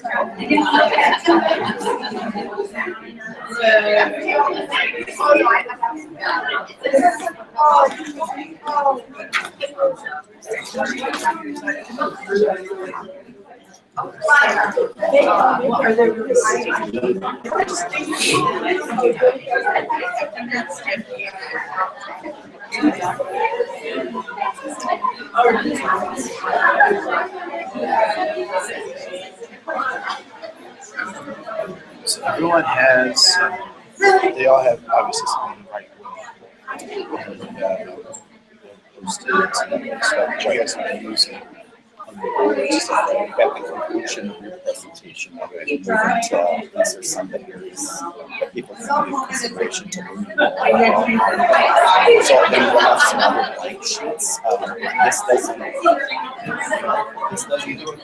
So everyone has, they all have obviously something right and those students and you guys are using on the board just at the conclusion of your presentation. Is there something that people can give consideration to learn more? So then we'll have some other blank sheets. This doesn't do it.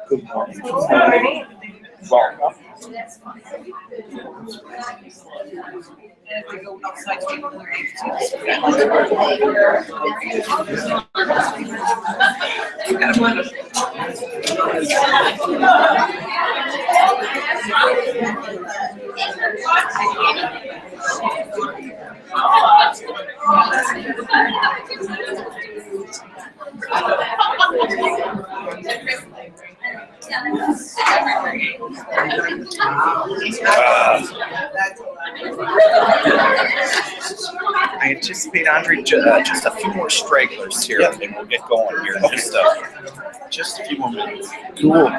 Good morning. Welcome. I anticipate, Andre, just a few more stragglers here, and then we'll get going here. Okay. Just a few more minutes. Cool.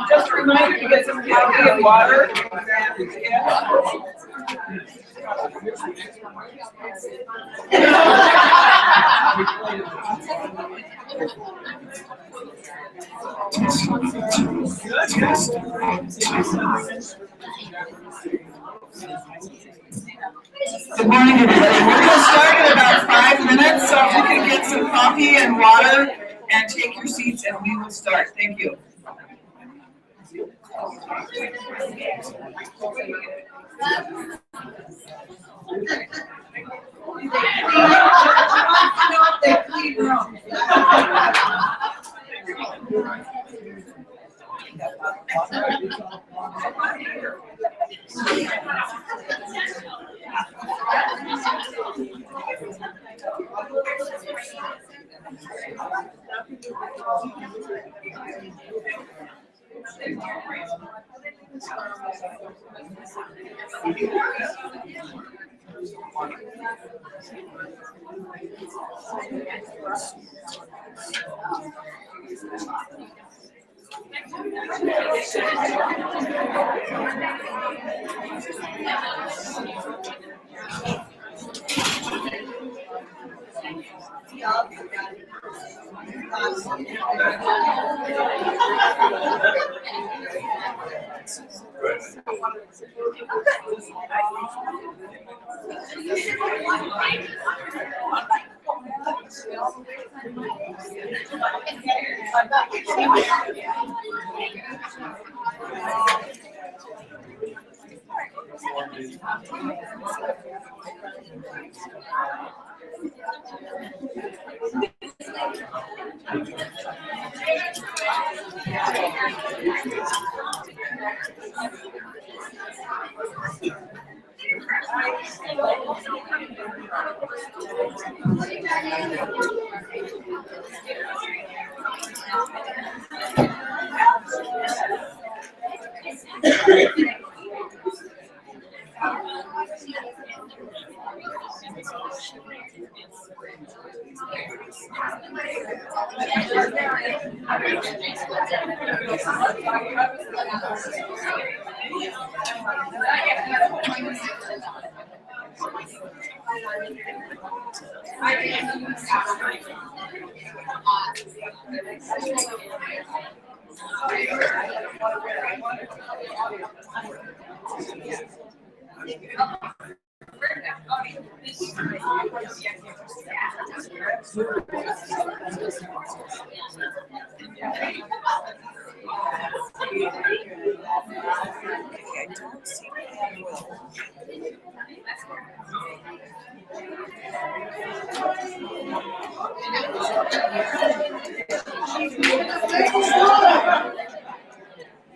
Just a reminder to get some coffee and water. Good morning, everybody. We're going to start in about 5 minutes, so if you can get some coffee and water and take your seats, and we will start. Thank you.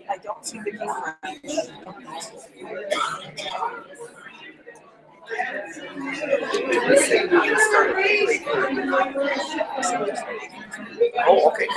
I don't see the camera. Oh, okay.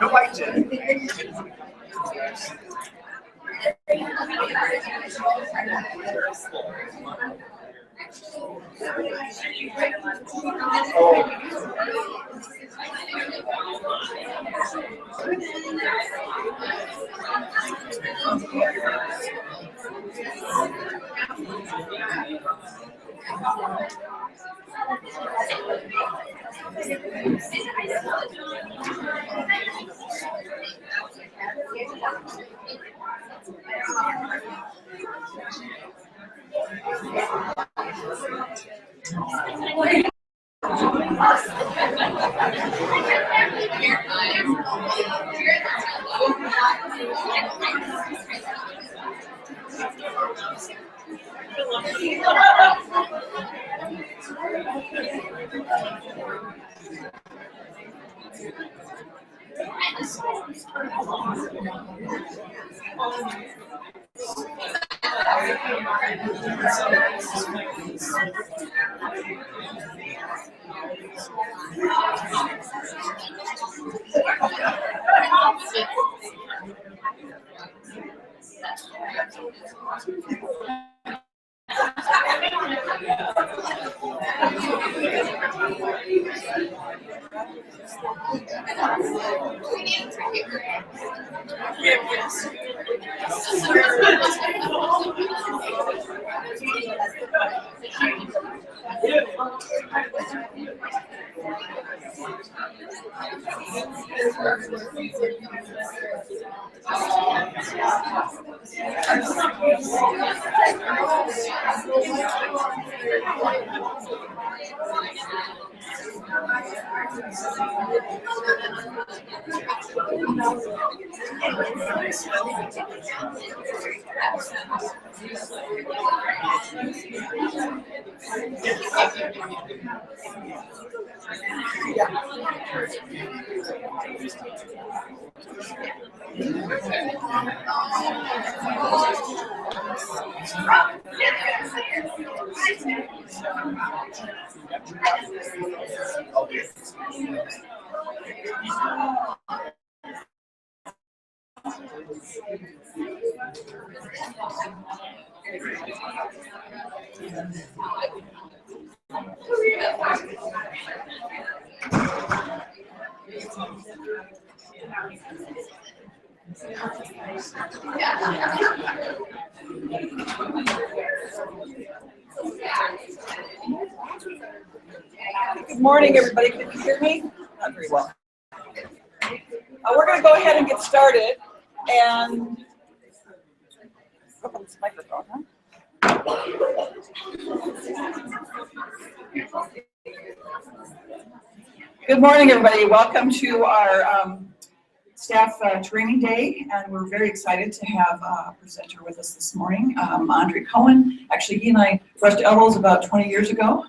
No, I didn't. Good morning, everybody. Can you hear me? Not very well. We're going to go ahead and get started. And hook up this microphone, huh? Good morning, everybody. Welcome to our staff training day, and we're very excited to have a presenter with us this morning, Andre Cohen. Actually, he and I brushed elbows about 20 years ago.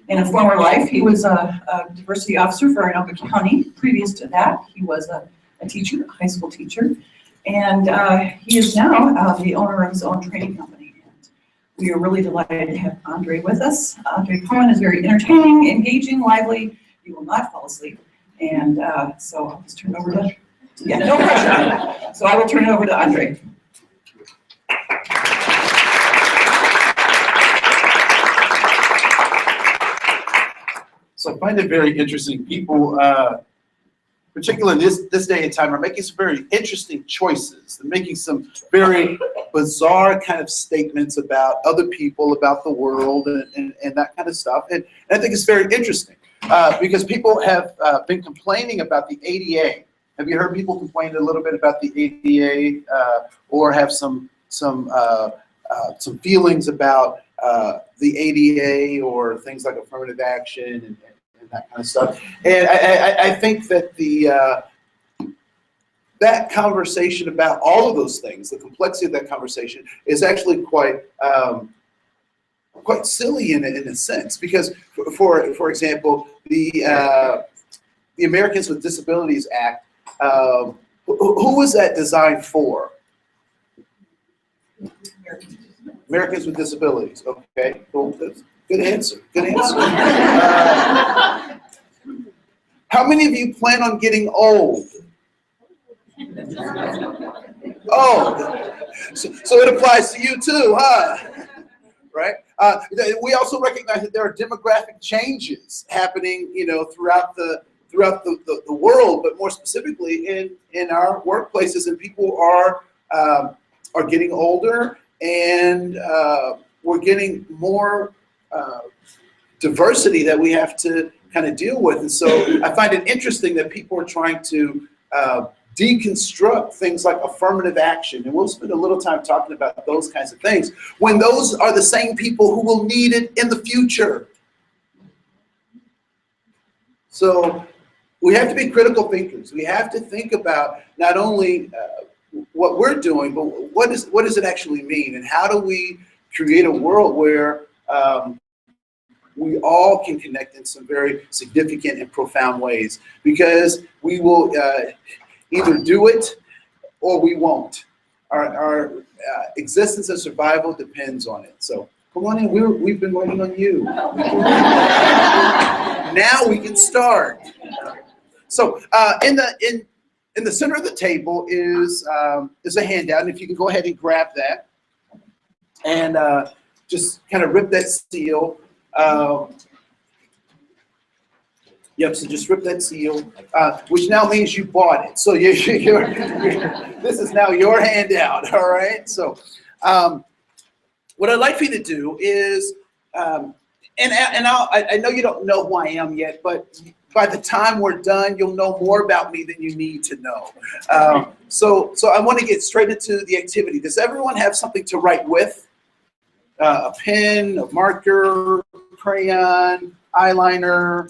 In a former life, he was a diversity officer for Anoka County. Previous to that, he was a teacher, a high school teacher, and he is now the owner of his own training company. And we are really delighted to have Andre with us. Andre Cohen is very entertaining, engaging, lively. You will not fall asleep. And so I'll just turn it over to, yeah, no pressure. So I will turn it over to Andre. So I find it very interesting. People, particularly in this day and time, are making some very interesting choices. They're making some very bizarre kind of statements about other people, about the world, and that kind of stuff. And I think it's very interesting because people have been complaining about the ADA. Have you heard people complain a little bit about the ADA or have some feelings about the ADA or things like affirmative action and that kind of stuff? And I think that that conversation about all of those things, the complexity of that conversation, is actually quite silly in a sense, because for example, the Americans with Disabilities Act, who was that designed for? Americans with disabilities. Okay, cool. Good answer. Good answer. How many of you plan on getting old? Oh, so it applies to you too, huh? Right. We also recognize that there are demographic changes happening, throughout the world, but more specifically in our workplaces, and people are getting older, and we're getting more diversity that we have to kind of deal with. And so I find it interesting that people are trying to deconstruct things like affirmative action, and we'll spend a little time talking about those kinds of things, when those are the same people who will need it in the future. So we have to be critical thinkers. We have to think about not only what we're doing, but what does it actually mean, and how do we create a world where we all can connect in some very significant and profound ways, because we will either do it or we won't. Our existence and survival depends on it. So come on in, we've been waiting on you. Now we can start. So in the center of the table is a handout, and if you can go ahead and grab that and just kind of rip that seal. Yep, so just rip that seal, which now means you bought it. So this is now your handout, all right? So what I'd like for you to do is, I know you don't know who I am yet, but by the time we're done, you'll know more about me than you need to know. So I want to get straight into the activity. Does everyone have something to write with? A pen, a marker, crayon, eyeliner?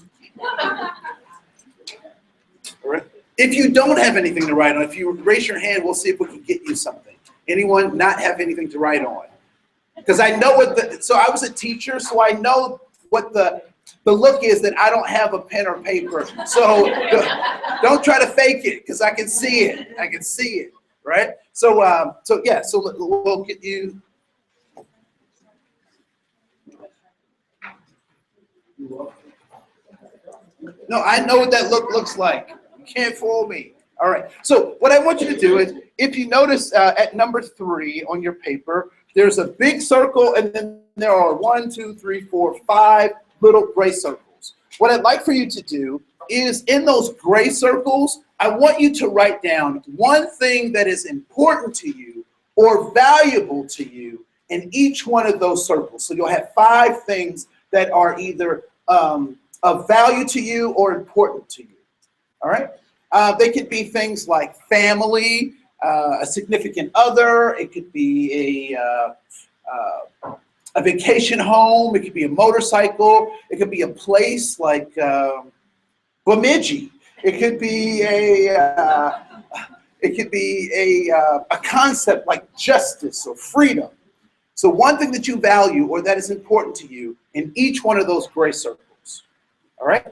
If you don't have anything to write on, if you raise your hand, we'll see if we can get you something. Anyone not have anything to write on? Because I know so I was a teacher, so I know what the look is that I don't have a pen or paper. So don't try to fake it, because I can see it. I can see it, right? So yeah, so we'll get you. No, I know what that looks like. You can't fool me. All right. So what I want you to do is, if you notice at number 3 on your paper, there's a big circle, and then there are 1, 2, 3, 4, 5 little gray circles. What I'd like for you to do is, in those gray circles, I want you to write down one thing that is important to you or valuable to you in each one of those circles. So you'll have 5 things that are either of value to you or important to you. All right? They could be things like family, a significant other. It could be a vacation home. It could be a motorcycle. It could be a place like Bemidji. It could be a concept like justice or freedom. So one thing that you value or that is important to you in each one of those gray circles. All right?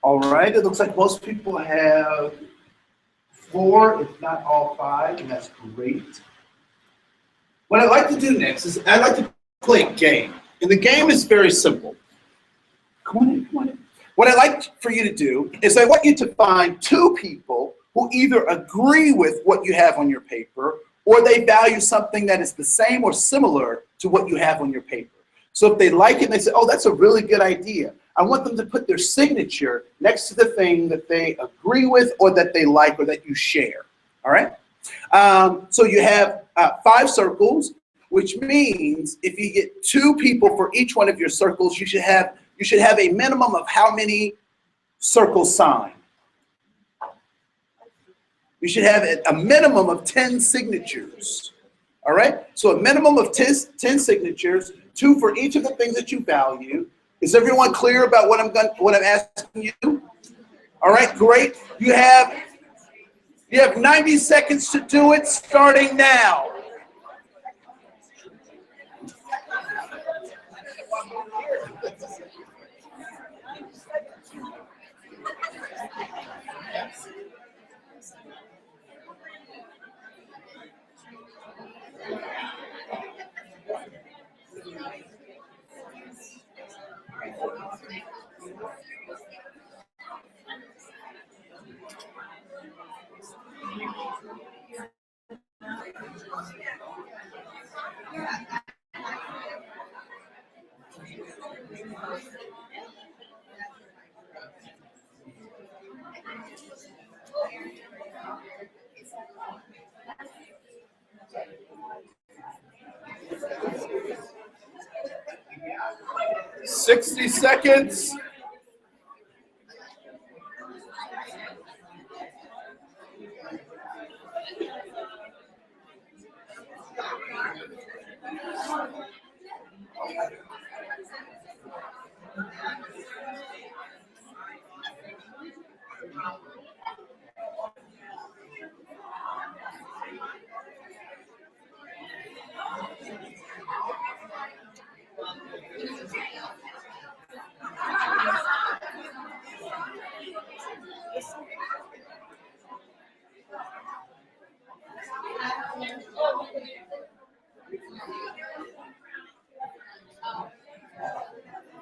All right, it looks like most people have 4, if not all 5, and that's great. What I'd like to do next is I'd like to play a game. And the game is very simple. Come on in, come on in. What I'd like for you to do is I want you to find 2 people who either agree with what you have on your paper or they value something that is the same or similar to what you have on your paper. So if they like it and they say, oh, that's a really good idea, I want them to put their signature next to the thing that they agree with or that they like or that you share. All right? So you have 5 circles, which means if you get 2 people for each one of your circles, you should have a minimum of how many circles signed? You should have a minimum of 10 signatures. All right? So a minimum of 10 signatures, 2 for each of the things that you value. Is everyone clear about what I'm asking you? All right, great. You have 90 seconds to do it, starting now. "60 seconds.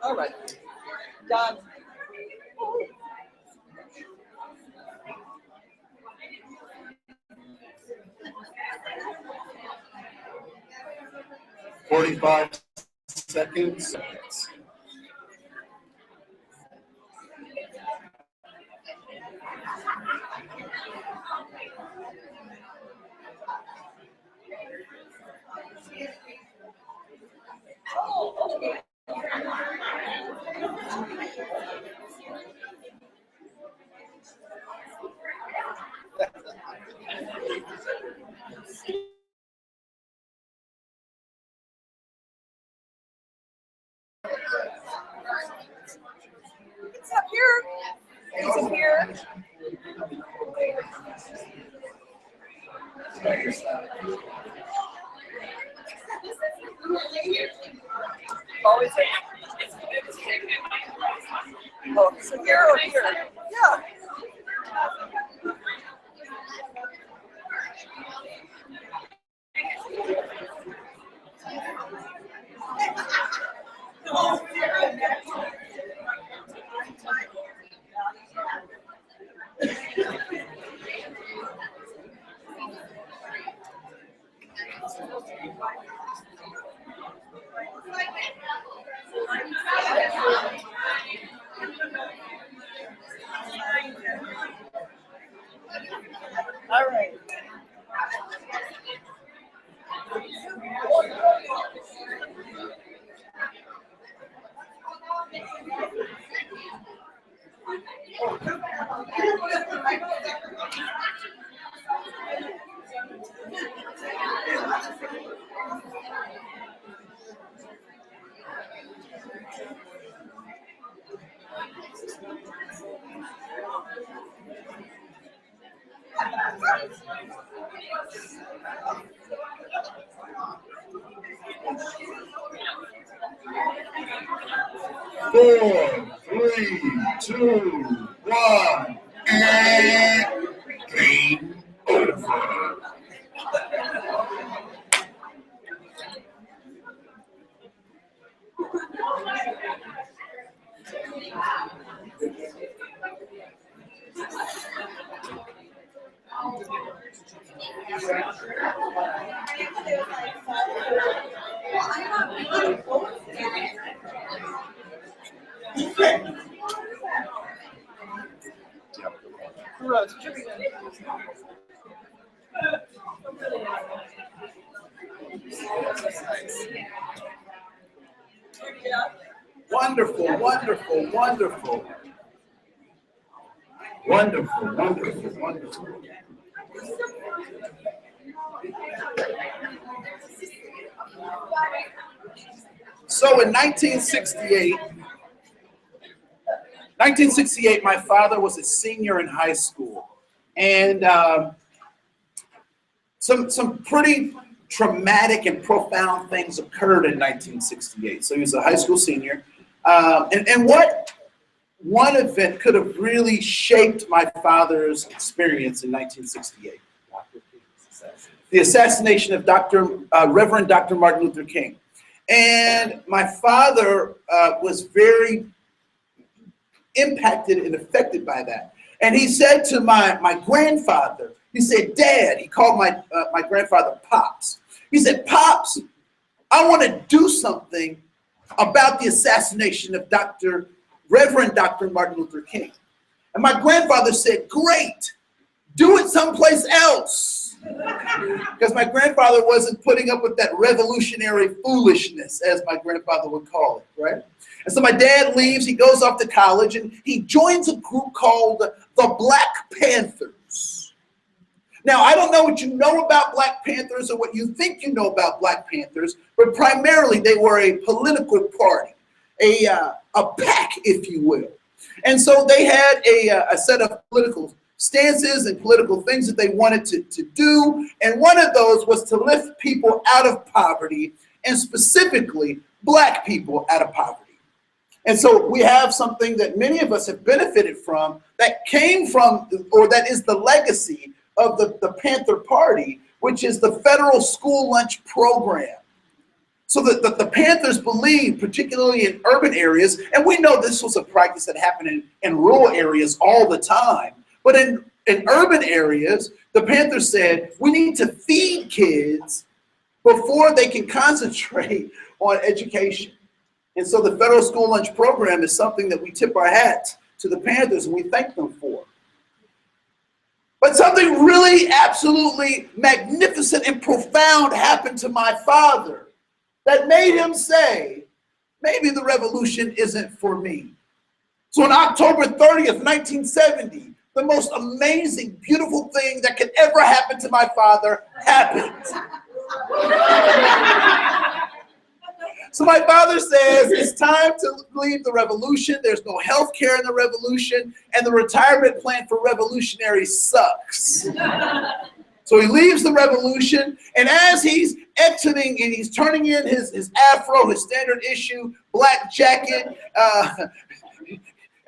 All right, done. "45 seconds. It's up here. It's up here. Always. Oh, so here or here? Yeah. All right. Four, three, two, one. Game over. Rose. Wonderful, wonderful, wonderful. Wonderful, wonderful, wonderful. So in 1968, my father was a senior in high school. And some pretty traumatic and profound things occurred in 1968. So he was a high school senior. And what one event could have really shaped my father's experience in 1968? The assassination of Reverend Dr. Martin Luther King. And my father was very impacted and affected by that. And he said to my grandfather, he said, Dad, he called my grandfather Pops. He said, Pops, I want to do something about the assassination of Reverend Dr. Martin Luther King. And my grandfather said, great, do it someplace else. Because my grandfather wasn't putting up with that revolutionary foolishness, as my grandfather would call it, right? And so my dad leaves, he goes off to college, and he joins a group called the Black Panthers. Now, I don't know what you know about Black Panthers or what you think you know about Black Panthers, but primarily they were a political party, a pack, if you will. And so they had a set of political stances and political things that they wanted to do. And one of those was to lift people out of poverty, and specifically Black people out of poverty. And so we have something that many of us have benefited from that came from, or that is the legacy of the Panther Party, which is the federal school lunch program. So the Panthers believe, particularly in urban areas, and we know this was a practice that happened in rural areas all the time, but in urban areas, the Panthers said, we need to feed kids before they can concentrate on education. And so the federal school lunch program is something that we tip our hats to the Panthers and we thank them for. But something really absolutely magnificent and profound happened to my father that made him say, maybe the revolution isn't for me. So on October 30th, 1970, the most amazing, beautiful thing that could ever happen to my father happened. So my father says, it's time to leave the revolution. There's no health care in the revolution, and the retirement plan for revolutionaries sucks. So he leaves the revolution, and as he's exiting and he's turning in his afro, his standard issue black jacket,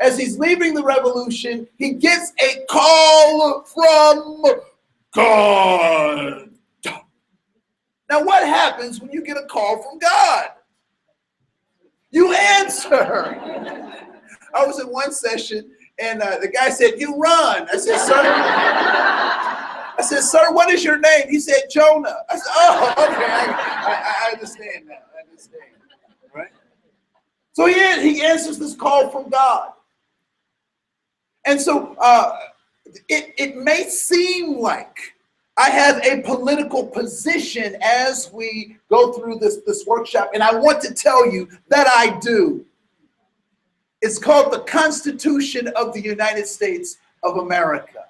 as he's leaving the revolution, he gets a call from God. Now, what happens when you get a call from God? You answer. I was in one session, and the guy said, "You run." I said, "Sir, what is your name?" He said, "Jonah." I said, "Oh, okay, I understand now. I understand." Right? So he answers this call from God. And so it may seem like I have a political position as we go through this workshop, and I want to tell you that I do. It's called the Constitution of the United States of America.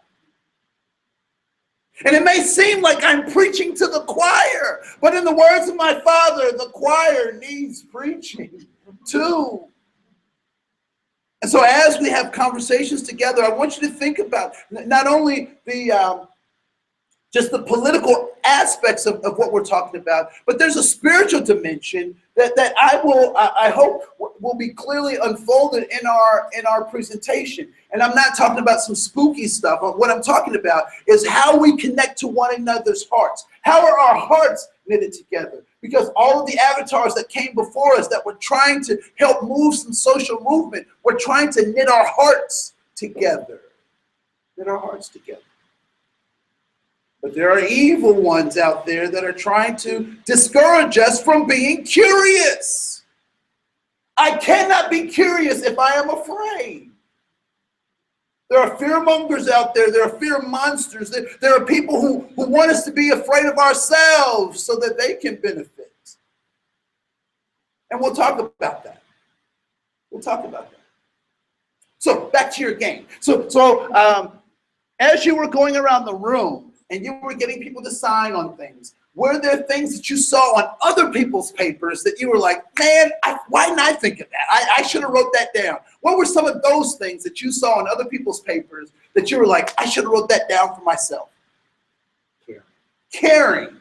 And it may seem like I'm preaching to the choir, but in the words of my father, the choir needs preaching too. And so as we have conversations together, I want you to think about not only just the political aspects of what we're talking about, but there's a spiritual dimension that I hope will be clearly unfolded in our presentation. And I'm not talking about some spooky stuff. What I'm talking about is how we connect to one another's hearts. How are our hearts knitted together? Because all of the avatars that came before us that were trying to help move some social movement were trying to knit our hearts together. Knit our hearts together. But there are evil ones out there that are trying to discourage us from being curious. I cannot be curious if I am afraid. There are fearmongers out there. There are fear monsters. There are people who want us to be afraid of ourselves so that they can benefit. And we'll talk about that. We'll talk about that. So back to your game. So as you were going around the room, and you were getting people to sign on things, were there things that you saw on other people's papers that you were like, man, why didn't I think of that? I should have wrote that down. What were some of those things that you saw on other people's papers that you were like, I should have wrote that down for myself? Caring.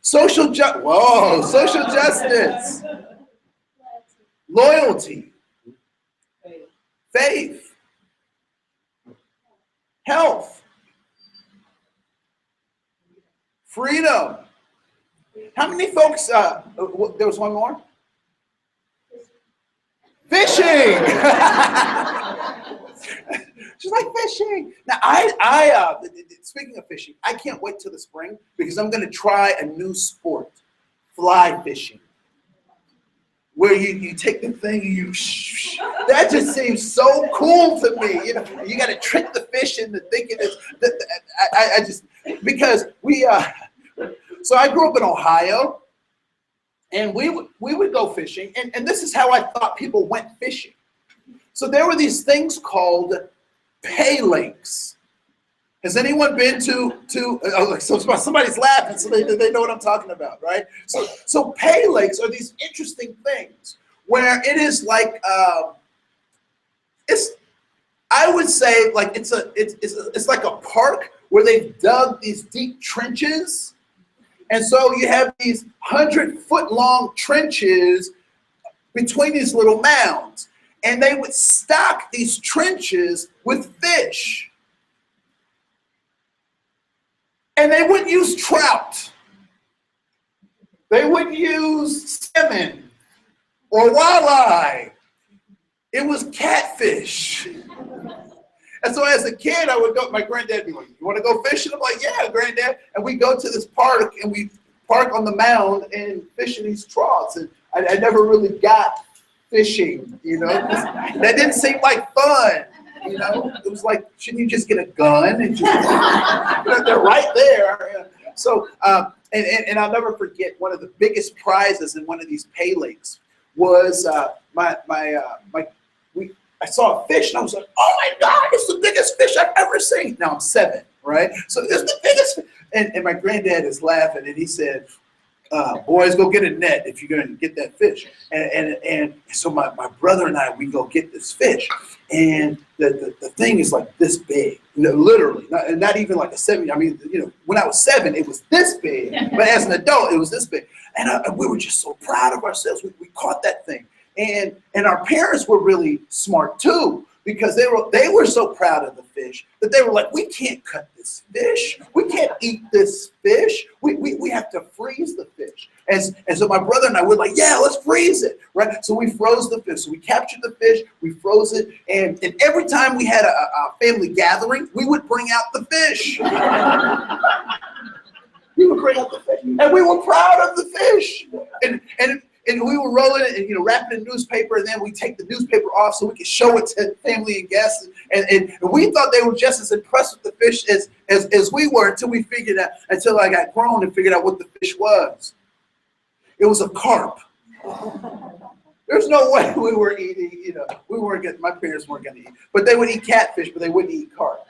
Social justice. Loyalty. Faith. Health. Freedom. How many folks, there was one more? Fishing. She's like, fishing. Now, speaking of fishing, I can't wait till the spring because I'm going to try a new sport, fly fishing. Where you take the thing and that just seems so cool to me. You know, you got to trick the fish into thinking it's, because so I grew up in Ohio, and we would go fishing, and this is how I thought people went fishing. So there were these things called pay lakes. Has anyone been to so somebody's laughing, so they know what I'm talking about, right? So pay lakes are these interesting things where it is like I would say like it's like a park where they've dug these deep trenches, and so you have these 100-foot long trenches between these little mounds, and they would stock these trenches with fish. And they wouldn't use trout. They wouldn't use salmon or walleye. It was catfish. And so as a kid, I would go, my granddad would be like, you want to go fishing? I'm like, yeah, granddad. And we go to this park, and we park on the mound and fish in these troughs. And I never really got fishing, you know. That didn't seem like fun. You know, it was like, shouldn't you just get a gun and just, they're right there. So, and I'll never forget one of the biggest prizes in one of these pay lakes was I saw a fish, and I was like, oh my God, it's the biggest fish I've ever seen. Now I'm 7, right? So it's the biggest, and my granddad is laughing, and he said, boys, go get a net if you're going to get that fish. And so my brother and I, we go get this fish, and the thing is like this big, literally, not even like a 7. I mean, when I was 7, it was this big, but as an adult, it was this big. And we were just so proud of ourselves. We caught that thing. And our parents were really smart too, because they were so proud of the fish that they were like, we can't cut this fish. We can't eat this fish. We have to freeze the fish. And so my brother and I were like, yeah, let's freeze it, right? So we froze the fish. So we captured the fish, we froze it, and every time we had a family gathering, we would bring out the fish. We would bring out the fish, and we were proud of the fish. And we were rolling it and wrapping it in newspaper, and then we take the newspaper off so we could show it to family and guests. And we thought they were just as impressed with the fish as we were until I got grown and figured out what the fish was. It was a carp. There's no way we were eating, we weren't getting, my parents weren't gonna eat, but they would eat catfish, but they wouldn't eat carp.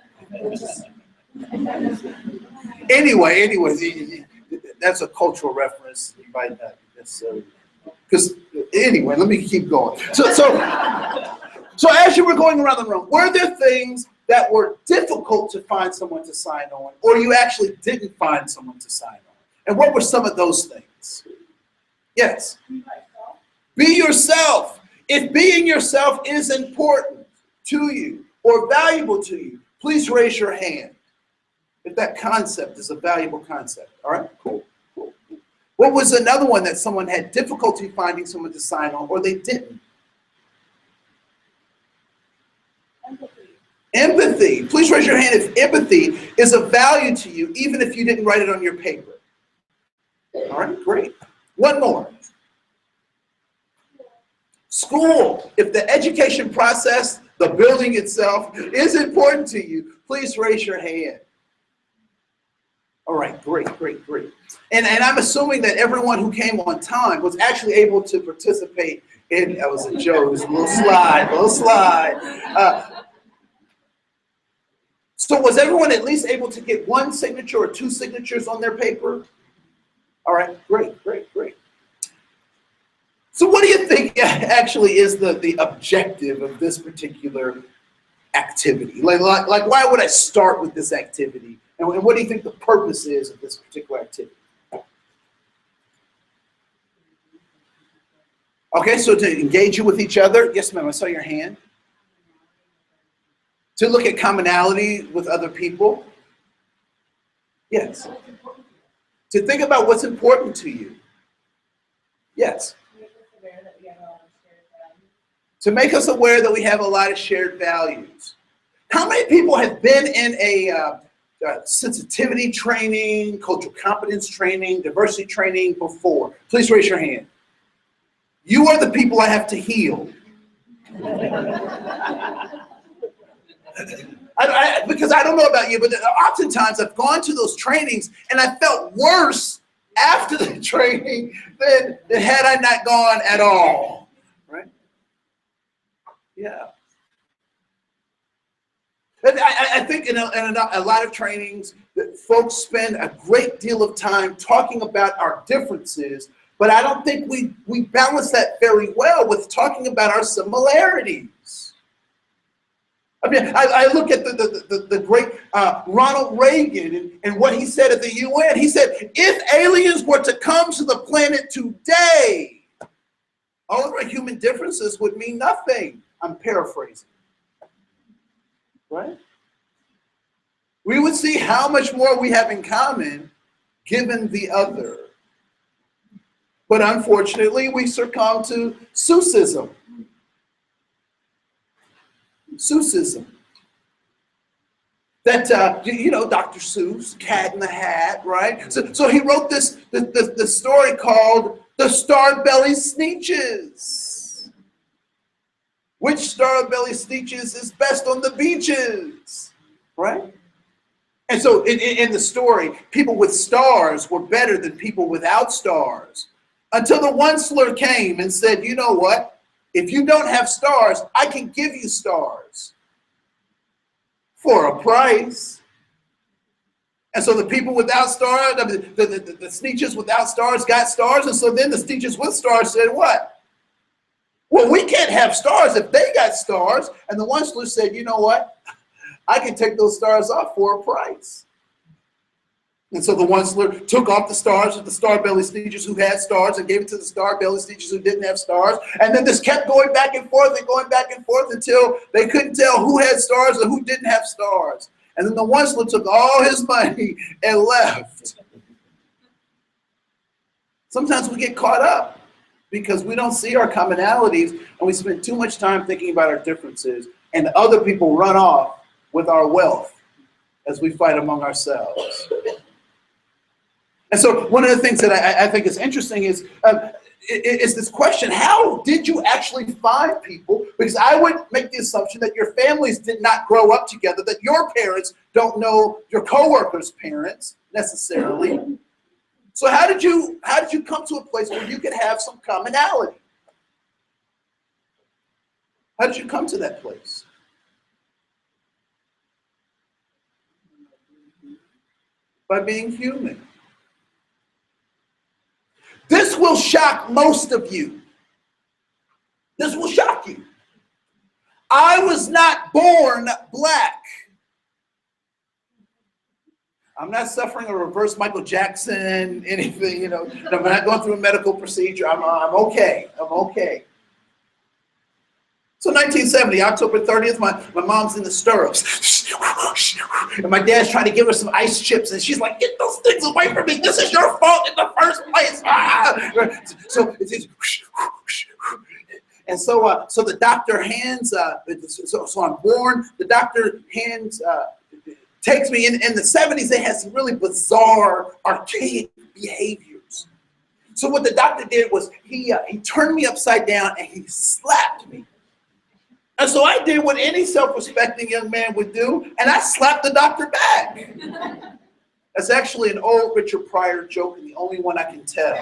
Anyways, that's a cultural reference. You might not necessarily. Because anyway, let me keep going. So as you were going around the room, were there things that were difficult to find someone to sign on, or you actually didn't find someone to sign on? And what were some of those things? Yes. Be yourself. If being yourself is important to you or valuable to you, please raise your hand. If that concept is a valuable concept. All right, cool. What was another one that someone had difficulty finding someone to sign on, or they didn't? Empathy. Please raise your hand if empathy is of value to you, even if you didn't write it on your paper. All right, great. One more. School. If the education process, the building itself, is important to you, please raise your hand. All right, great. And I'm assuming that everyone who came on time was actually able to participate in, that was a joke, it was a little slide. So was everyone at least able to get one signature or two signatures on their paper? All right, great. So what do you think actually is the objective of this particular activity? Like why would I start with this activity? And what do you think the purpose is of this particular activity? Okay, so to engage you with each other. Yes, ma'am, I saw your hand. To look at commonality with other people. Yes. To think about what's important to you. Yes. To make us aware that we have a lot of shared values. How many people have been in a sensitivity training, cultural competence training, diversity training before? Please raise your hand. You are the people I have to heal. Because I don't know about you, but oftentimes I've gone to those trainings and I felt worse after the training than had I not gone at all. Right? Yeah. And I think in a lot of trainings that folks spend a great deal of time talking about our differences, but I don't think we balance that very well with talking about our similarities. I mean, I look at the great Ronald Reagan and what he said at the UN. He said, if aliens were to come to the planet today, all of our human differences would mean nothing. I'm paraphrasing. Right? We would see how much more we have in common given the other. But unfortunately, we succumb to Seussism. That, Dr. Seuss, Cat in the Hat, right? So he wrote the story called The Starbelly Sneetches. Which Starbelly Sneetches is best on the beaches, right? And so in the story, people with stars were better than people without stars. Until the Onceler came and said, you know what? If you don't have stars, I can give you stars for a price. And so the people without stars, the Sneetches without stars got stars. And so then the Sneetches with stars said what? Well, we can't have stars if they got stars. And the Onceler said, you know what? I can take those stars off for a price. And so the Onceler took off the stars of the star-bellied sneeters who had stars and gave it to the star-bellied sneeters who didn't have stars. And then this kept going back and forth until they couldn't tell who had stars and who didn't have stars. And then the Onceler took all his money and left. Sometimes we get caught up because we don't see our commonalities and we spend too much time thinking about our differences, and other people run off with our wealth as we fight among ourselves. And so one of the things that I think is interesting is this question: how did you actually find people? Because I would make the assumption that your families did not grow up together, that your parents don't know your coworkers' parents necessarily. So how did you come to a place where you could have some commonality? How did you come to that place? By being human. This will shock most of you. This will shock you. I was not born black. I'm not suffering a reverse Michael Jackson, anything, you know. I'm not going through a medical procedure. I'm okay. I'm okay. So 1970, October 30th, my mom's in the stirrups. And my dad's trying to give her some ice chips. And she's like, get those things away from me. This is your fault in the first place. So it's and so the doctor hands, so I'm born, the doctor hands, takes me in the 70s. They had some really bizarre, archaic behaviors. So what the doctor did was he turned me upside down and he slapped me. And so I did what any self-respecting young man would do, and I slapped the doctor back. That's actually an old Richard Pryor joke, and the only one I can tell.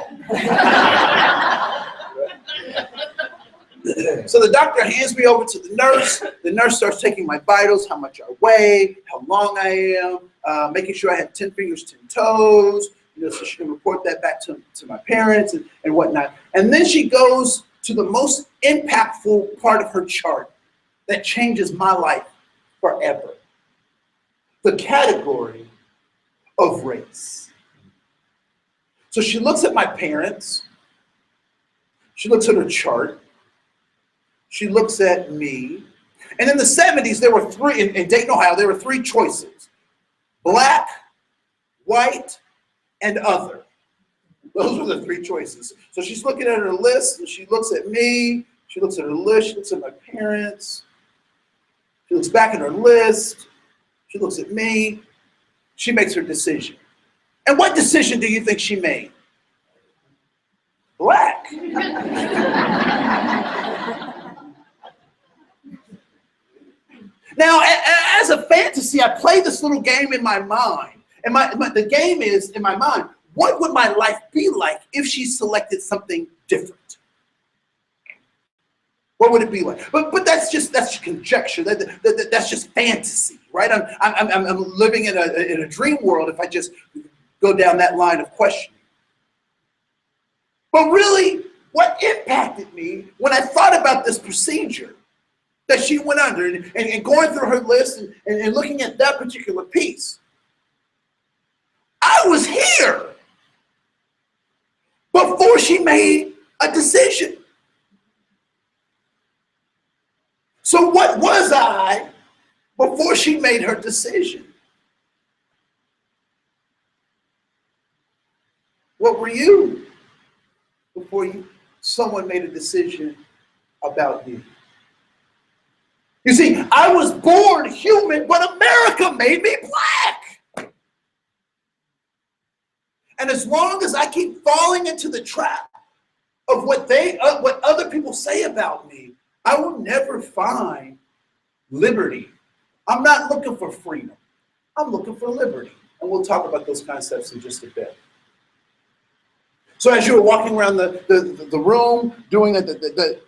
So the doctor hands me over to the nurse. The nurse starts taking my vitals, how much I weigh, how long I am, making sure I have 10 fingers, 10 toes, so she can report that back to my parents and whatnot. And then she goes to the most impactful part of her chart that changes my life forever. The category of race. So she looks at my parents. She looks at her chart. She looks at me. And in the 70s, there were three, in Dayton, Ohio, there were three choices: black, white, and other. Those were the three choices. So she's looking at her list, and she looks at me. She looks at her list. She looks at my parents. She looks back at her list. She looks at me. She makes her decision. And what decision do you think she made? Black. Now, as a fantasy, I play this little game in my mind. And the game is, in my mind, what would my life be like if she selected something different? What would it be like? But that's just conjecture. That's just fantasy, right? I'm living in a dream world if I just go down that line of questioning. But really, what impacted me when I thought about this procedure that she went under and going through her list and looking at that particular piece, I was here before she made a decision. So what was I before she made her decision? What were you before someone made a decision about you? You see, I was born human, but America made me black. And as long as I keep falling into the trap of what other people say about me, I will never find liberty. I'm not looking for freedom. I'm looking for liberty. And we'll talk about those concepts in just a bit. So as you were walking around the room, doing the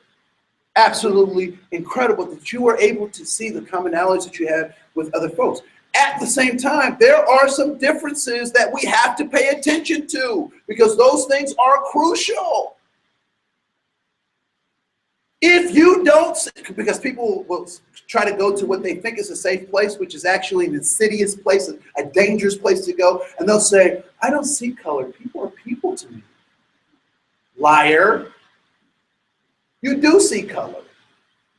absolutely incredible that you were able to see the commonalities that you have with other folks. At the same time, there are some differences that we have to pay attention to because those things are crucial. If you don't, because people will try to go to what they think is a safe place, which is actually an insidious place, a dangerous place to go, and they'll say, I don't see color. People are people to me. Liar. You do see color.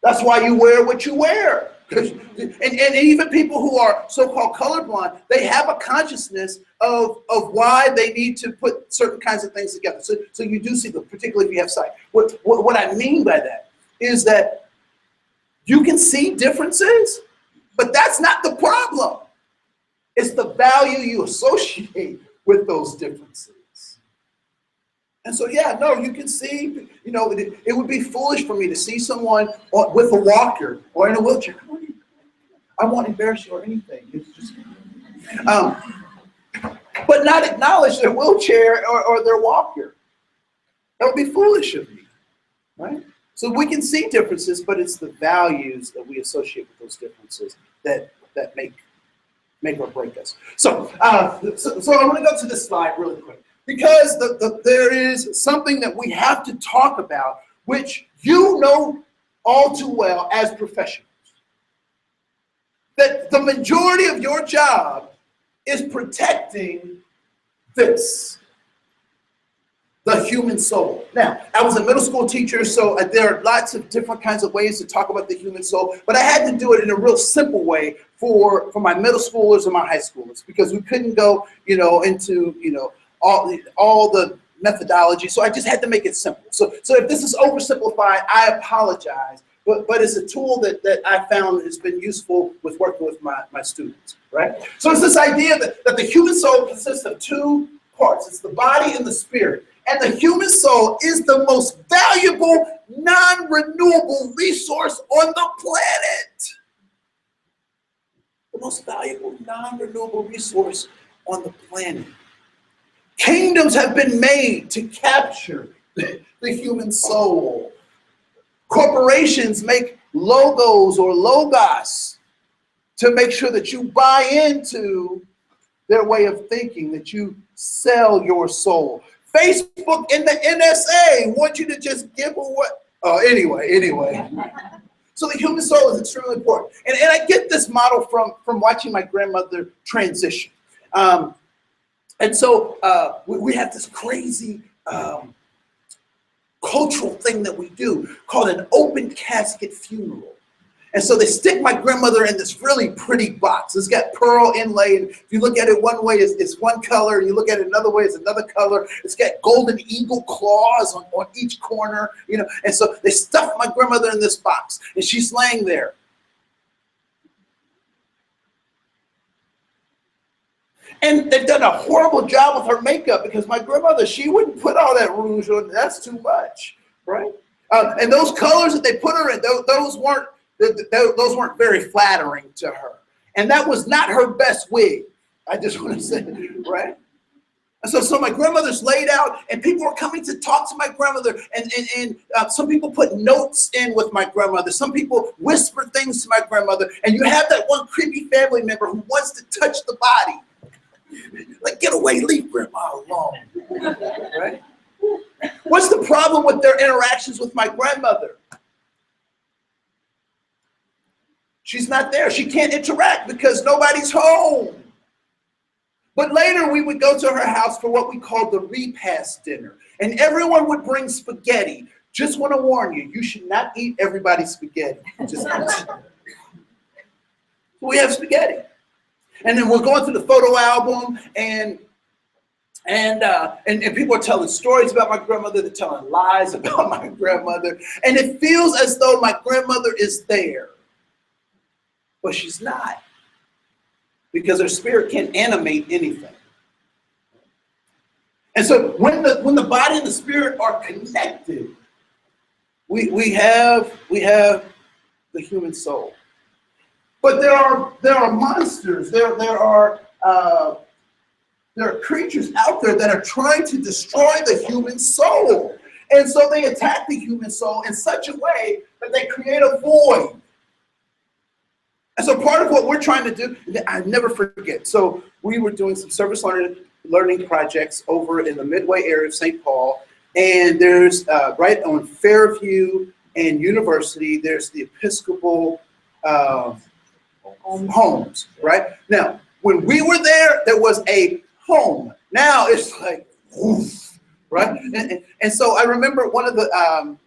That's why you wear what you wear. And even people who are so-called colorblind, they have a consciousness of why they need to put certain kinds of things together. So you do see them, particularly if you have sight. What I mean by that is that you can see differences, but that's not the problem. It's the value you associate with those differences. And so, yeah, no, you can see, you know, it would be foolish for me to see someone with a walker or in a wheelchair. I won't embarrass you or anything. It's just, but not acknowledge their wheelchair or their walker. That would be foolish of me, right? So we can see differences, but it's the values that we associate with those differences that make or break us. So I want to go to this slide really quick, because there is something that we have to talk about, which you know all too well as professionals. That the majority of your job is protecting this, the human soul. Now, I was a middle school teacher, so there are lots of different kinds of ways to talk about the human soul, but I had to do it in a real simple way for my middle schoolers and my high schoolers, because we couldn't go, you know, into, you know, all the methodology. So I just had to make it simple. So if this is oversimplified, I apologize. But it's a tool that I found has been useful with working with my students, right? So it's this idea that the human soul consists of two parts. It's the body and the spirit. And the human soul is the most valuable, non-renewable resource on the planet. The most valuable, non-renewable resource on the planet. Kingdoms have been made to capture the human soul. Corporations make logos or logos to make sure that you buy into their way of thinking, that you sell your soul. Facebook and the NSA want you to just give away. Oh, anyway. So the human soul is extremely important. And I get this model from watching my grandmother transition. And so we have this crazy cultural thing that we do called an open casket funeral. And so they stick my grandmother in this really pretty box. It's got pearl inlay, and if you look at it one way, it's one color. You look at it another way, it's another color. It's got golden eagle claws on each corner, you know. And so they stuff my grandmother in this box, and she's laying there. And they've done a horrible job with her makeup, because my grandmother, she wouldn't put all that rouge on. That's too much, right? And those colors that they put her in, those weren't very flattering to her. And that was not her best wig. I just want to say, right? And so my grandmother's laid out, and people are coming to talk to my grandmother, and some people put notes in with my grandmother. Some people whisper things to my grandmother, and you have that one creepy family member who wants to touch the body. Like, get away, leave grandma alone, right? What's the problem with their interactions with my grandmother? She's not there. She can't interact because nobody's home. But later we would go to her house for what we called the repast dinner. And everyone would bring spaghetti. Just want to warn you, you should not eat everybody's spaghetti. We have spaghetti. And then we're going through the photo album, and people are telling stories about my grandmother. They're telling lies about my grandmother. And it feels as though my grandmother is there. But she's not, because her spirit can't animate anything. And so when the body and the spirit are connected, we have the human soul. But there are monsters. There are creatures out there that are trying to destroy the human soul. And so they attack the human soul in such a way that they create a void. And so part of what we're trying to do, I never forget. So we were doing some service learning projects over in the Midway area of St. Paul. And there's right on Fairview and University, there's the Episcopal homes, right? Now, when we were there, there was a home. Now it's like, woof, right? And so I remember one of the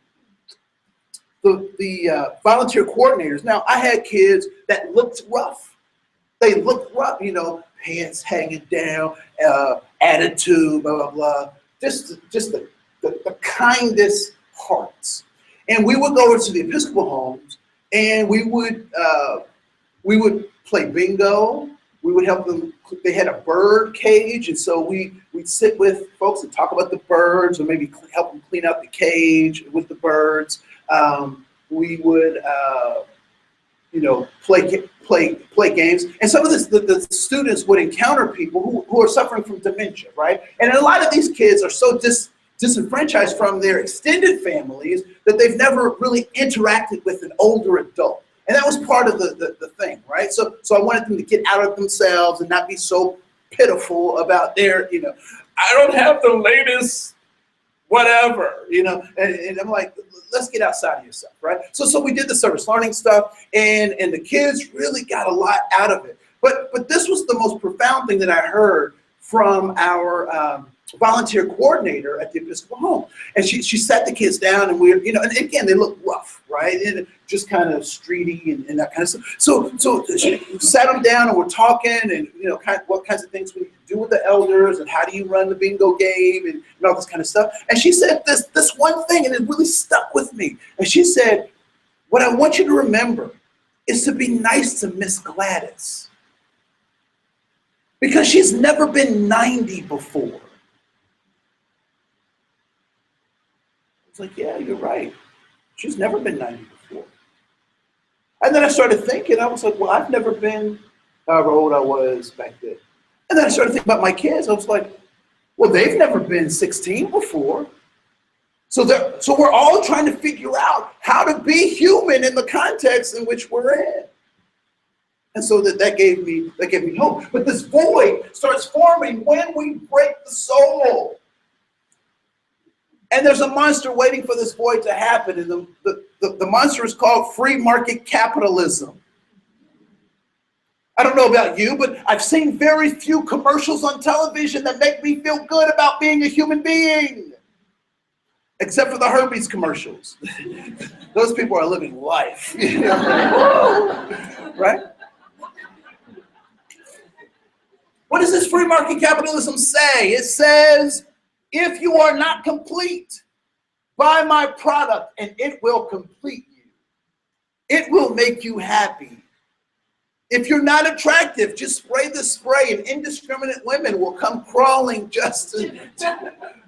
volunteer coordinators. Now, I had kids that looked rough. They looked rough, you know, pants hanging down, attitude, blah, blah, blah. Just the kindest hearts. And we would go over to the Episcopal homes, and we would play bingo. We would help them. They had a bird cage, and so we'd sit with folks and talk about the birds, or maybe help them clean out the cage with the birds. We would, play games. And some of the students would encounter people who are suffering from dementia, right? And a lot of these kids are so disenfranchised from their extended families that they've never really interacted with an older adult. And that was part of the thing, right? So I wanted them to get out of themselves and not be so pitiful about their, I don't have the latest whatever, and I'm like, let's get outside of yourself, right? So we did the service learning stuff, and the kids really got a lot out of it. But this was the most profound thing that I heard from our volunteer coordinator at the Episcopal home. And she sat the kids down, and and again, they look rough, right? And just kind of streety and that kind of stuff. So she sat them down, and we're talking, and what kinds of things we do with the elders, and how do you run the bingo game, and all this kind of stuff. And she said this one thing, and it really stuck with me. And she said, what I want you to remember is to be nice to Miss Gladys, because she's never been 90 before. It's like, yeah, you're right. She's never been 90 before. And then I started thinking, I was like, well, I've never been however old I was back then. And then I started thinking about my kids. I was like, well, they've never been 16 before. So we're all trying to figure out how to be human in the context in which we're in. And so that gave me hope. But this void starts forming when we break the soul. And there's a monster waiting for this void to happen. And the monster is called free market capitalism. I don't know about you, but I've seen very few commercials on television that make me feel good about being a human being. Except for the herpes commercials. Those people are living life. Right? What does this free market capitalism say? It says, if you are not complete, buy my product and it will complete you. It will make you happy. If you're not attractive, just spray the spray and indiscriminate women will come crawling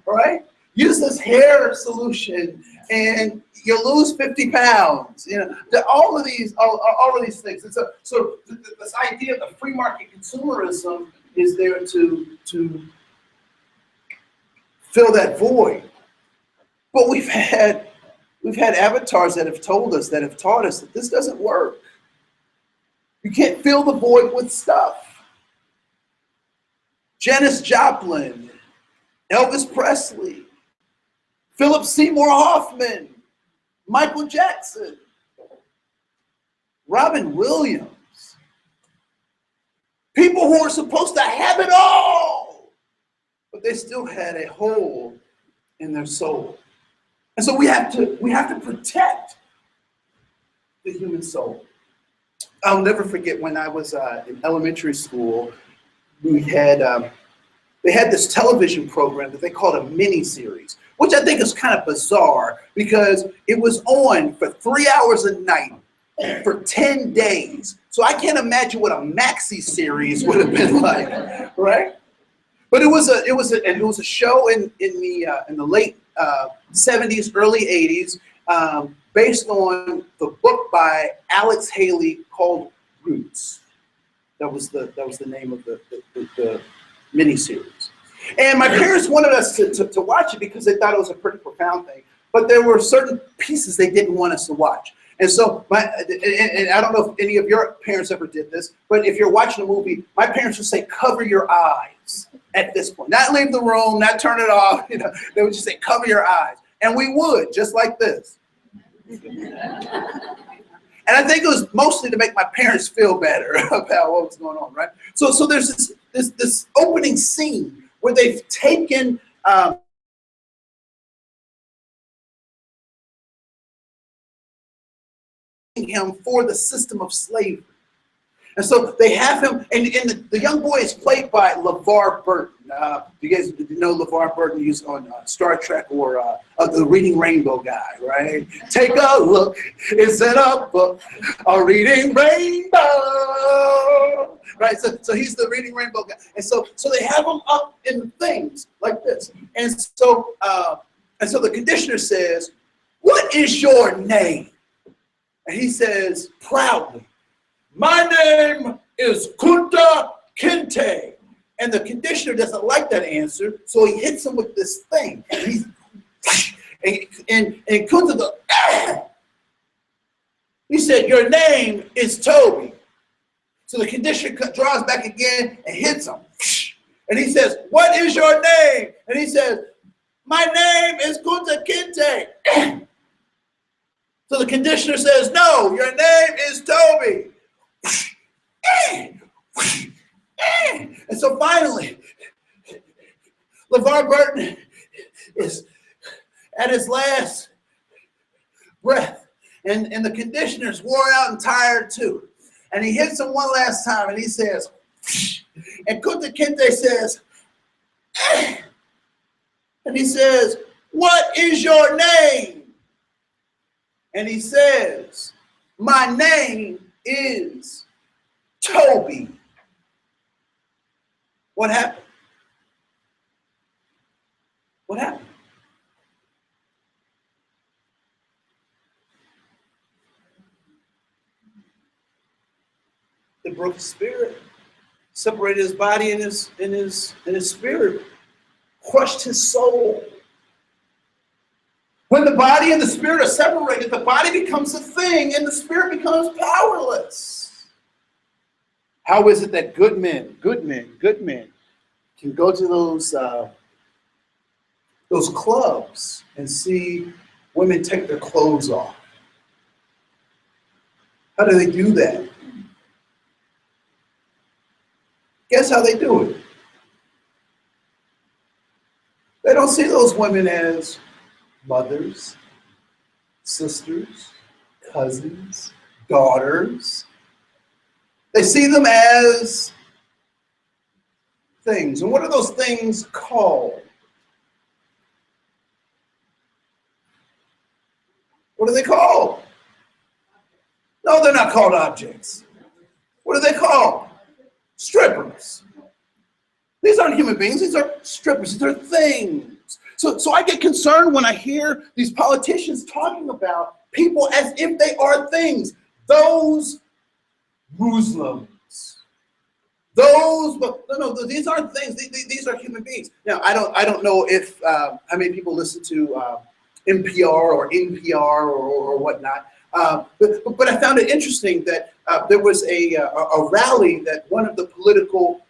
right? Use this hair solution and you'll lose 50 pounds. All of these things. And so this idea of the free market consumerism is there to fill that void. But we've had avatars that have taught us that this doesn't work. You can't fill the void with stuff. Janis Joplin, Elvis Presley, Philip Seymour Hoffman, Michael Jackson, Robin Williams. People who are supposed to have it all, but they still had a hole in their soul. And so we have to protect the human soul. I'll never forget when I was in elementary school, they had this television program that they called a mini-series, which I think is kind of bizarre because it was on for 3 hours a night for 10 days. So I can't imagine what a maxi series would have been like, right? But it was a show in the late 70s, early 80s, based on the book by Alex Haley called Roots. That was the name of the miniseries. And my parents wanted us to watch it because they thought it was a pretty profound thing. But there were certain pieces they didn't want us to watch. And so and I don't know if any of your parents ever did this, but if you're watching a movie, my parents would say, cover your eyes at this point. Not leave the room, not turn it off. They would just say, cover your eyes. And we would, just like this. And I think it was mostly to make my parents feel better about what was going on, right? So there's this opening scene where they've taken him for the system of slavery. And so they have him, and the young boy is played by LeVar Burton. You guys know LeVar Burton? He's on Star Trek or the Reading Rainbow guy, right? Take a look, it's in a book, a Reading Rainbow, right? So he's the Reading Rainbow guy. And so they have him up in things like this. And so the conditioner says, "What is your name?" And he says proudly, "My name is Kunta Kinte." And the conditioner doesn't like that answer, so he hits him with this thing. And Kunta goes, "Ah!" He said, "Your name is Toby." So the conditioner draws back again and hits him. And he says, "What is your name?" And he says, "My name is Kunta Kinte." So the conditioner says, "No, your name is Toby." And so finally, LeVar Burton is at his last breath, and the conditioner's wore out and tired too. And he hits him one last time, and he says, and Kunta Kinte says, and he says, "What is your name?" And he says, "My name is Toby." What happened? What happened? They broke his spirit, separated his body and his spirit, crushed his soul. When the body and the spirit are separated, the body becomes a thing and the spirit becomes powerless. How is it that good men can go to those clubs and see women take their clothes off? How do they do that? Guess how they do it? They don't see those women as mothers, sisters, cousins, daughters. They see them as things. And what are those things called? What are they called? No, they're not called objects. What are they called? Strippers. These aren't human beings. These are strippers. They're things. So I get concerned when I hear these politicians talking about people as if they are things. Those Muslims. Those, but no, these aren't things. These are human beings. Now, I don't know if how many people listen to NPR or NPR or whatnot. But I found it interesting that there was a rally that one of the political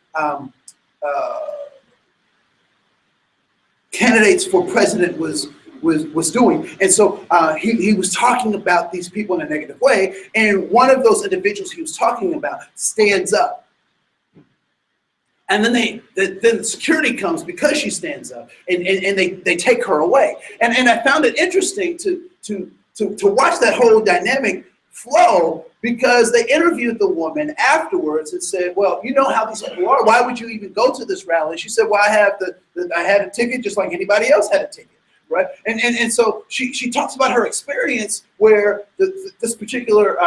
candidates for president was doing. And so he was talking about these people in a negative way. And one of those individuals he was talking about stands up. And then then security comes because she stands up, and they take her away. And I found it interesting to watch that whole dynamic flow, because they interviewed the woman afterwards and said, "Well, you know how these people are. Why would you even go to this rally?" She said, "Well, I had a ticket just like anybody else had a ticket." Right, and so she talks about her experience where this particular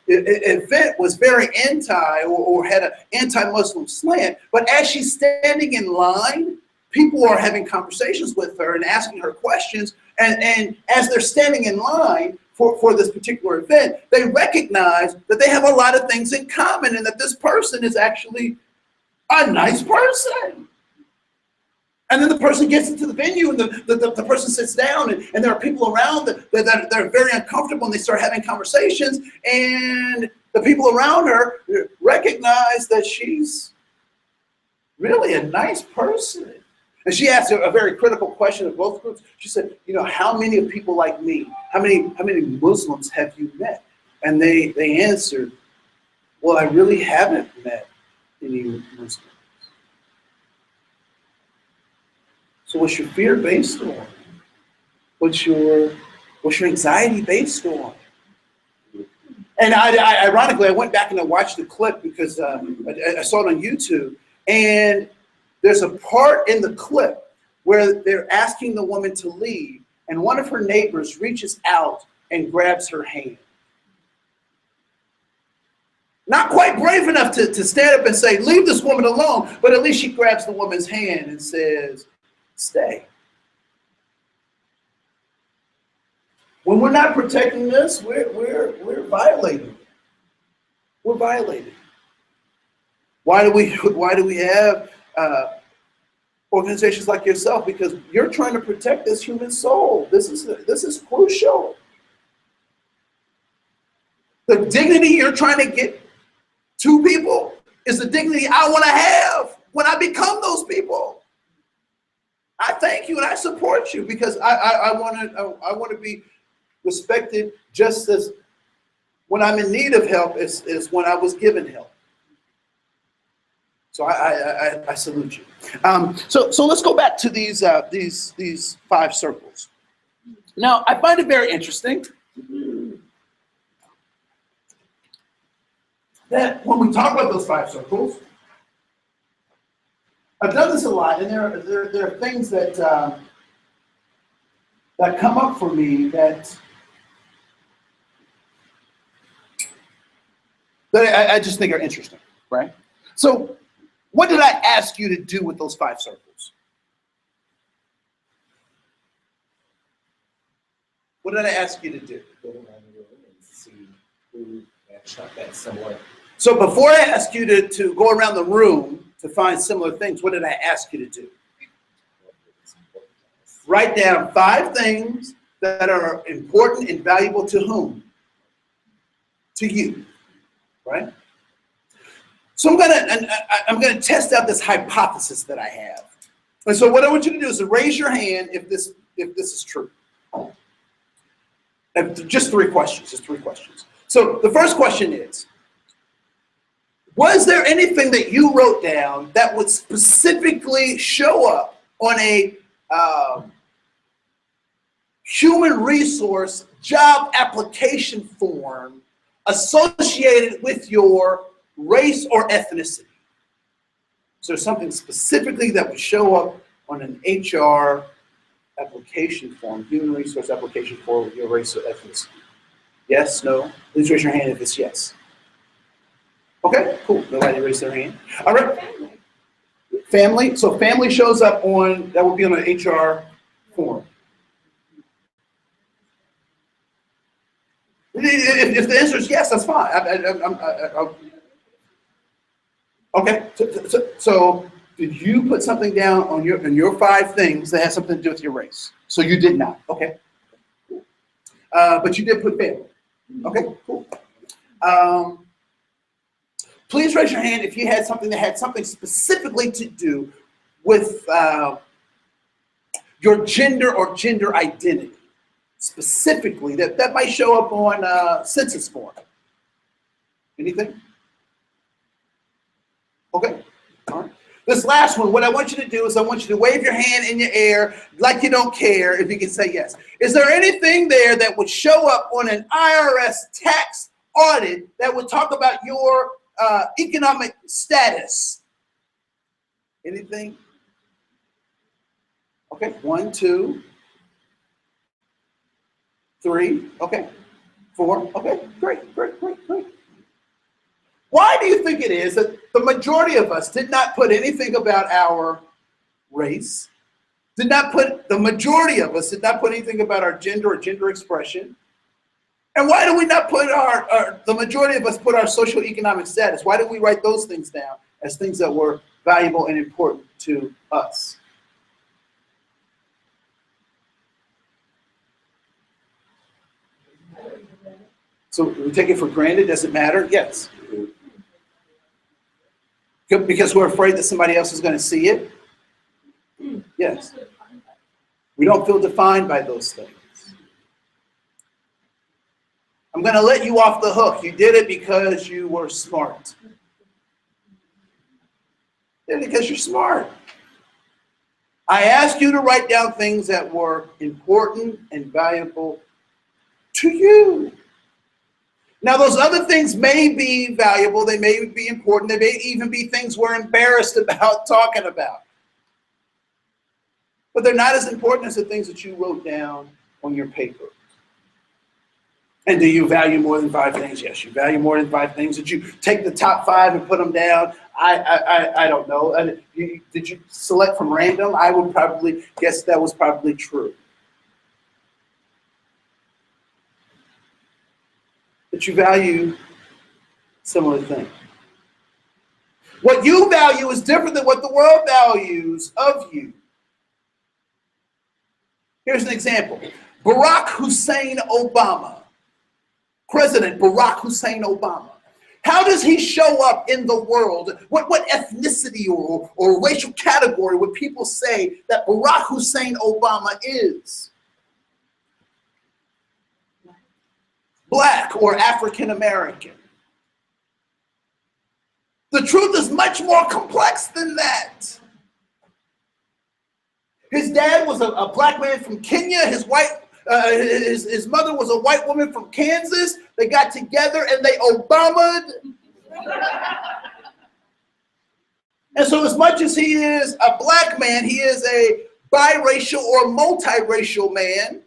event was very anti or had an anti-Muslim slant. But as she's standing in line, people are having conversations with her and asking her questions. And as they're standing in line for this particular event, they recognize that they have a lot of things in common and that this person is actually a nice person. And then the person gets into the venue and the person sits down and there are people around that are very uncomfortable, and they start having conversations, and the people around her recognize that she's really a nice person. And she asked a very critical question of both groups. She said, "You know, how many of people like me how many Muslims have you met? And they answered, well, I really haven't met any Muslims. So what's your fear based on? What's your anxiety based on? And ironically, I went back and I watched the clip because I saw it on YouTube. And there's a part in the clip where they're asking the woman to leave, and one of her neighbors reaches out and grabs her hand. Not quite brave enough to stand up and say, leave this woman alone, but at least she grabs the woman's hand and says, stay. When we're not protecting this, we're violating. We're violating. Why do we have organizations like yourself? Because you're trying to protect this human soul. This is crucial. The dignity you're trying to get to people is the dignity I want to have when I become those people. I thank you and I support you because I want to be respected just as when I'm in need of help as when I was given help. So I salute you. So let's go back to these 5 circles. Now I find it very interesting that when we talk about those 5 circles, I've done this a lot, and there are things that that come up for me that I just think are interesting, right? So what did I ask you to do with those 5 circles? What did I ask you to do? Go around the room and see who matched up that similar. So before I ask you to go around the room to find similar things, what did I ask you to do? Write down 5 things that are important and valuable to whom? To you, right? So I'm gonna test out this hypothesis that I have. And so what I want you to do is raise your hand if this is true. And just 3 questions, just 3 questions. So the first question is, was there anything that you wrote down that would specifically show up on a human resource job application form associated with your race or ethnicity? So something specifically that would show up on an HR application form, human resource application form with your race or ethnicity? Yes, no? Please raise your hand if it's yes. Okay, cool. Nobody raised their hand. All right. Family. So family shows up on, that would be on an HR form. If the answer is yes, that's fine. Okay. So did you put something down on your 5 things that has something to do with your race? So you did not. Okay. But you did put family. Okay, cool. Please raise your hand if you had something that had something specifically to do with your gender or gender identity. Specifically, that might show up on census form. Anything? Okay, all right. This last one, what I want you to do is I want you to wave your hand in the air like you don't care if you can say yes. Is there anything there that would show up on an IRS tax audit that would talk about your economic status? Anything? Okay, 1, 2, 3, okay, 4, okay, great. Why do you think it is that the majority of us did not put anything about our race, the majority of us did not put anything about our gender or gender expression? And why do we not put the majority of us put our social economic status? Why do we write those things down as things that were valuable and important to us? So we take it for granted, does it matter? Yes. Because we're afraid that somebody else is going to see it? Yes. We don't feel defined by those things. I'm going to let you off the hook. You did it because you were smart. You did it because you're smart. I asked you to write down things that were important and valuable to you. Now, those other things may be valuable, they may be important, they may even be things we're embarrassed about talking about. But they're not as important as the things that you wrote down on your paper. And do you value more than 5 things? Yes, you value more than 5 things. Did you take the top 5 and put them down? I don't know. Did you select from random? I would probably guess that was probably true. But you value similar things. What you value is different than what the world values of you. Here's an example. Barack Hussein Obama. President Barack Hussein Obama. How does he show up in the world? What ethnicity or racial category would people say that Barack Hussein Obama is? Black or African American. The truth is much more complex than that. His dad was a black man from Kenya. His mother was a white woman from Kansas. They got together and they Obama'd. And so as much as he is a black man, he is a biracial or multiracial man.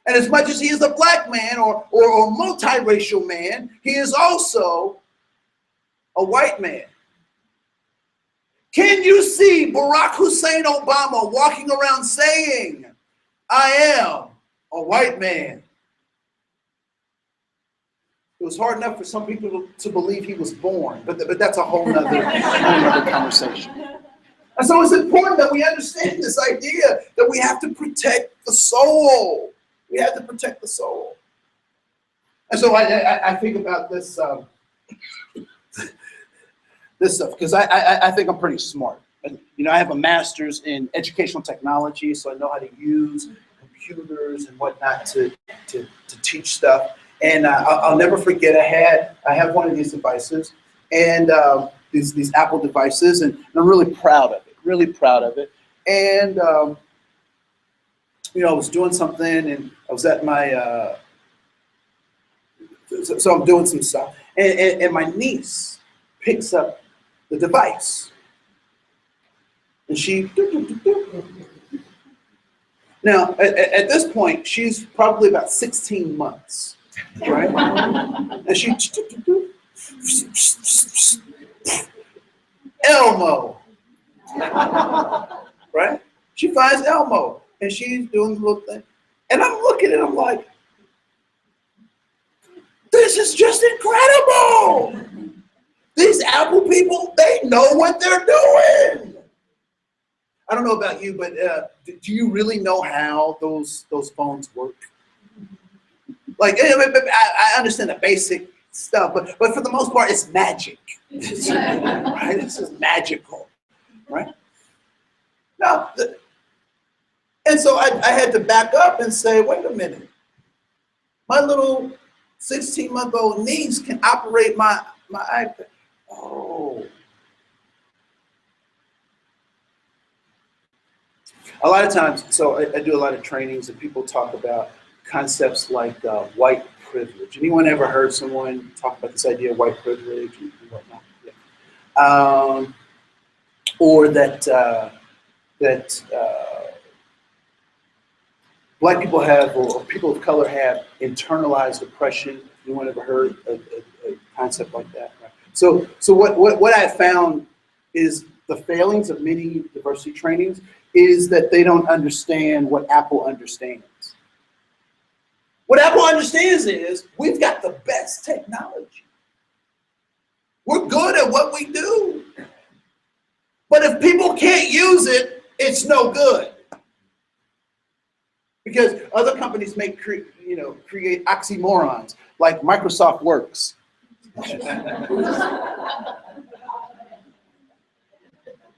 And as much as he is a black man or multiracial man, he is also a white man. Can you see Barack Hussein Obama walking around saying, I am a white man? It was hard enough for some people to believe he was born, but that's a whole nother conversation. And so it's important that we understand this idea that we have to protect the soul. We have to protect the soul. And so I think about this stuff because I think I'm pretty smart. And, I have a master's in educational technology, so I know how to use computers and whatnot to teach stuff. And I'll never forget, I have one of these devices, and these Apple devices, and I'm really proud of it, And, I was doing something, and I was at my, so I'm doing some stuff, and my niece picks up the device, and she, now, at this point, she's probably about 16 months, right? And she, Elmo, right? She finds Elmo, and she's doing the little thing. And I'm looking at him like, this is just incredible. These Apple people, they know what they're doing. I don't know about you, but do you really know how those phones work? Like, I understand the basic stuff, but for the most part, it's magic. Right? It's just magical, right? Now, and so I had to back up and say, wait a minute. My little 16-month-old niece can operate my iPad. Oh. A lot of times, so I do a lot of trainings and people talk about concepts like white privilege. Anyone ever heard someone talk about this idea of white privilege and whatnot? Yeah. Or that Black people have, or people of color have, internalized oppression. Anyone ever heard a concept like that? Right? So what I found is the failings of many diversity trainings is that they don't understand what Apple understands. What Apple understands is we've got the best technology. We're good at what we do. But if people can't use it, it's no good. Because other companies may create oxymorons, like Microsoft Works.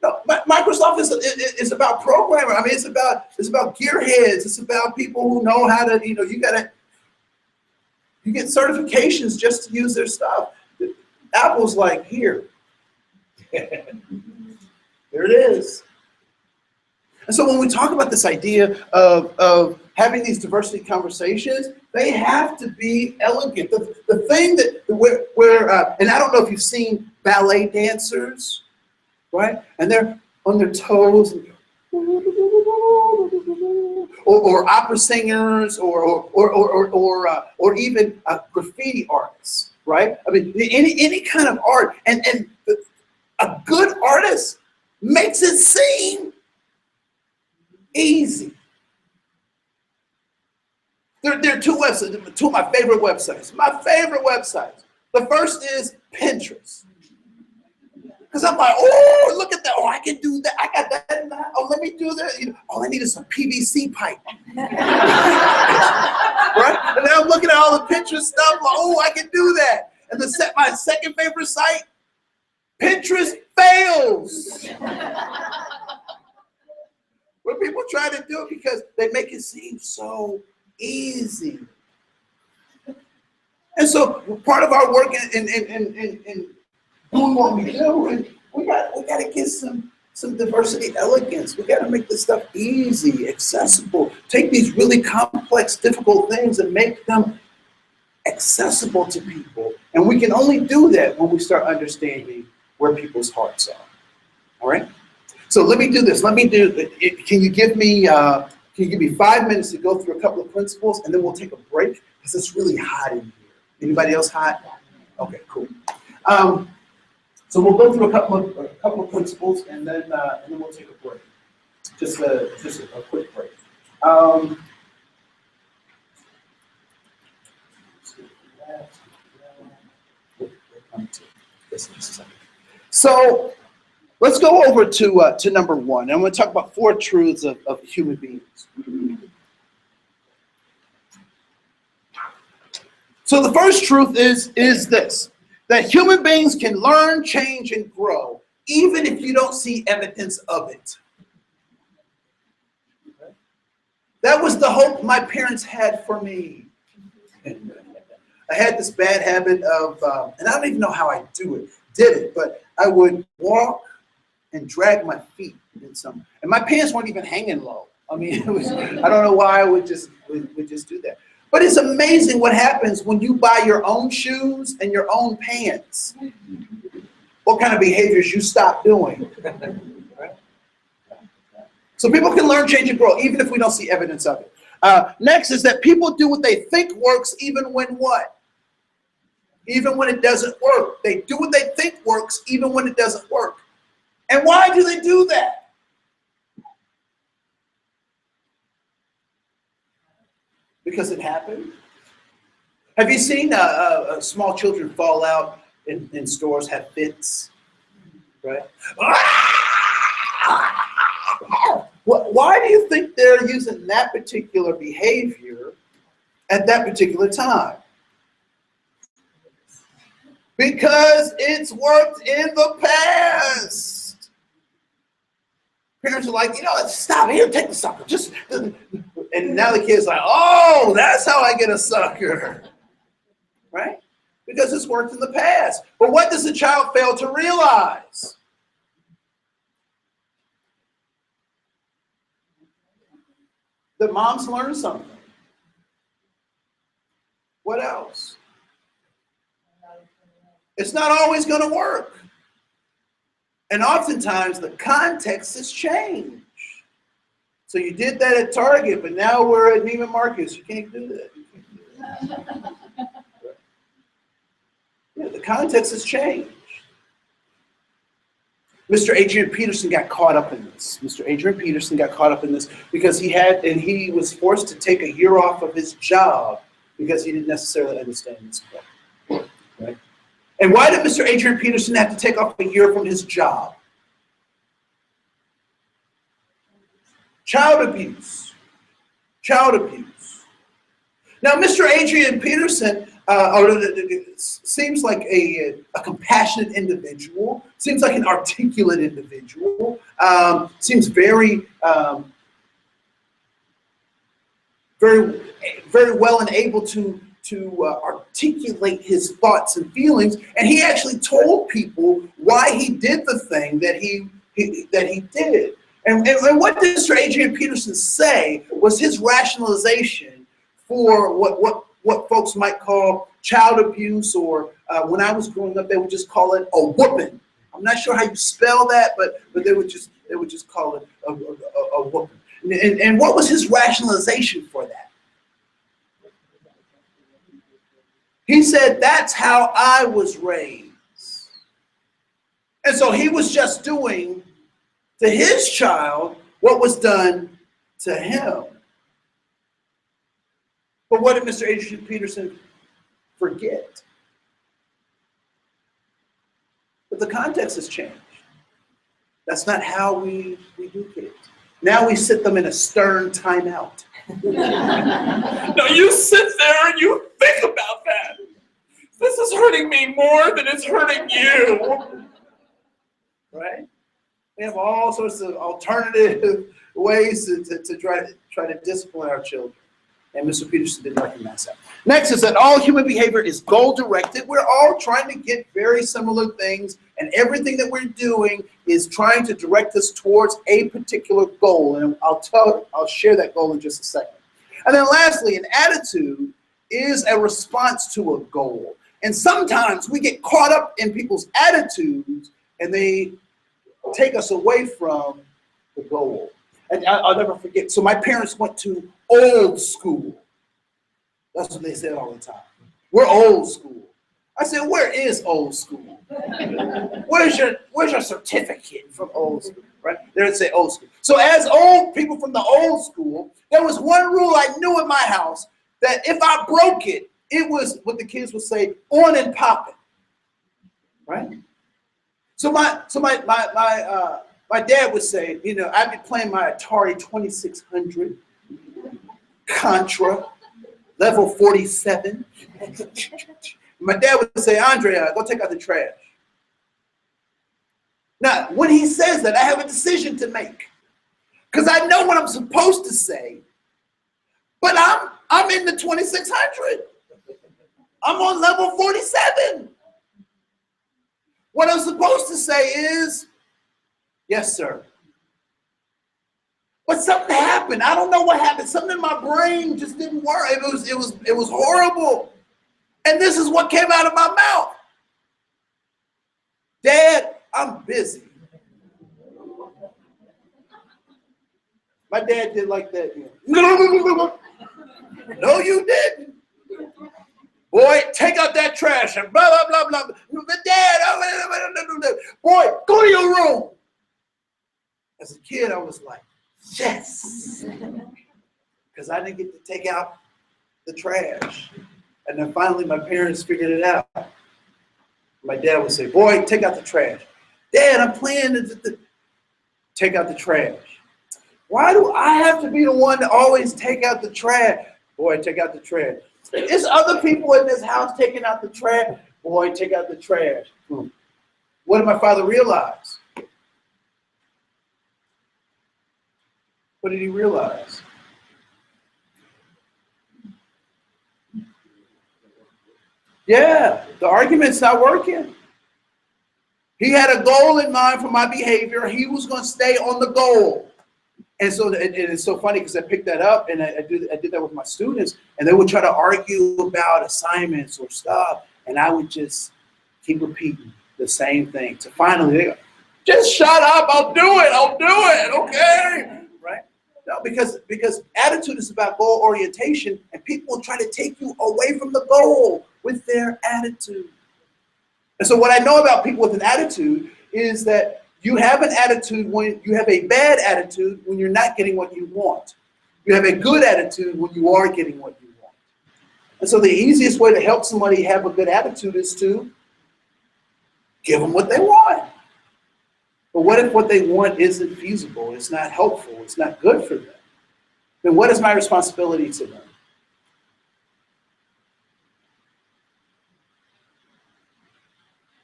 No, Microsoft is about programming. I mean, it's about gearheads. It's about people who know how to, you gotta. You get certifications just to use their stuff. Apple's like, here. There it is. And so when we talk about this idea of having these diversity conversations, they have to be elegant. The thing that, and I don't know if you've seen ballet dancers, right? And they're on their toes, or opera singers, or even graffiti artists, right? I mean, any kind of art, and a good artist makes it seem easy. There are two websites, two of my favorite websites. My favorite websites. The first is Pinterest. Because I'm like, oh, look at that. Oh, I can do that. I got that. Oh, let me do that. You know, all I need is some PVC pipe. Right? And then I'm looking at all the Pinterest stuff. Like, oh, I can do that. And my second favorite site, Pinterest fails. Where people try to do it because they make it seem so easy. And so part of our work in doing what we do, and we got to get some diversity elegance. We got to make this stuff easy, accessible. Take these really complex, difficult things and make them accessible to people. And we can only do that when we start understanding where people's hearts are. All right? So let me do this. Can you give me 5 minutes to go through a couple of principles, and then we'll take a break because it's really hot in here. Anybody else hot? Okay, cool. So we'll go through a couple of principles, and then we'll take a break. Just a quick break. So let's go over to number one. I'm going to talk about 4 truths of human beings. So the first truth is this, that human beings can learn, change, and grow, even if you don't see evidence of it. That was the hope my parents had for me. I had this bad habit of, and I don't even know how I did it, but I would walk and drag my feet in some, and my pants weren't even hanging low. I mean, I don't know why I would just do that. But it's amazing what happens when you buy your own shoes and your own pants. What kind of behaviors you stop doing. Right? So people can learn, change, and grow, even if we don't see evidence of it. Next is that people do what they think works, even when what? Even when it doesn't work. They do what they think works, even when it doesn't work. And why do they do that? Because it happened. Have you seen small children fall out in stores, have fits, right? Why do you think they're using that particular behavior at that particular time? Because it's worked in the past. Parents are like, stop here, take the sucker. And now the kid's like, oh, that's how I get a sucker. Right? Because it's worked in the past. But what does the child fail to realize? That moms learn something. What else? It's not always going to work. And oftentimes the context has changed. So you did that at Target, but now we're at Neiman Marcus. You can't do that. Yeah, the context has changed. Mr. Adrian Peterson got caught up in this. Mr. Adrian Peterson got caught up in this because he was forced to take a year off of his job because he didn't necessarily understand this stuff. Right? And why did Mr. Adrian Peterson have to take off a year from his job? Child abuse. Child abuse. Now, Mr. Adrian Peterson seems like a compassionate individual, seems like an articulate individual, seems very very well and able to articulate his thoughts and feelings, and he actually told people why he did the thing that he did. And what did Mr. Adrian Peterson say was his rationalization for what folks might call child abuse, or when I was growing up, they would just call it a whooping. I'm not sure how you spell that, but they would just call it a whooping. And what was his rationalization for that? He said, that's how I was raised. And so he was just doing to his child what was done to him. But what did Mr. Adrian Peterson forget? But the context has changed. That's not how we do kids. Now we sit them in a stern timeout. Now you sit there and you think about that. This is hurting me more than it's hurting you. Right? We have all sorts of alternative ways to try to discipline our children. And Mr. Peterson didn't recognize that. Next is that all human behavior is goal-directed. We're all trying to get very similar things, and everything that we're doing is trying to direct us towards a particular goal. And I'll share that goal in just a second. And then lastly, an attitude is a response to a goal. And sometimes we get caught up in people's attitudes, and they take us away from the goal. And I'll never forget. So my parents went to old school. That's what they said all the time. We're old school. I said, where is old school? Where's your certificate from old school? Right? They would say old school. So as old people from the old school, there was one rule I knew in my house, that if I broke it, it was what the kids would say, on and popping. Right? So my dad would say, you know, I'd be playing my Atari 2600, Contra, level 47. My dad would say, Andrea, go take out the trash. Now, when he says that, I have a decision to make, because I know what I'm supposed to say, but I'm in the 2600. I'm on level 47. What I'm supposed to say is, yes, sir. But something happened. I don't know what happened. Something in my brain just didn't work. It was horrible. And this is what came out of my mouth. Dad, I'm busy. My dad did like that. No, you didn't. Boy, take out that trash and blah, blah, blah, blah. But Dad, boy, go to your room. As a kid, I was like, yes. Because I didn't get to take out the trash. And then finally, my parents figured it out. My dad would say, boy, take out the trash. Dad, I'm playing take out the trash. Why do I have to be the one to always take out the trash? Boy, take out the trash. There's other people in this house taking out the trash. Boy, take out the trash. What did my father realize? What did he realize? Yeah, the argument's not working. He had a goal in mind for my behavior. He was going to stay on the goal. And so it's so funny because I picked that up, and I did that with my students, and they would try to argue about assignments or stuff, and I would just keep repeating the same thing. So finally, they go, just shut up, I'll do it, okay? Right? No, because attitude is about goal orientation, and people will try to take you away from the goal with their attitude. And so what I know about people with an attitude is that you have an attitude when you have a bad attitude when you're not getting what you want. You have a good attitude when you are getting what you want. And so the easiest way to help somebody have a good attitude is to give them what they want. But what if what they want isn't feasible? It's not helpful. It's not good for them. Then what is my responsibility to them?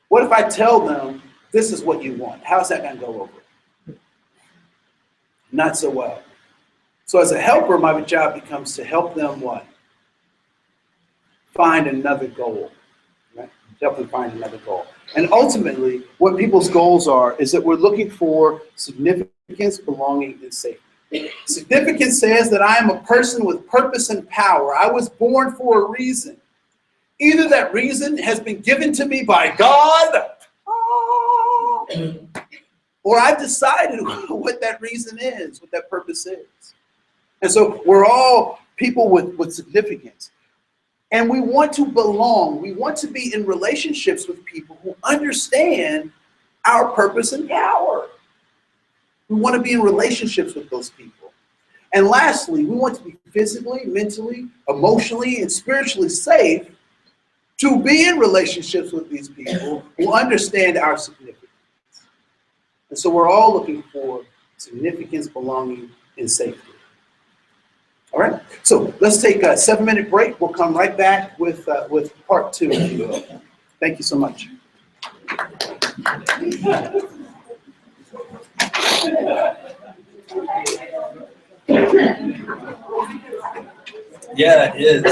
What if I tell them, this is what you want? How's that going to go over? Not so well. So as a helper, my job becomes to help them what? find another goal. Right? Help them find another goal. And ultimately, what people's goals are is that we're looking for significance, belonging, and safety. Significance says that I am a person with purpose and power. I was born for a reason. Either that reason has been given to me by God, or I've decided what that reason is, what that purpose is. And so we're all people with significance. And we want to belong. We want to be in relationships with people who understand our purpose and power. We want to be in relationships with those people. And lastly, we want to be physically, mentally, emotionally, and spiritually safe to be in relationships with these people who understand our significance. And so we're all looking for significance, belonging, and safety. All right, so let's take a 7-minute break. We'll come right back with part 2, if you will. Thank you so much. Yeah, it is.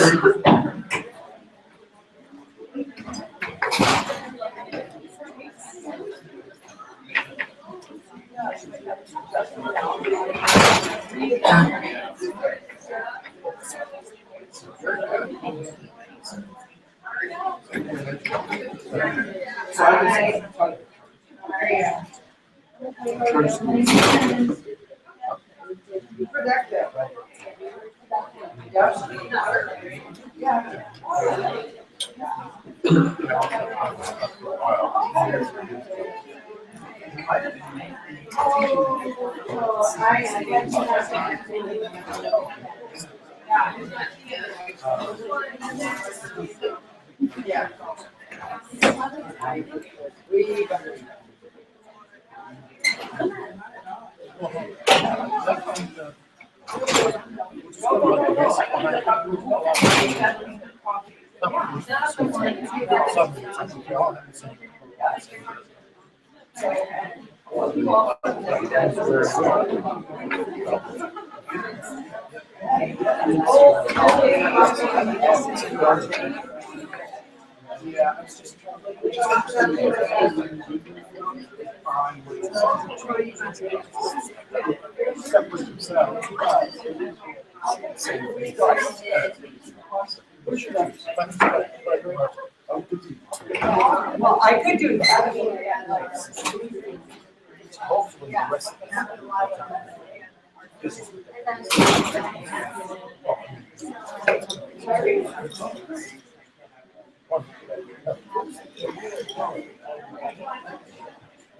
Well, I could do that.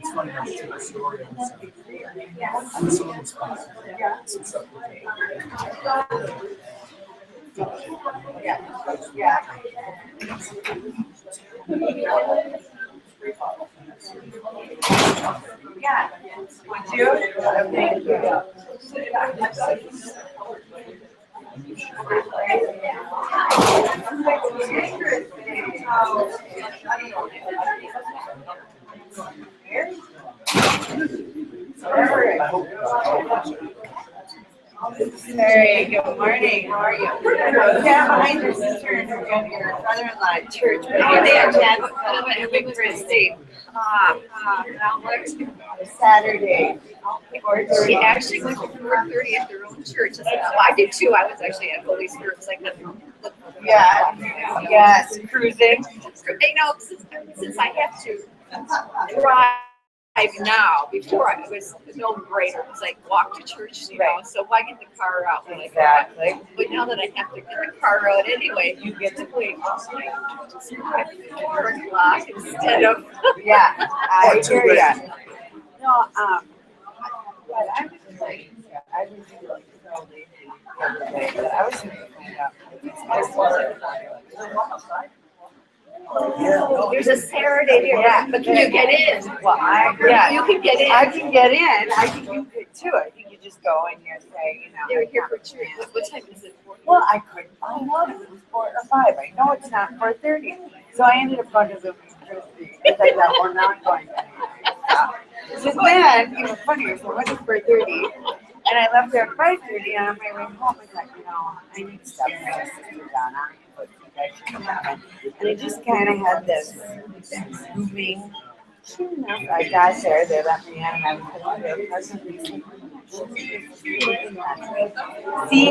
It's funny how you took a story and someone's Would you? Thank you. Hey, good morning. How are you? Yeah, behind your sister and your brother-in-law at church. But your dad, Chad, a big birthday. Saturday. She actually went to 4:30 at their own church. Well, I did too. I was actually at Holy Spirit. It's like yes, cruising. You know, since I have to drive now, before it was no brainer. It was like walk to church, you know. So why get the car out? Like exactly. But now that I have to get the car out anyway, you get to wait all night at 4 o'clock instead of I hear you. No, but I was like, I was like so lazy the other day, but I was going to find out. There's a Saturday here, but can you get in? Well, you can get in. I can get in. I think you could too. I think you just go and you say, you know. They're here for church. What time is it? Well, I couldn't find out if it was 4 or 5. I know it's not 4:30. So I ended up going to the university because I thought we're not going to. So then, even funnier, so I went to 4:30 and I left there at 5:30 and on my way home I thought, you know, I need to stop my sister Donna. And I just kind of had this moving. Sure enough, I got there, they let me in, and I was their present. See,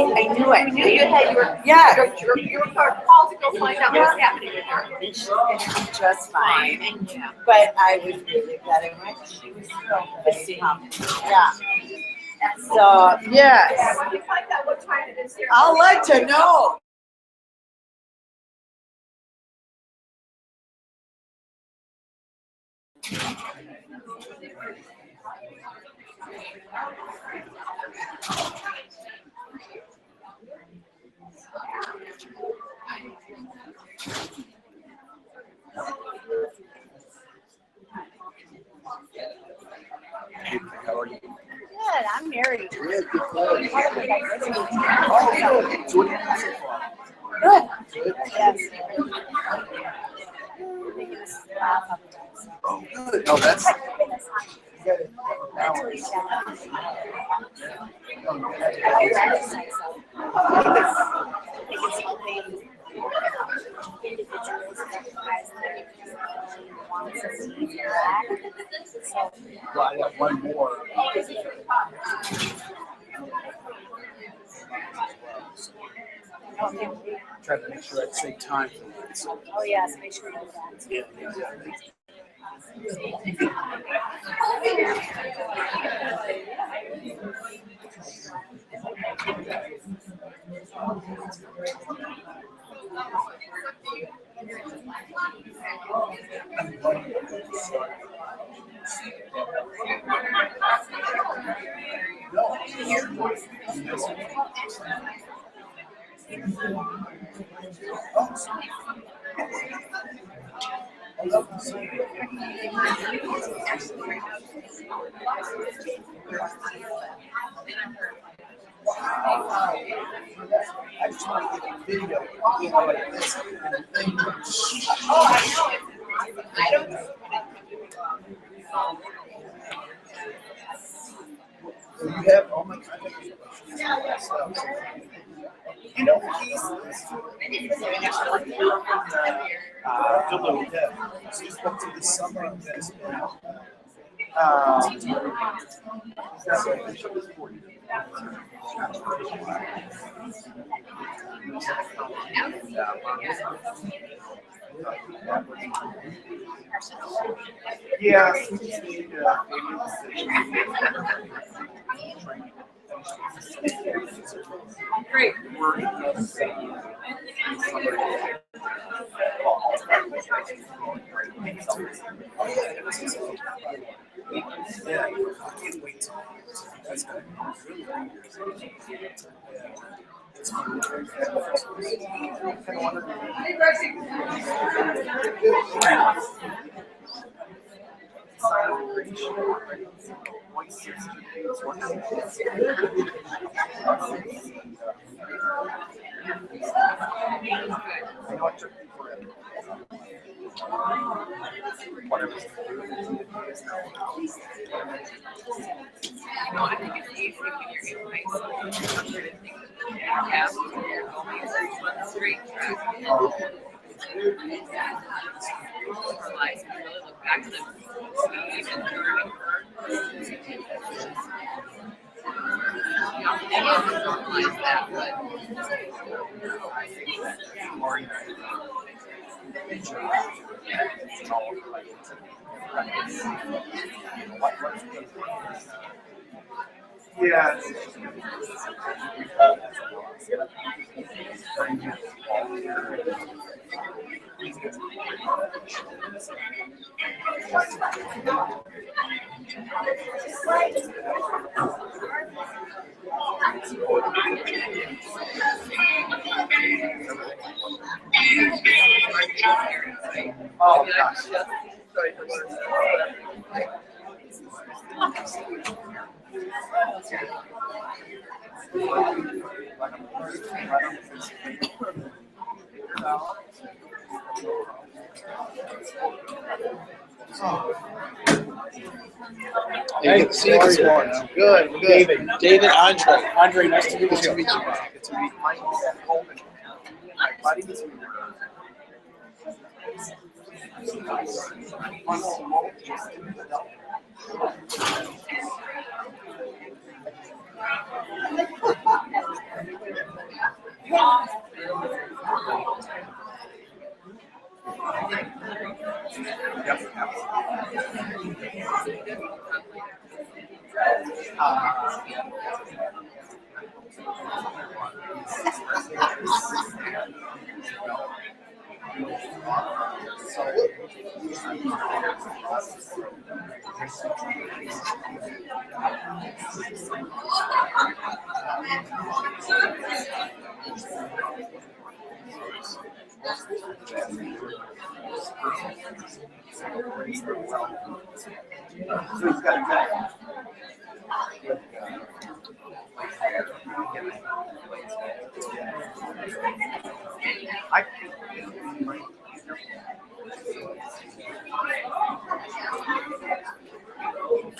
I knew it. You knew you had your, Yeah. you were called to go find out what was happening with her. And she did just fine. And yeah. But I was really glad I went. She was so yeah. So, yes, When you find out what time it is here. I'll let you know. How are you? Good, I'm married. Yeah, good quality. Good. So what do you think so far? Good. Good. Yes. Oh, good. No, that's. Well, I got one more. Trying to make sure I save time for it. So, Oh, yes, make sure you do that. yeah. I just want to get a video, you know, like this. I don't. You have all my contact information. You know, he's Duluth, yeah. So he's up to the summer of this. Yeah, we just need Great. yeah, I can't wait. That's good. I know it took me forever. You know, I think it's easy when you're in high school. Yeah, you're only 3 months straight track. Realize when you really look back to the speed and learning curve. You know, they don't normalize that, but. Yeah. Oh gosh. Hey, good to see you this morning. Good, good. David Andre, nice to meet you. Good to meet you. Good to meet you. My buddy was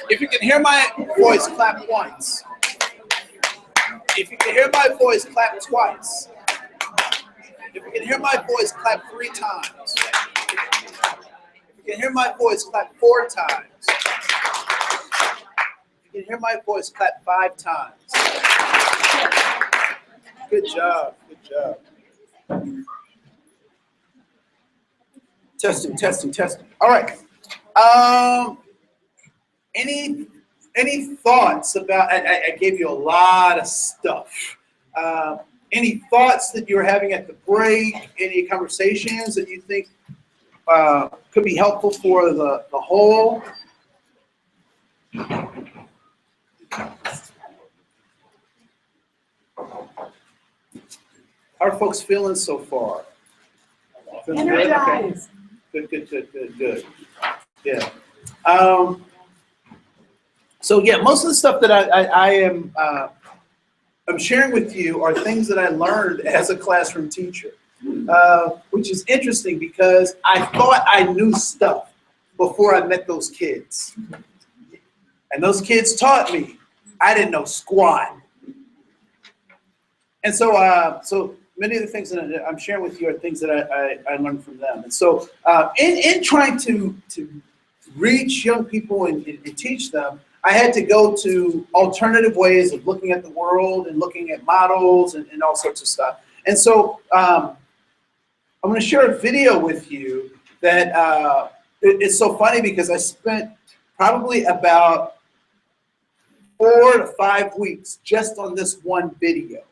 If you can hear my voice, clap once. If you can hear my voice, clap twice. If you can hear my voice, clap 3 times. If you can hear my voice, clap 4 times. If you can hear my voice, clap 5 times. Good job, good job. Testing, testing, testing. All right. Any thoughts about, I gave you a lot of stuff. Any thoughts that you're having at the break? Any conversations that you think could be helpful for the whole? How are folks feeling so far? Feeling good? Okay. Good. Yeah. So yeah, most of the stuff that I'm sharing with you are things that I learned as a classroom teacher, which is interesting because I thought I knew stuff before I met those kids. And those kids taught me. I didn't know squat. And so, so many of the things that I'm sharing with you are things that I learned from them. And so in trying to reach young people and teach them, I had to go to alternative ways of looking at the world and looking at models and all sorts of stuff. And so I'm going to share a video with you that it's so funny because I spent probably about 4 to 5 weeks just on this one video,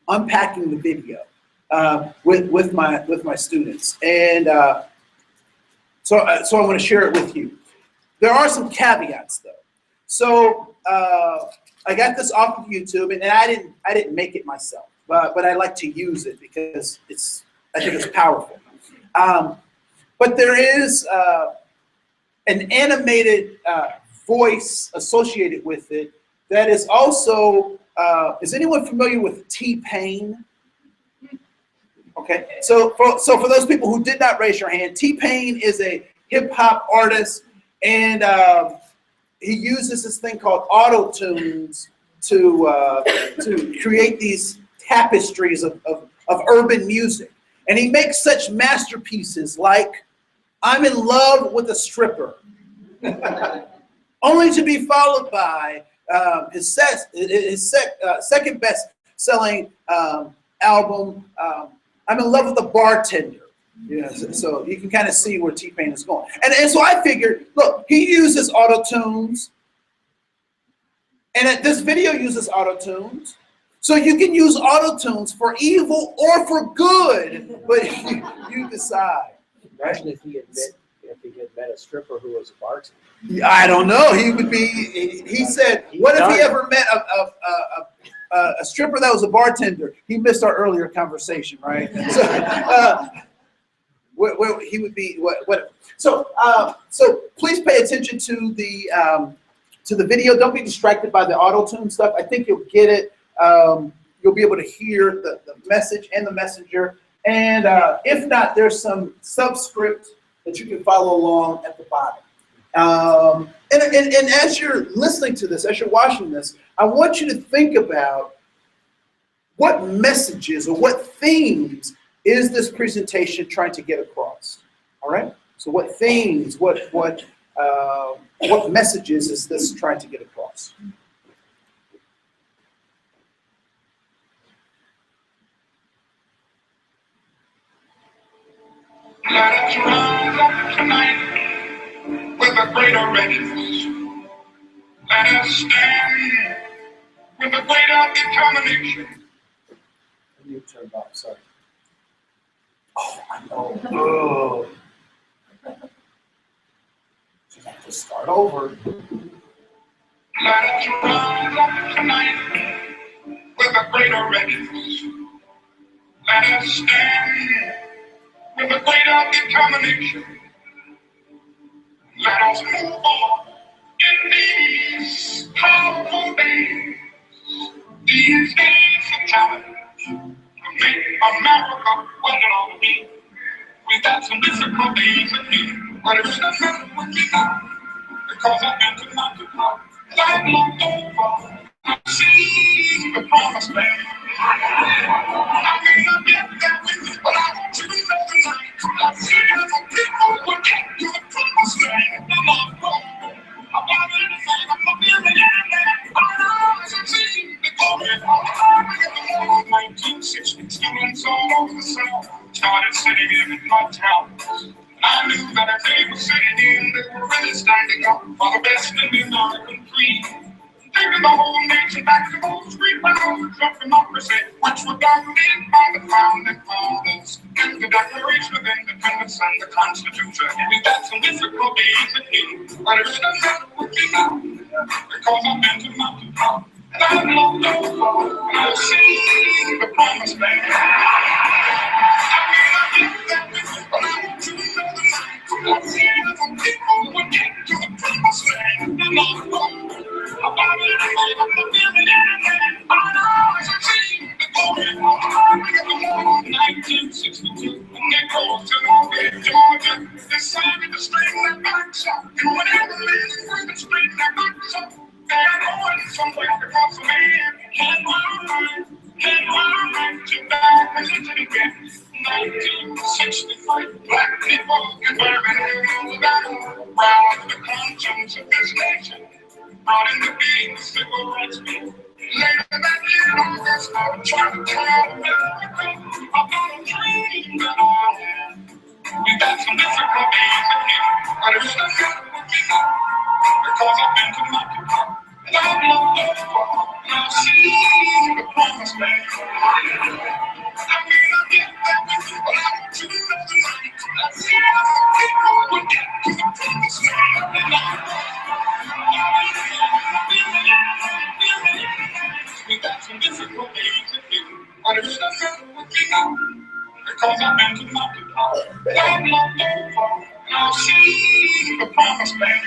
unpacking the video with my students. And so I'm going to share it with you. There are some caveats though. So I got this off of YouTube, and I didn't make it myself, but I like to use it because I think it's powerful. But there is an animated voice associated with it that is also. Is anyone familiar with T-Pain? Okay, so for those people who did not raise your hand, T-Pain is a hip hop artist, and he uses this thing called auto-tunes to create these tapestries of urban music. And he makes such masterpieces like "I'm in Love with a Stripper," only to be followed by his second best-selling album, "I'm in Love with a Bartender." Yeah, so you can kind of see where T-Pain is going. And so I figured, look, he uses auto-tunes, and this video uses auto-tunes. So you can use auto-tunes for evil or for good, but you decide. Imagine if he had met a stripper who was a bartender. I don't know. He would be. He said, "What if he ever met a stripper that was a bartender?" He missed our earlier conversation, right? So, where he would be. What? So please pay attention to the video. Don't be distracted by the auto-tune stuff. I think you'll get it. You'll be able to hear the message and the messenger. And if not, there's some subscript that you can follow along at the bottom. And as you're listening to this, as you're watching this, I want you to think about what messages or what themes is this presentation trying to get across. All right? So what themes, what messages is this trying to get across? Let us rise up tonight with a greater readiness. Let us stand with a greater determination. You turned off, sorry. Oh, I know. Oh. So I have to start over. Let us rise up tonight with a greater readiness. Let us stand with a greater determination. Let us move on in these powerful days, these days of challenge, to make America what it ought to be. We've got some difficult days ahead, but it's not nothing with me now, because I've been to mountain top. I've looked over, I've seen the promised land. I may not get there with you, but I want you to know tonight, I've seen the people will get to the promised land. I'm not wrong about anything, I'm not feeling anything. I know I've seen the glory of God. 1960, students all over the South started sitting in my town. I knew that if they were sitting in, they were really standing up for the best in the American creed. Taking the whole nation back to those street rounds of democracy, which were guaranteed by the founding fathers, and the Declaration of Independence and the Constitution. We've got some difficult days ahead, but it's not matter with me now, because I've been to mountain top, and I've looked over, and I've seen the promised land. I may not get there with you, but I want you to know tonight, I've seen the people will get to the promised land. I'm not wrong about anything, I'm not feeling anything. I know I've seen the glory of God. 1962, when they rose to Norway, Georgia, decided to straighten their backs up. And whenever men were straighten their backs up, they're going somewhere, because a man can't run right to back religion again. 1965, black people can wear an battle around the conscience of this nation. Brought in the big civil rights bill. Later that year, August, I was trying to tell America about a dream that I had. We got some difficult days ahead, but it's not matter with me now, because I've been to mountain top. And I've looked over, and I've seen the promised land. I may not get there with you, but I want you to know tonight, I've seen the people will get to the promised land. And we got some difficult days ahead, but it's not matter with me now, because I've been to mountain top. I've looked over, and I've seen the promised land.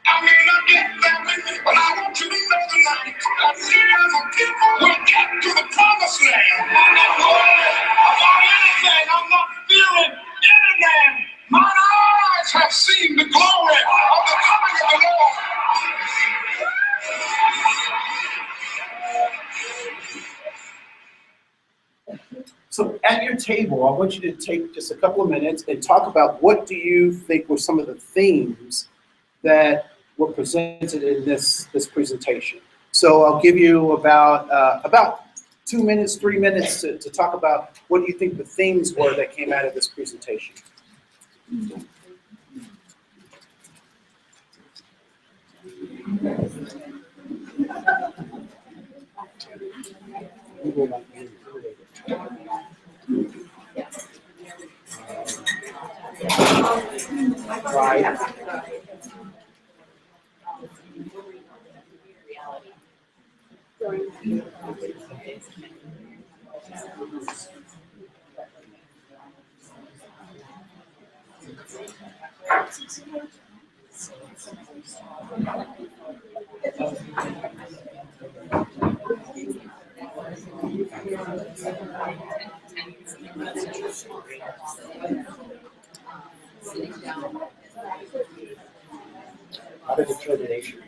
I may not get there with you, but I want you to know tonight, I've seen the people will get to the promised land. I'm not worried about anything, I'm not fearing anything. My eyes have seen the glory of the coming of the Lord. So at your table, I want you to take just a couple of minutes and talk about what do you think were some of the themes that were presented in this presentation. So I'll give you about 2 minutes, 3 minutes to talk about what do you think the themes were that came out of this presentation. Right. Out of determination.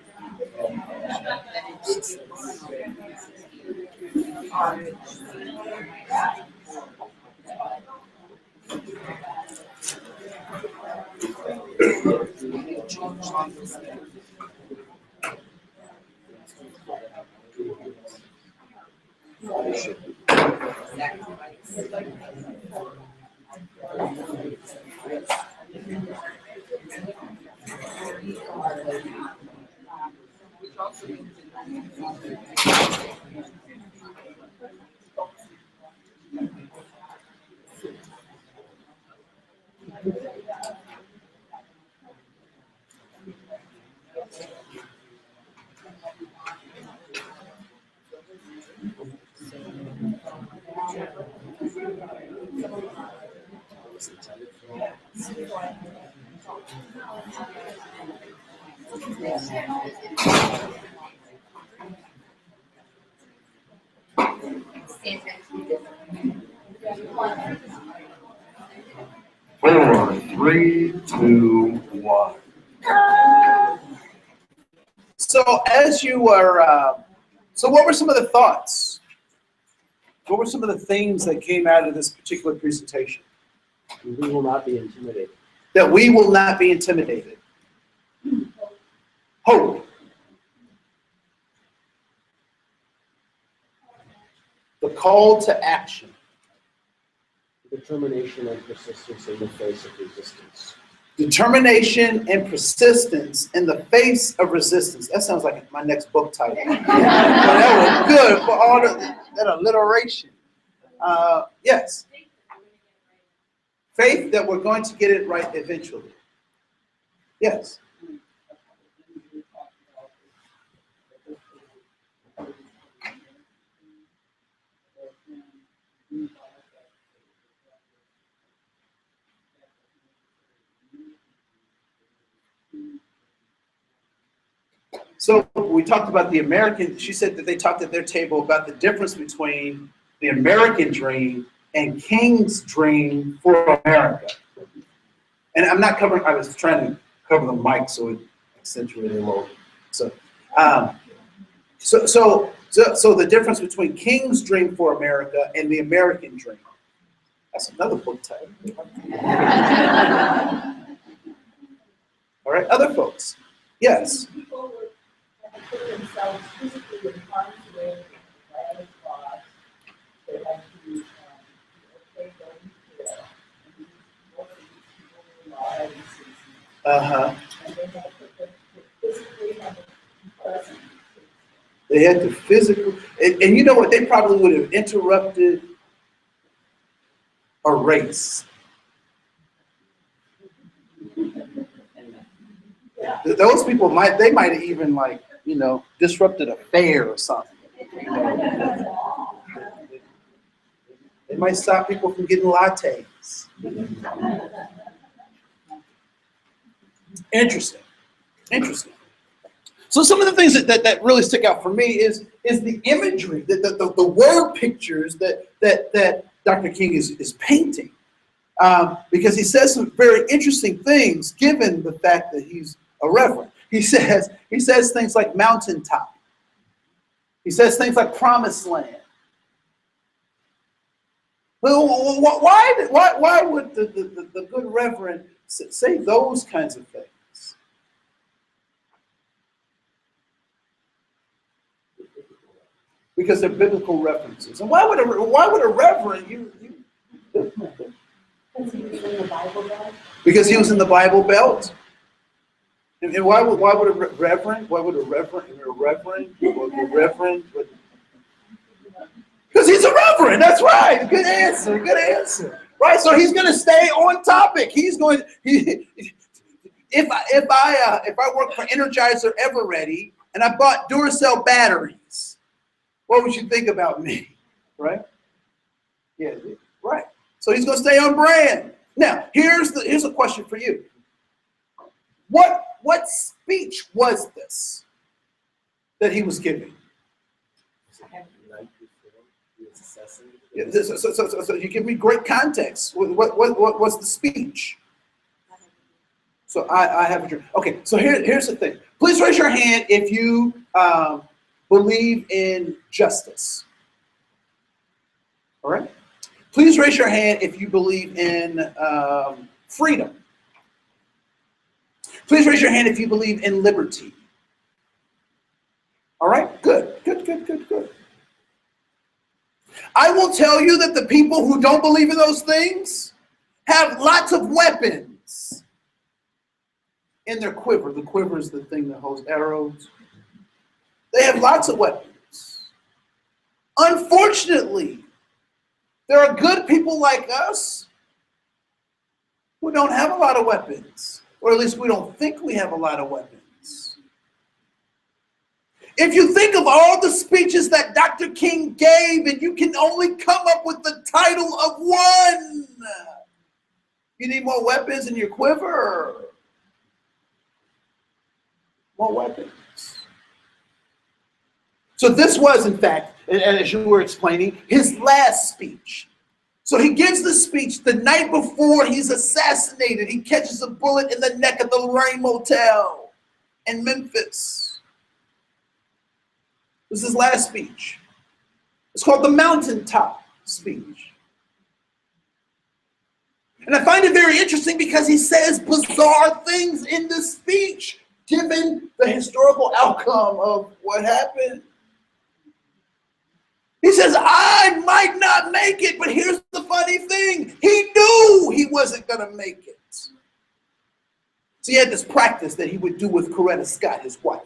4, 3, 2, 1. So as you were, so what were some of the thoughts? What were some of the themes that came out of this particular presentation? We will not be intimidated. That we will not be intimidated. Hope. The call to action. Determination and persistence in the face of resistance. Determination and persistence in the face of resistance. That sounds like my next book title. But that was good for all that alliteration. Yes. Faith that we're going to get it right eventually. Yes. So we talked about the American, she said that they talked at their table about the difference between the American dream and King's dream for America. And I'm not covering, I was trying to cover the mic so it accentuated a little. So, so the difference between King's dream for America and the American dream. That's another book title. All right, other folks. Yes. People would have to put themselves physically in harm's way with the flag of God. They had to okay, going to jail. And most of these people were lives. Uh-huh. And they had to put them physically have a presence. They had to physically, and you know what? They probably would have interrupted a race. Those people might have even disrupted a fair or something. They might stop people from getting lattes. Interesting. So some of the things that really stick out for me is the imagery, the word pictures that Dr. King is painting. Because he says some very interesting things given the fact that he's a reverend. He says things like mountaintop. He says things like promised land. Well, why would the good reverend say those kinds of things? Because they're biblical references. And why would a reverend Because he was in the Bible Belt. Because he was in the Bible Belt. And why would a reverend? Because he's a reverend. That's right. Good answer. Right. So he's going to stay on topic. He's going. If I work for Energizer Ever Ready and I bought Duracell batteries, what would you think about me? Right. Yeah. Right. So he's going to stay on brand. Now, here's a question for you. What speech was this that he was giving? Yeah, so you give me great context. What's the speech? So I have a dream. Okay, so here's the thing. Please raise your hand if you believe in justice. All right? Please raise your hand if you believe in freedom. Please raise your hand if you believe in liberty. All right, good. I will tell you that the people who don't believe in those things have lots of weapons in their quiver. The quiver is the thing that holds arrows. They have lots of weapons. Unfortunately, there are good people like us who don't have a lot of weapons, or at least we don't think we have a lot of weapons. If you think of all the speeches that Dr. King gave and you can only come up with the title of one, you need more weapons in your quiver. More weapons. So this was, in fact, and as you were explaining, his last speech. So he gives the speech the night before he's assassinated. He catches a bullet in the neck at the Lorraine Motel in Memphis. This is his last speech. It's called the mountaintop speech. And I find it very interesting because he says bizarre things in this speech, given the historical outcome of what happened. He says, I might not make it, but here's the funny thing. He knew he wasn't going to make it. So he had this practice that he would do with Coretta Scott, his wife.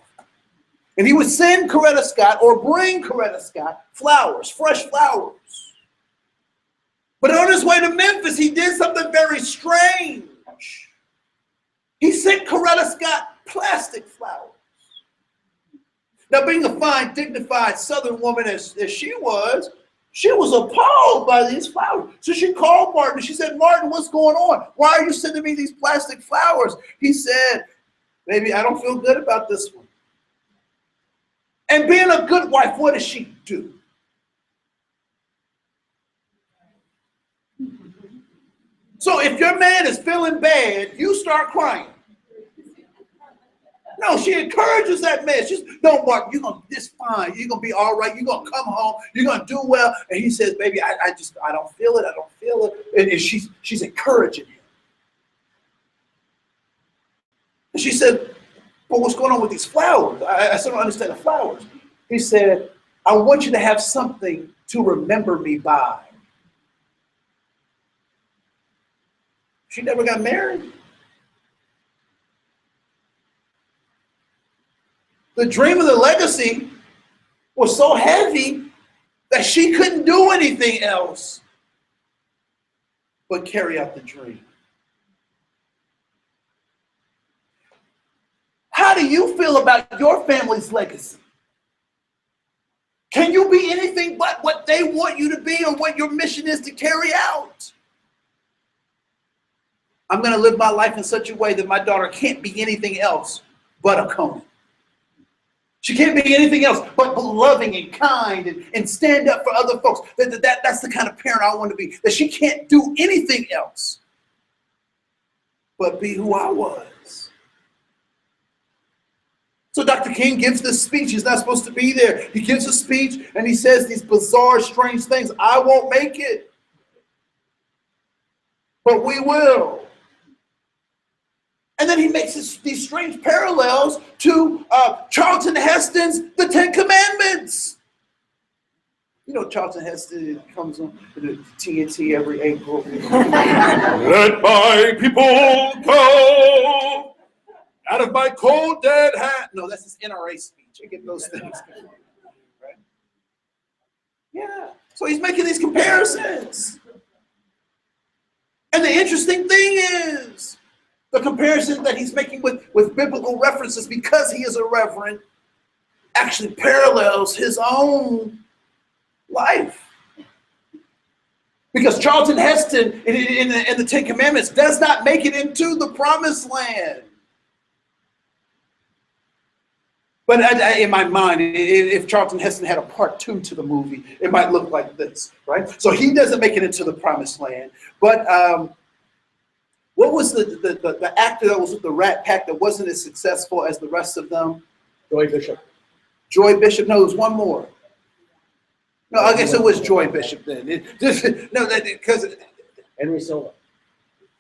And he would send Coretta Scott or bring Coretta Scott flowers, fresh flowers. But on his way to Memphis, he did something very strange. He sent Coretta Scott plastic flowers. Now, being a fine, dignified Southern woman as she was appalled by these flowers. So she called Martin and she said, Martin, what's going on? Why are you sending me these plastic flowers? He said, baby, I don't feel good about this one. And being a good wife, what does she do? So if your man is feeling bad, you start crying. No, she encourages that man. She's, no, Mark, it's fine. You're going to be all right. You're going to come home. You're going to do well. And he says, baby, I don't feel it. I don't feel it. And she's encouraging him. And she said, well, what's going on with these flowers? I still don't understand the flowers. He said, I want you to have something to remember me by. She never got married. The dream of the legacy was so heavy that she couldn't do anything else but carry out the dream. How do you feel about your family's legacy? Can you be anything but what they want you to be or what your mission is to carry out? I'm going to live my life in such a way that my daughter can't be anything else but a Cohen. She can't be anything else but loving and kind and stand up for other folks. That's the kind of parent I want to be. That she can't do anything else but be who I was. So Dr. King gives this speech. He's not supposed to be there. He gives a speech and he says these bizarre, strange things. I won't make it, but we will. And then he makes these strange parallels to Charlton Heston's The Ten Commandments. You know, Charlton Heston comes on the TNT every April. Let my people go out of my cold dead hand. No, that's his NRA speech. I get those things. Right? Yeah. So he's making these comparisons. And the interesting thing is, the comparison that he's making with biblical references, because he is a reverend, actually parallels his own life. Because Charlton Heston in the Ten Commandments does not make it into the promised land. But in my mind, if Charlton Heston had a part 2 to the movie, it might look like this, right? So he doesn't make it into the promised land. But what was the actor that was with the Rat Pack that wasn't as successful as the rest of them? Joy Bishop. Joy Bishop? No, it was one more. No, I guess it was Joy Bishop then. Because Henry Silva.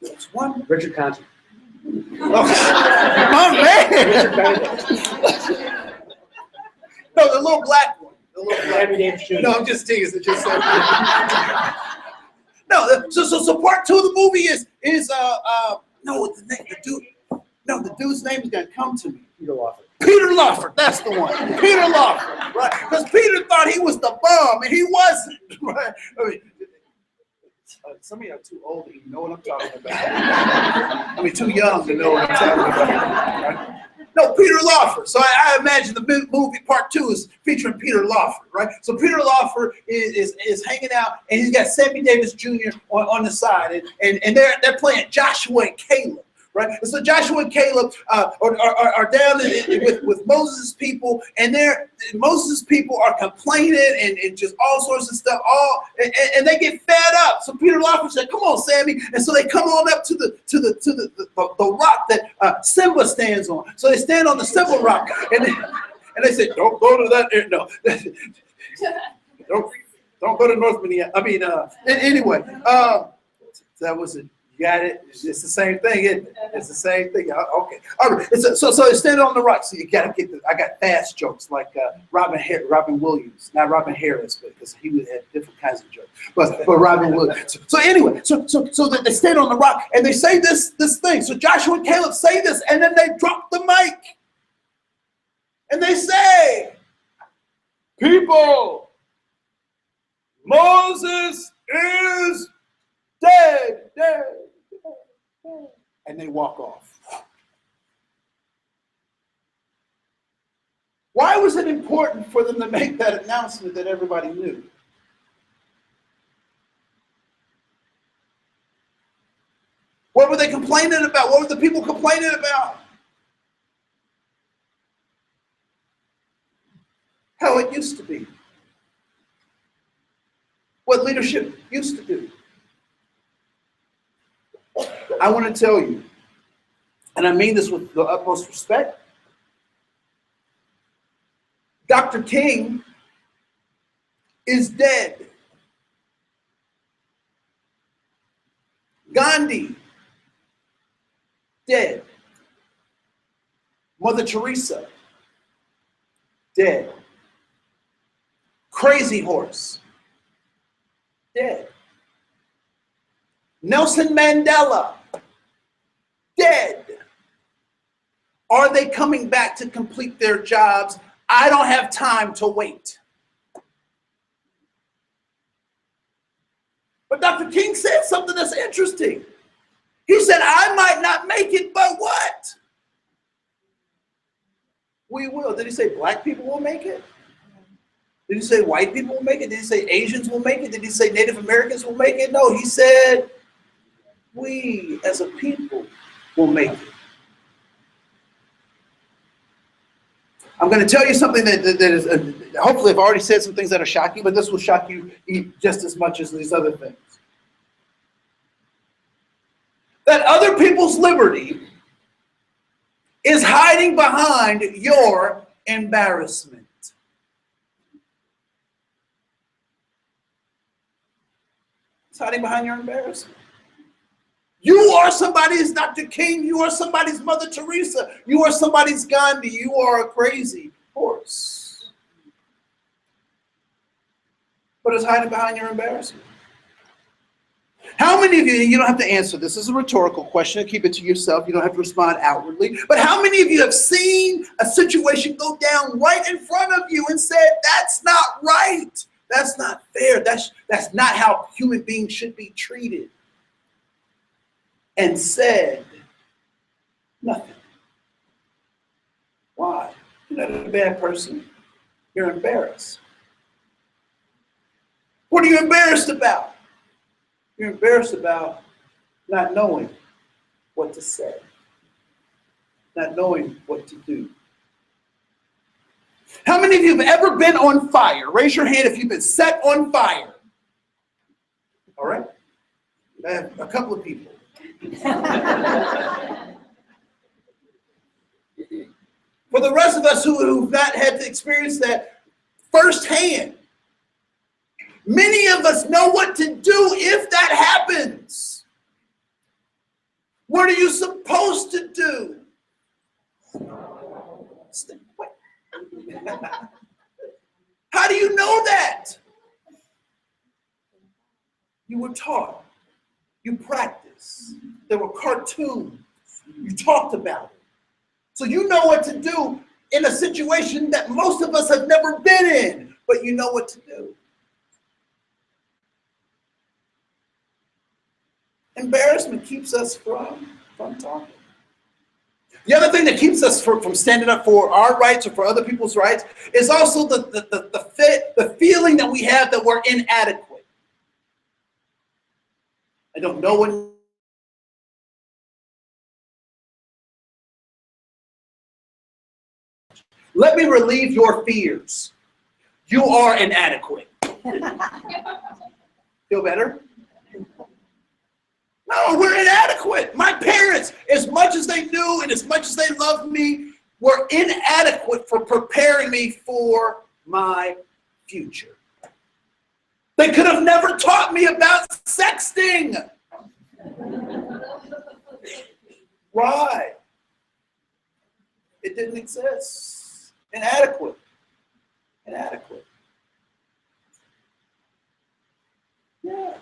it's one. Richard Conte. My man. No, the little black one. The little black Sammy Davis Jr. No, I'm just teasing. Just no. So part two of the movie is no the dude's name is gonna come to me. Peter Lawford. Peter Lawford, that's the one. Peter Lawford, right? Because Peter thought he was the bomb, and he wasn't, right? I mean, some of you are too old to even know what I'm talking about. I mean, too young to know what I'm talking about. Right? No, Peter Lawford. So I imagine the movie part two is featuring Peter Lawford, right? So Peter Lawford is hanging out, and he's got Sammy Davis Jr. on the side, and they're playing Joshua and Caleb. Right? And so Joshua and Caleb are down with Moses' people, and Moses' people are complaining and just all sorts of stuff. And they get fed up. So Peter Lawford said, "Come on, Sammy!" And so they come on up to the rock that Simba stands on. So they stand on the Simba rock, and they said, "Don't go to that. No, don't go to North Minneapolis." I mean, anyway, that was it. You got it? It's the same thing, isn't it? It's the same thing. Okay. All right. So they stand on the rock. So you got to get I got fast jokes like Robin Williams. Not Robin Harris, but because he would have different kinds of jokes. But Robin Williams. So anyway, so they stand on the rock and they say this thing. So Joshua and Caleb say this, and then they drop the mic. And they say, "People, Moses is dead. And they walk off. Why was it important for them to make that announcement that everybody knew? What were they complaining about? What were the people complaining about? How it used to be. What leadership used to do. I want to tell you, and I mean this with the utmost respect, Dr. King is dead. Gandhi, dead. Mother Teresa, dead. Crazy Horse, dead. Nelson Mandela, dead. Are they coming back to complete their jobs? I don't have time to wait. But Dr. King said something that's interesting. He said, I might not make it, but what? We will. Did he say black people will make it? Did he say white people will make it? Did he say Asians will make it? Did he say Native Americans will make it? No, he said, we as a people will make it. I'm going to tell you something that is, hopefully I've already said some things that are shocking, but this will shock you just as much as these other things. That other people's liberty is hiding behind your embarrassment. It's hiding behind your embarrassment. You are somebody's Dr. King. You are somebody's Mother Teresa. You are somebody's Gandhi. You are a crazy horse. But it's hiding behind your embarrassment. How many of you, you don't have to answer this, is a rhetorical question, keep it to yourself, you don't have to respond outwardly, but how many of you have seen a situation go down right in front of you and said, that's not right, that's not fair, that's not how human beings should be treated? And said nothing. Why? You're not a bad person. You're embarrassed. What are you embarrassed about? You're embarrassed about not knowing what to say, not knowing what to do. How many of you have ever been on fire? Raise your hand if you've been set on fire. All right? I have a couple of people. For the rest of us who've not had to experience that firsthand, many of us know what to do if that happens. What are you supposed to do? Wait. How do you know that? You were taught. You practiced. There were cartoons. You talked about it. So you know what to do in a situation that most of us have never been in, but you know what to do. Embarrassment keeps us from talking. The other thing that keeps us from standing up for our rights or for other people's rights is also the feeling that we have that we're inadequate. I don't know what. Let me relieve your fears. You are inadequate. Feel better? No, we're inadequate. My parents, as much as they knew and as much as they loved me, were inadequate for preparing me for my future. They could have never taught me about sexting. Why? It didn't exist. Inadequate. Inadequate. Yeah.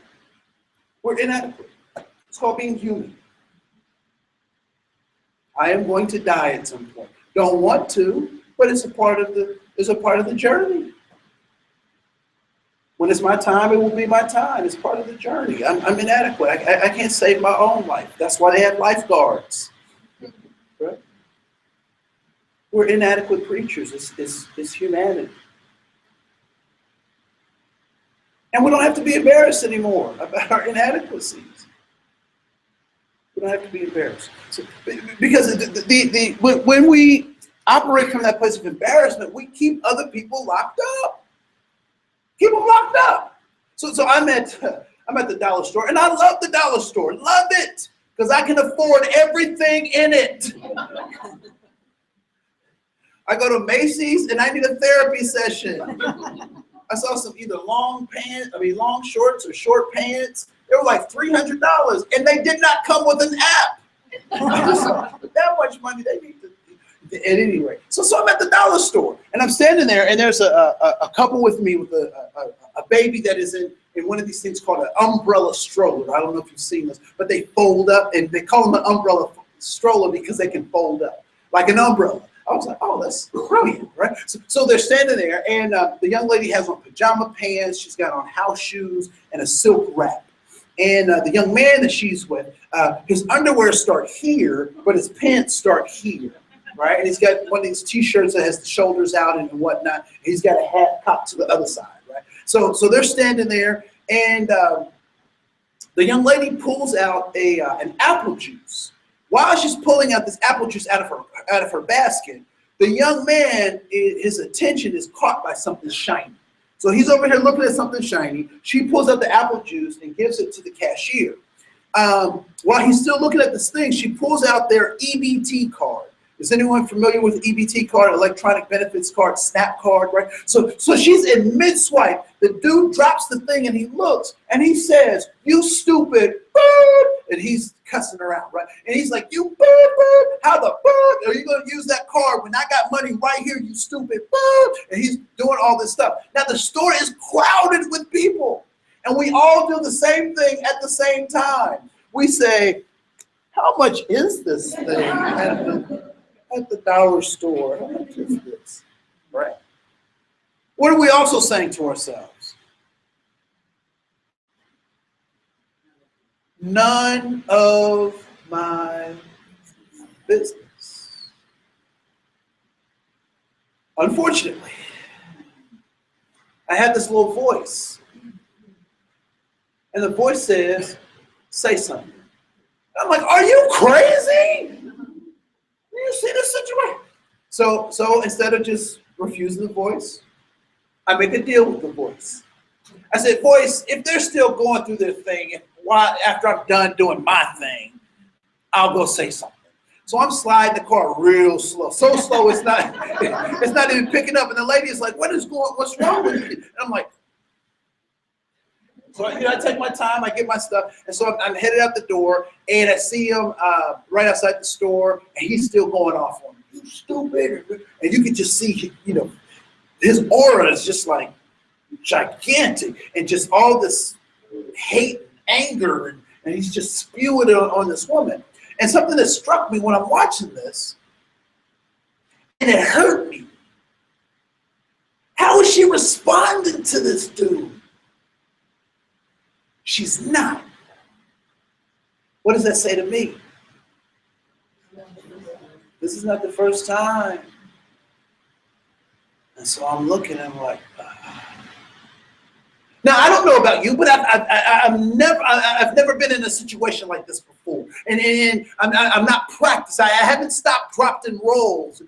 We're inadequate. It's called being human. I am going to die at some point. Don't want to, but it's a part of the journey. When it's my time, it will be my time. It's part of the journey. I'm inadequate. I can't save my own life. That's why they have lifeguards. Right? We're inadequate creatures. It's humanity. And we don't have to be embarrassed anymore about our inadequacies. We don't have to be embarrassed. So, because when we operate from that place of embarrassment, we keep other people locked up. Keep them locked up. So I'm at the dollar store, and I love the dollar store. Love it, because I can afford everything in it. I go to Macy's, and I need a therapy session. I saw some either long shorts or short pants. They were like $300, and they did not come with an app. With that much money, they need to. At any rate, so I'm at the dollar store, and I'm standing there, and there's a couple with me with a baby that is in one of these things called an umbrella stroller. I don't know if you've seen this, but they fold up, and they call them an umbrella stroller because they can fold up like an umbrella. I was like, oh, that's brilliant, right? So they're standing there, and the young lady has on pajama pants. She's got on house shoes and a silk wrap. And the young man that she's with, his underwear start here, but his pants start here, right? And he's got one of these T-shirts that has the shoulders out and whatnot. He's got a hat cocked to the other side, right? So they're standing there, and the young lady pulls out an apple juice. While she's pulling out this apple juice out of her basket, the young man, his attention is caught by something shiny. So he's over here looking at something shiny. She pulls out the apple juice and gives it to the cashier. While he's still looking at this thing, she pulls out their EBT card. Is anyone familiar with EBT card, electronic benefits card, SNAP card, right? So she's in mid-swipe. The dude drops the thing and he looks and he says, "You stupid bird," and he's cussing her out, right? And he's like, "You bird, how the bird are you going to use that card when I got money right here, you stupid bird?" And he's doing all this stuff. Now the store is crowded with people, and we all do the same thing at the same time. We say, "How much is this thing at the dollar store? How much is this?" Right? What are we also saying to ourselves? None of my business. Unfortunately, I have this little voice. And the voice says, "Say something." I'm like, "Are you crazy? You see this situation?" So instead of just refusing the voice, I make a deal with the voice. I said, "Voice, if they're still going through their thing, after I'm done doing my thing, I'll go say something." So I'm sliding the car real slow, so slow it's not even picking up. And the lady is like, what's wrong with you?" And I'm like, So I take my time, I get my stuff, and so I'm headed out the door, and I see him right outside the store, and he's still going off on me. You stupid! And you can just see, his aura is just like gigantic, and just all this hate, anger, and he's just spewing it on this woman. And something that struck me when I'm watching this, and it hurt me. How is she responding to this dude? She's not. What does that say to me? This is not the first time. And so I'm looking and I'm like, Now, I don't know about you, but I've never been in a situation like this before. And I'm not practiced. I haven't stopped, dropped, and rolled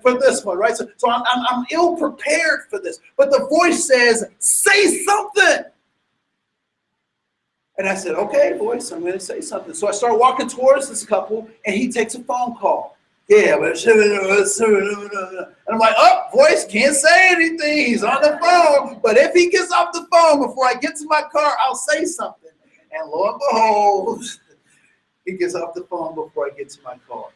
for this one, right? So I'm ill prepared for this. But the voice says, say something. And I said, okay, voice, I'm going to say something. So I start walking towards this couple, and he takes a phone call. Yeah, but and I'm like, oh, voice can't say anything. He's on the phone. But if he gets off the phone before I get to my car, I'll say something. And lo and behold, he gets off the phone before I get to my car.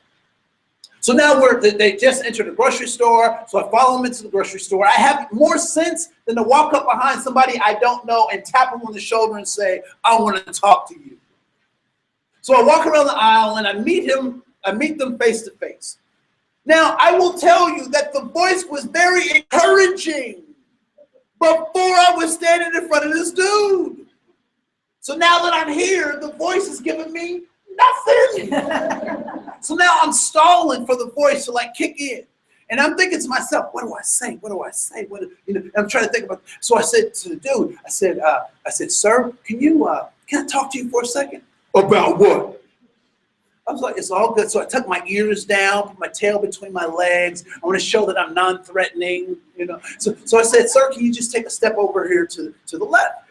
So now they just entered the grocery store. So I follow them into the grocery store. I have more sense than to walk up behind somebody I don't know and tap them on the shoulder and say, I want to talk to you. So I walk around the aisle and I meet them face to face. Now, I will tell you that the voice was very encouraging before I was standing in front of this dude. So now that I'm here, the voice is giving me nothing. So now I'm stalling for the voice to like kick in. And I'm thinking to myself, what do I say? What do I say? I'm trying to think about. So I said to the dude, I said, sir, can I talk to you for a second? About what? I was like, it's all good. So I tucked my ears down, put my tail between my legs. I want to show that I'm non-threatening, So I said, sir, can you just take a step over here to the left?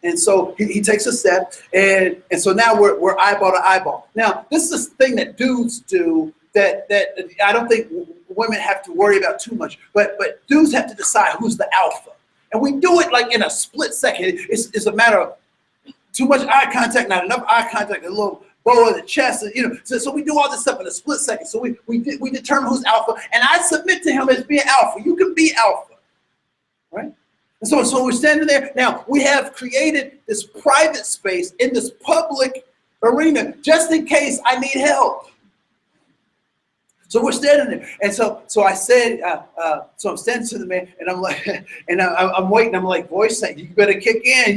And so he takes a step, and so now we're eyeball to eyeball. Now, this is a thing that dudes do that I don't think women have to worry about too much, but dudes have to decide who's the alpha. And we do it like in a split second. It's a matter of too much eye contact, not enough eye contact, a little bow of the chest, so we do all this stuff in a split second. So we determine who's alpha, and I submit to him as being alpha. You can be alpha, right? And so we're standing there. Now, we have created this private space in this public arena just in case I need help. So we're standing there. And so I said, so I'm standing to the man, and I'm like, and I'm waiting. I'm like, voice saying, you better kick in.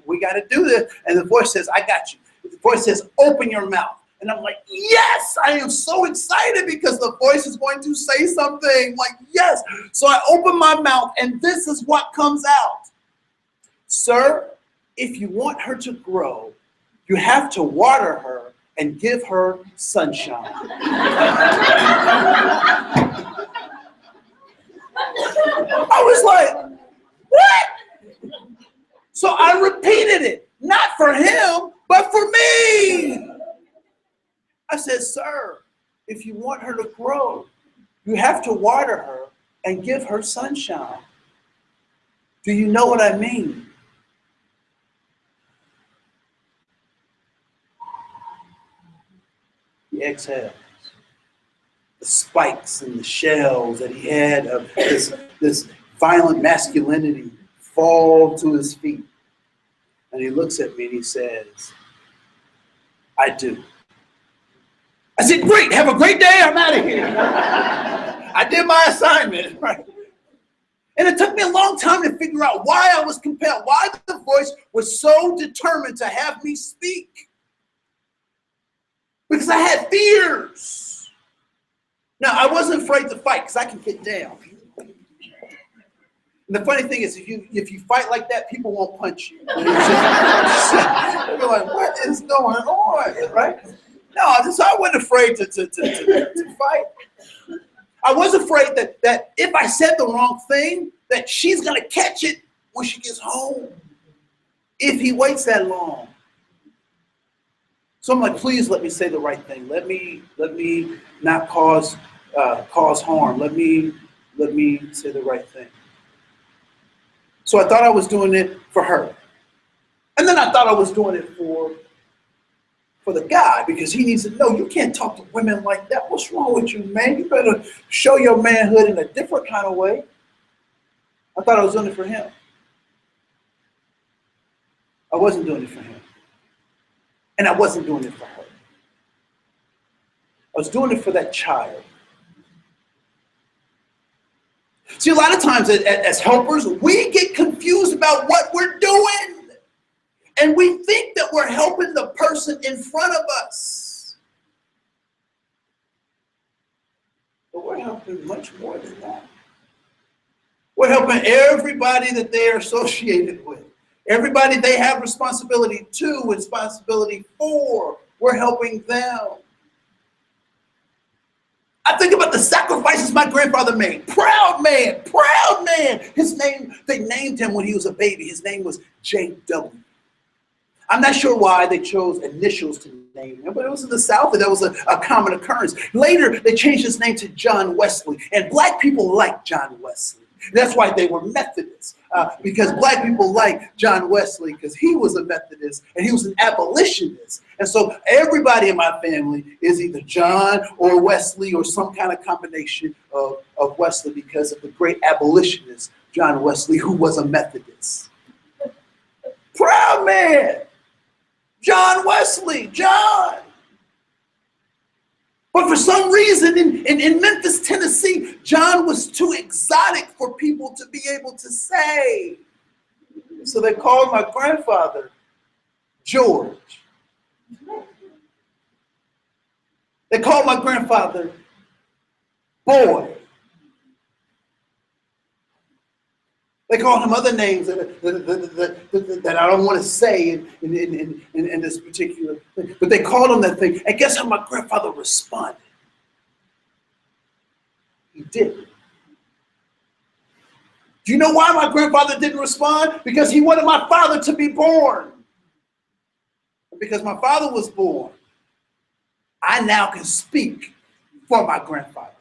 We got to do this. And the voice says, I got you. The voice says, open your mouth. And I'm like, yes, I am so excited because the voice is going to say something. Like, yes. So I open my mouth, and this is what comes out. Sir, if you want her to grow, you have to water her and give her sunshine. I was like, what? So I repeated it, not for him, but for me. I said, sir, if you want her to grow, you have to water her and give her sunshine. Do you know what I mean? He exhales. The spikes and the shells that he had of this violent masculinity fall to his feet. And he looks at me and he says, I do. I said, great, have a great day, I'm out of here. I did my assignment, right? And it took me a long time to figure out why I was compelled, why the voice was so determined to have me speak. Because I had fears. Now, I wasn't afraid to fight because I can get down. And the funny thing is, if you fight like that, people won't punch you. They're like, what is going on, right? No, so I wasn't afraid to fight. I was afraid that if I said the wrong thing, that she's going to catch it when she gets home, if he waits that long. So I'm like, please let me say the right thing. Let me not cause harm. Let me say the right thing. So I thought I was doing it for her. And then I thought I was doing it for the guy, because he needs to know you can't talk to women like that. What's wrong with you, man? You better show your manhood in a different kind of way. I thought I was doing it for him. I wasn't doing it for him. And I wasn't doing it for her. I was doing it for that child. See, a lot of times as helpers, we get confused about what we're doing. And we think that we're helping the person in front of us. But we're helping much more than that. We're helping everybody that they are associated with. Everybody they have responsibility to, responsibility for. We're helping them. I think about the sacrifices my grandfather made. Proud man, proud man. His name, they named him when he was a baby. His name was J.W. I'm not sure why they chose initials to name him, but it was in the South and that was a common occurrence. Later, they changed his name to John Wesley, and black people liked John Wesley. That's why they were Methodists, because black people liked John Wesley because he was a Methodist and he was an abolitionist. And so everybody in my family is either John or Wesley or some kind of combination of Wesley because of the great abolitionist, John Wesley, who was a Methodist. Proud man. John Wesley, John. But for some reason in Memphis, Tennessee, John was too exotic for people to be able to say. So they called my grandfather George. They called my grandfather Boy. They called him other names that I don't want to say in this particular thing. But they called him that thing. And guess how my grandfather responded? He didn't. Do you know why my grandfather didn't respond? Because he wanted my father to be born. And because my father was born, I now can speak for my grandfather.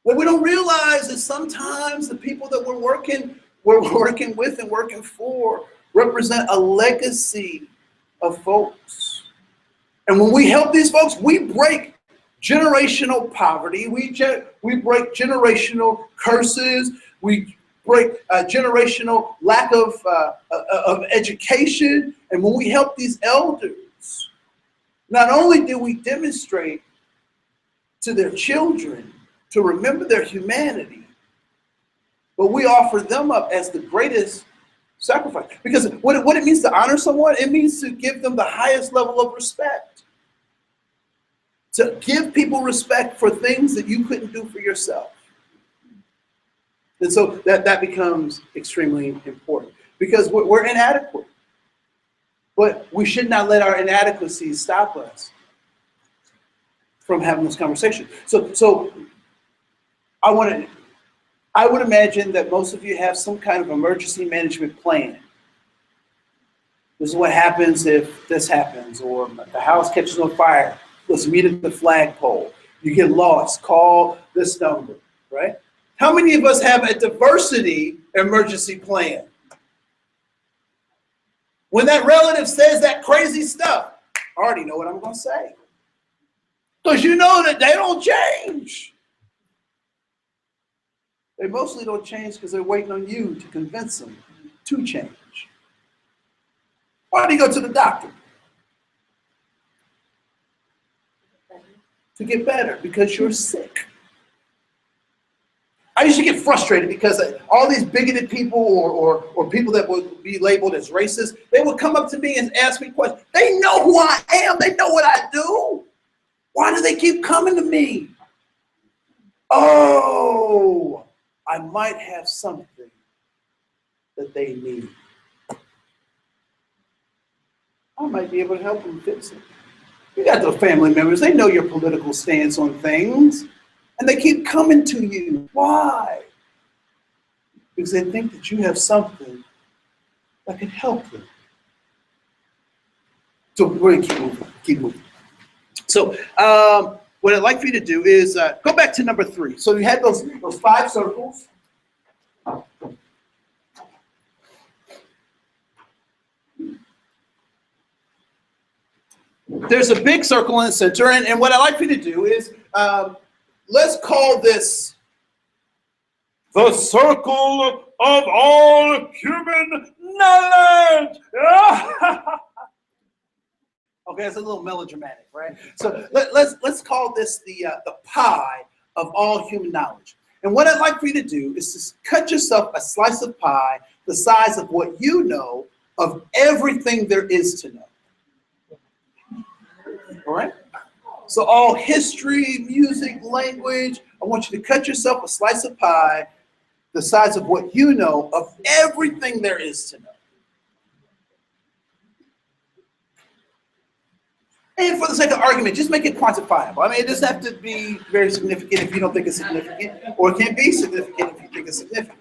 What we don't realize is sometimes the people that we're working with and working for represent a legacy of folks. And when we help these folks, we break generational poverty. We break generational curses. We break generational lack of education. And when we help these elders, not only do we demonstrate to their children to remember their humanity, but we offer them up as the greatest sacrifice. Because what it means to honor someone, it means to give them the highest level of respect. To give people respect for things that you couldn't do for yourself. And so that becomes extremely important because we're inadequate. But we should not let our inadequacies stop us from having this conversation. So I would imagine that most of you have some kind of emergency management plan. This is what happens if this happens, or the house catches on fire. Let's meet at the flagpole. You get lost, call this number, right? How many of us have a diversity emergency plan? When that relative says that crazy stuff, I already know what I'm going to say. Because you know that they don't change. They mostly don't change because they're waiting on you to convince them to change. Why do you go to the doctor? To get better, because you're sick. I used to get frustrated because all these bigoted people or people that would be labeled as racist, they would come up to me and ask me questions. They know who I am. They know what I do. Why do they keep coming to me? Oh, I might have something that they need. I might be able to help them fix it. You got those family members, they know your political stance on things, and they keep coming to you. Why? Because they think that you have something that can help them. So we're going to keep moving. So what I'd like for you to do is go back to number 3. So you had those 5 circles. there's a big circle in the center, and what I'd like for you to do is, let's call this the circle of all human knowledge. Okay, it's a little melodramatic, right? So let's call this the pie of all human knowledge. And what I'd like for you to do is to cut yourself a slice of pie the size of what you know of everything there is to know. All right? So all history, music, language, I want you to cut yourself a slice of pie the size of what you know of everything there is to know. And for the sake of argument, just make it quantifiable. I mean, it doesn't have to be very significant if you don't think it's significant, or it can be significant if you think it's significant.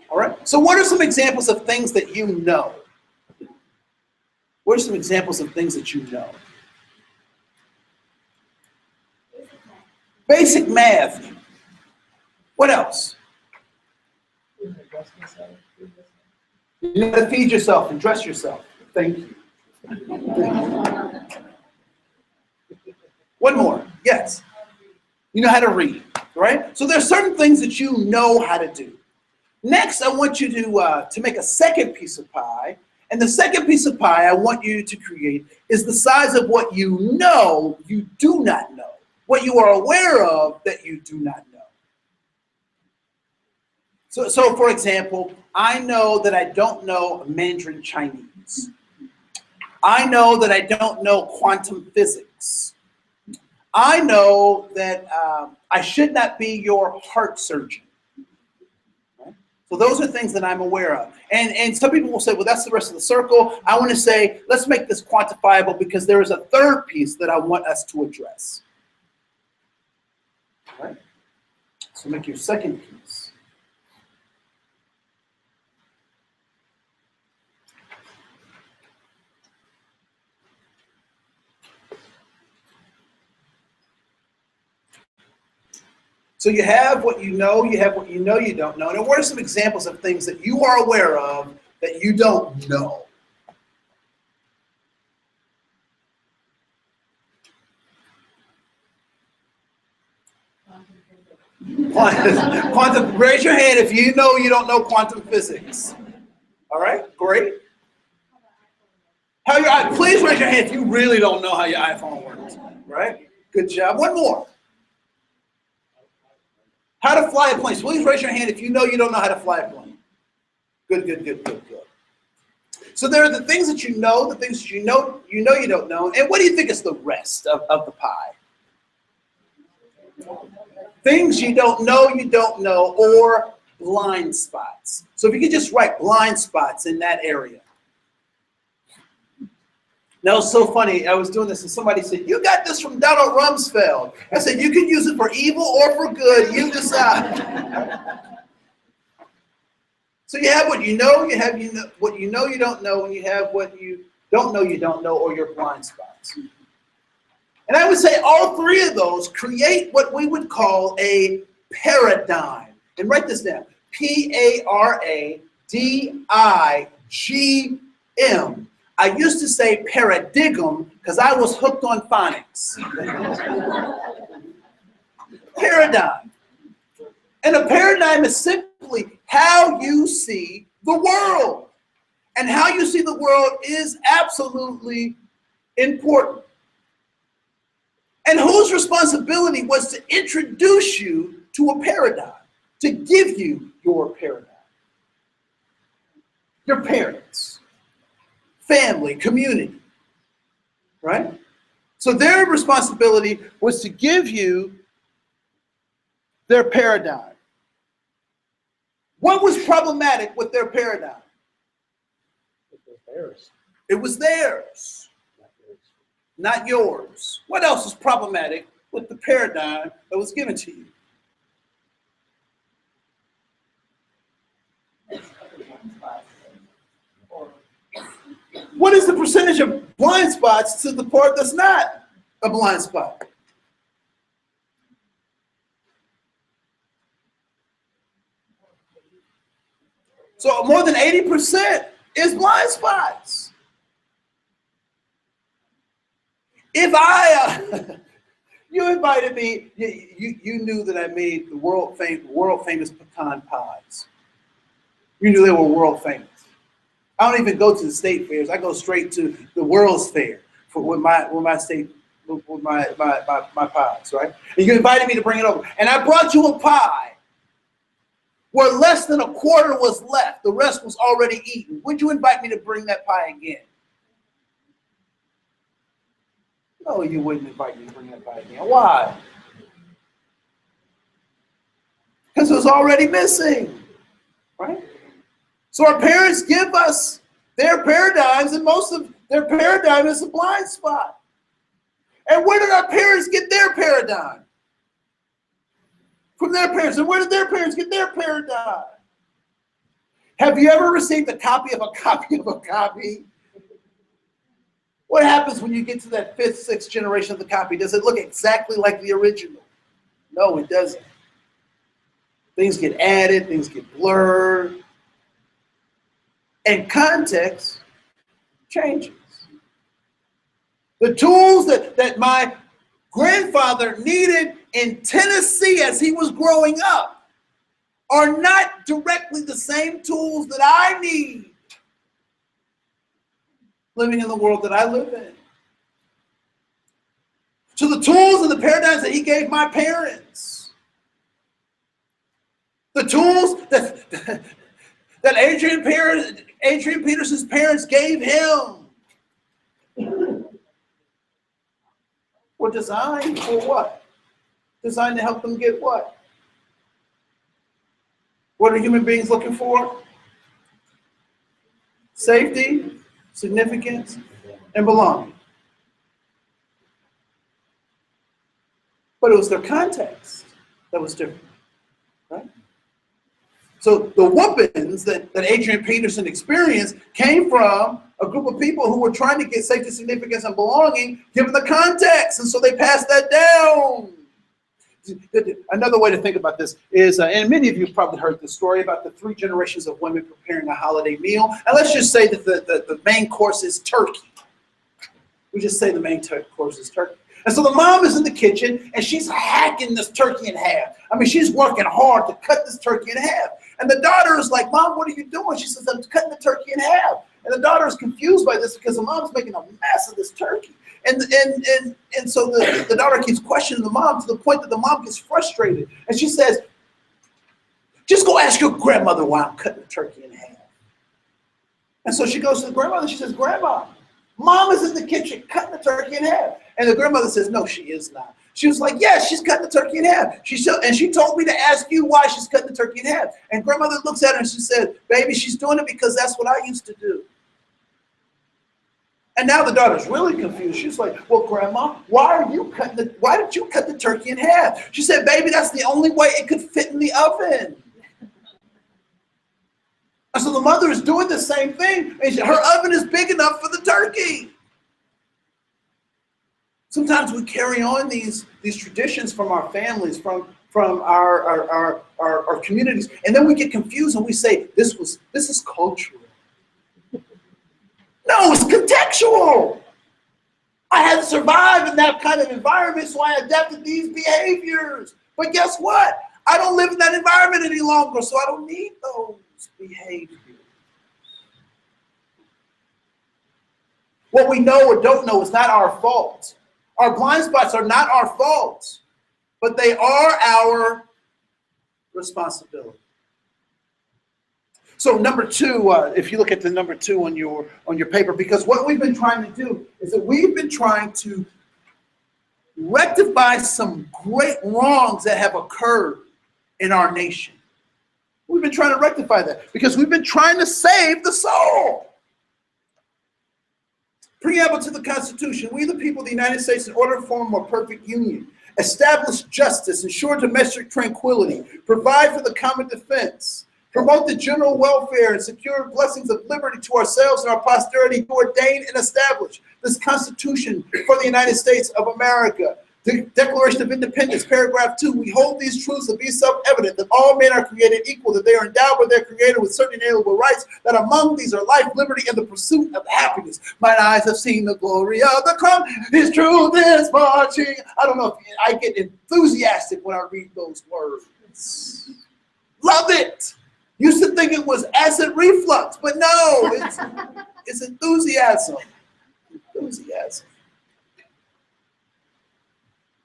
All right? So what are some examples of things that you know? What are some examples of things that you know? Basic math. What else? You know how to feed yourself and dress yourself. Thank you. One more. Yes. You know how to read, right? So there's certain things that you know how to do. Next, I want you to make a second piece of pie. And the second piece of pie I want you to create is the size of what you know you do not know. What you are aware of that you do not know. So for example, I know that I don't know Mandarin Chinese. I know that I don't know quantum physics. I know that I should not be your heart surgeon. Right? So those are things that I'm aware of. And some people will say, well, that's the rest of the circle. I want to say, let's make this quantifiable because there is a third piece that I want us to address. Right? So make your second piece. So you have what you know you know you don't know. Now, what are some examples of things that you are aware of that you don't know? Quantum, raise your hand if you know you don't know quantum physics. All right, great. Please raise your hand if you really don't know how your iPhone works. Right? Good job. One more. How to fly a plane. So please raise your hand if you know you don't know how to fly a plane. Good, good, good, good, good. So there are the things that you know, the things that you know you don't know. And what do you think is the rest of the pie? Things you don't know, or blind spots. So if you could just write blind spots in that area. Now, it's so funny. I was doing this and somebody said, you got this from Donald Rumsfeld. I said, you can use it for evil or for good. You decide. So you have what you know, what you know you don't know, and you have what you don't know, or your blind spots. And I would say all three of those create what we would call a paradigm. And write this down. P-A-R-A-D-I-G-M. I used to say paradigm because I was hooked on phonics. Paradigm. And a paradigm is simply how you see the world. And how you see the world is absolutely important. And whose responsibility was to introduce you to a paradigm, to give you your paradigm? Your parents. Family, community, right? So their responsibility was to give you their paradigm. What was problematic with their paradigm? It was theirs. It was theirs, not yours. What else was problematic with the paradigm that was given to you? What is the percentage of blind spots to the part that's not a blind spot? So more than 80% is blind spots. If you invited me, you knew that I made the world famous pecan pies. You knew they were world famous. I don't even go to the state fairs. I go straight to the World's Fair with my pies, right? And you invited me to bring it over, and I brought you a pie where less than a quarter was left. The rest was already eaten. Would you invite me to bring that pie again? No, you wouldn't invite me to bring that pie again. Why? Because it was already missing, right? So our parents give us their paradigms, and most of their paradigm is a blind spot. And where did our parents get their paradigm? From their parents. And where did their parents get their paradigm? Have you ever received a copy of a copy of a copy? What happens when you get to that 5th, 6th generation of the copy? Does it look exactly like the original? No, it doesn't. Things get added, things get blurred, and context changes. The tools that my grandfather needed in Tennessee as he was growing up are not directly the same tools that I need living in the world that I live in. So the tools and the paradigms that he gave my parents, the tools that Adrian Peterson's parents gave him, were designed for what? Designed to help them get what? What are human beings looking for? Safety, significance, and belonging. But it was their context that was different, right? So the whoopings that Adrian Peterson experienced came from a group of people who were trying to get safety, significance, and belonging given the context, and so they passed that down. Another way to think about this is, and many of you have probably heard the story about the 3 generations of women preparing a holiday meal. And let's just say that the main course is turkey. We just say the main course is turkey. And so the mom is in the kitchen, and she's hacking this turkey in half. I mean, she's working hard to cut this turkey in half. And the daughter is like, "Mom, what are you doing?" She says, "I'm cutting the turkey in half." And the daughter is confused by this because the mom's making a mess of this turkey. And so the daughter keeps questioning the mom to the point that the mom gets frustrated. And she says, "Just go ask your grandmother why I'm cutting the turkey in half." And so she goes to the grandmother. She says, "Grandma, Mom is in the kitchen cutting the turkey in half." And the grandmother says, "No, she is not." She was like, "Yes, she's cutting the turkey in half. And she told me to ask you why she's cutting the turkey in half." And grandmother looks at her and she said, "Baby, she's doing it because that's what I used to do." And now the daughter's really confused. She's like, "Well, Grandma, why did you cut the turkey in half?" She said, "Baby, that's the only way it could fit in the oven." And so the mother is doing the same thing. And her oven is big enough for the turkey. Sometimes we carry on these traditions from our families, from our communities, and then we get confused and we say, this is cultural. No, it's contextual. I had to survive in that kind of environment, so I adapted these behaviors. But guess what? I don't live in that environment any longer, so I don't need those behaviors. What we know or don't know is not our fault. Our blind spots are not our fault, but they are our responsibility. So number 2, if you look at the number 2 on your paper, because what we've been trying to do is that we've been trying to rectify some great wrongs that have occurred in our nation. We've been trying to rectify that because we've been trying to save the soul. Preamble to the Constitution. We, the people of the United States, in order to form a more perfect union, establish justice, ensure domestic tranquility, provide for the common defense, promote the general welfare, and secure blessings of liberty to ourselves and our posterity, to ordain and establish this Constitution for the United States of America, The Declaration of Independence, paragraph 2, we hold these truths to be self-evident, that all men are created equal, that they are endowed by their Creator with certain inalienable rights, that among these are life, liberty, and the pursuit of happiness. Mine eyes have seen the glory of the crown. His truth is marching. I don't know if I get enthusiastic when I read those words. Love it. Used to think it was acid reflux, but no, it's enthusiasm. Enthusiasm.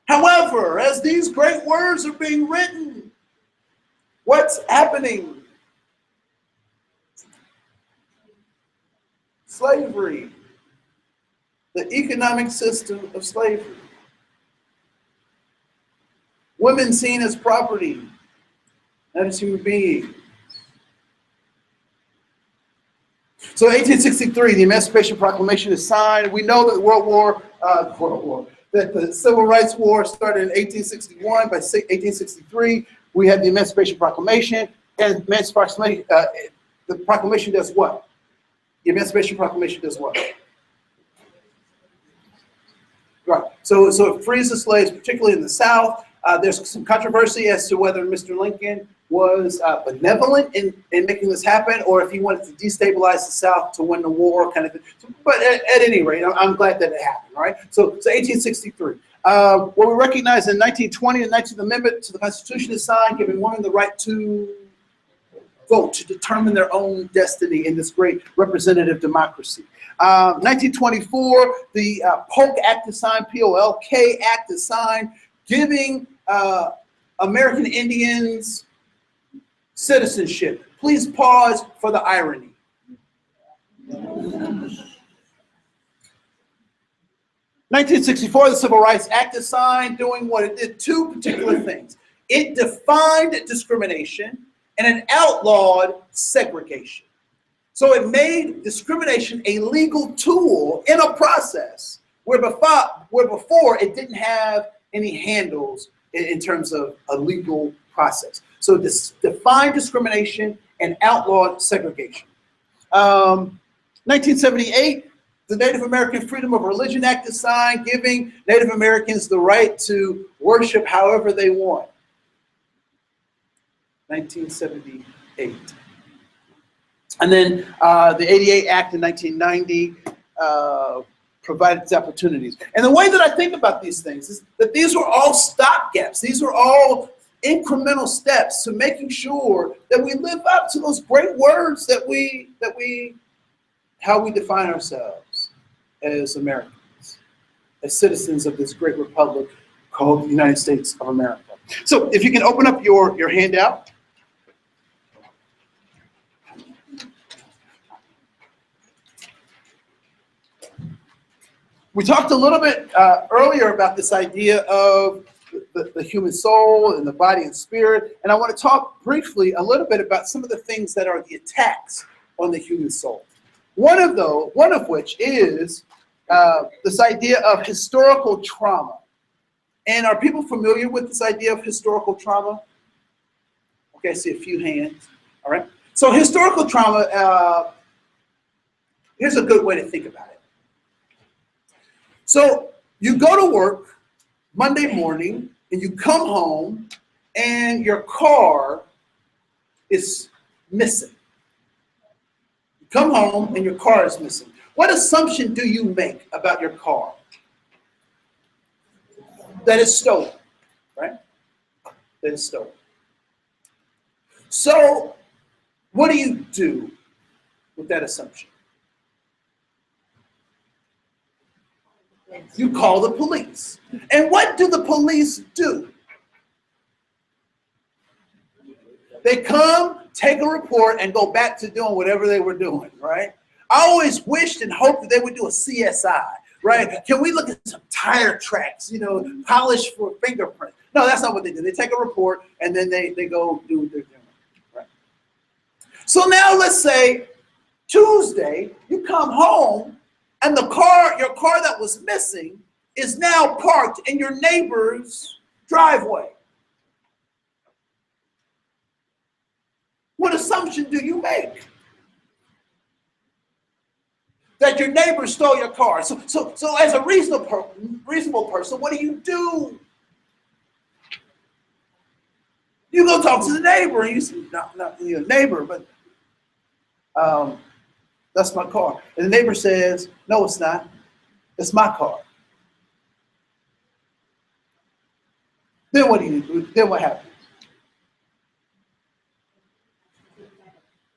However, as these great words are being written, what's happening? Slavery, the economic system of slavery. Women seen as property, not as human beings. So 1863, the Emancipation Proclamation is signed. We know that that the Civil Rights War started in 1861. By 1863, we had the Emancipation Proclamation, and the proclamation does what? The Emancipation Proclamation does what? Right. So it frees the slaves, particularly in the South. There's some controversy as to whether Mr. Lincoln was benevolent in making this happen, or if he wanted to destabilize the South to win the war, kind of thing. But at any rate, I'm glad that it happened, right? So 1863. What we recognize in 1920, the 19th Amendment to the Constitution is signed, giving women the right to vote, to determine their own destiny in this great representative democracy. 1924, the Polk Act is signed, P-O-L-K Act is signed, giving American Indians citizenship. Please pause for the irony. 1964, the Civil Rights Act is signed, doing what it did, two particular things. It defined discrimination and it outlawed segregation. So it made discrimination a legal tool in a process where before it didn't have any handles in terms of a legal process. So this defined discrimination and outlawed segregation. 1978, the Native American Freedom of Religion Act is signed, giving Native Americans the right to worship however they want. 1978. And then the 88 Act in 1990 provided these opportunities. And the way that I think about these things is that these were all stopgaps. These were all incremental steps to making sure that we live up to those great words how we define ourselves as Americans, as citizens of this great republic called the United States of America. So if you can open up your handout. We talked a little bit earlier about this idea of the human soul and the body and spirit, and I want to talk briefly a little bit about some of the things that are the attacks on the human soul. One of which is this idea of historical trauma. And are people familiar with this idea of historical trauma? Okay, I see a few hands. All right. So historical trauma, here's a good way to think about it. So you go to work Monday morning and you come home and your car is missing. You come home and your car is missing. What assumption do you make about your car? That it's stolen, right? That it's stolen. So what do you do with that assumption? You call the police. And what do the police do? They come, take a report, and go back to doing whatever they were doing, right? I always wished and hoped that they would do a CSI, right? Can we look at some tire tracks, polish for fingerprints? No, that's not what they do. They take a report, and then they go do what they're doing, right? So now let's say Tuesday, you come home, and your car that was missing is now parked in your neighbor's driveway. What assumption do you make? that your neighbor stole your car. So as a reasonable person, what do? You go talk to the neighbor, and you say, not your neighbor, but that's my car. And the neighbor says, no, it's not. It's my car. Then what do you do? Then what happens?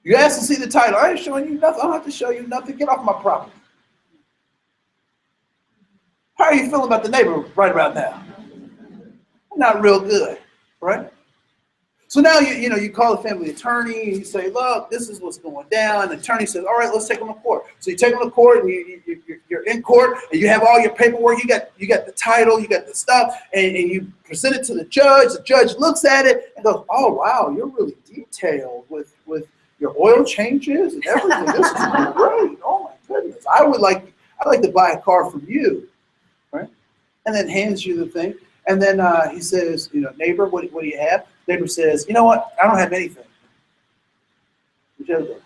You ask to see the title. I ain't showing you nothing. I don't have to show you nothing. Get off my property. How are you feeling about the neighbor right about now? Not real good, right? So now you call the family attorney and you say, look, this is what's going down. The attorney says, all right, let's take them to court. So you take them to court and you're in court and you have all your paperwork. You got the title, you got the stuff, and you present it to the judge. The judge looks at it and goes, oh wow, you're really detailed with your oil changes and everything. This is great. Oh my goodness. I'd like to buy a car from you, right? And then hands you the thing. And then he says, neighbor, what do you have? Neighbor says, you know what? I don't have anything. The judge goes,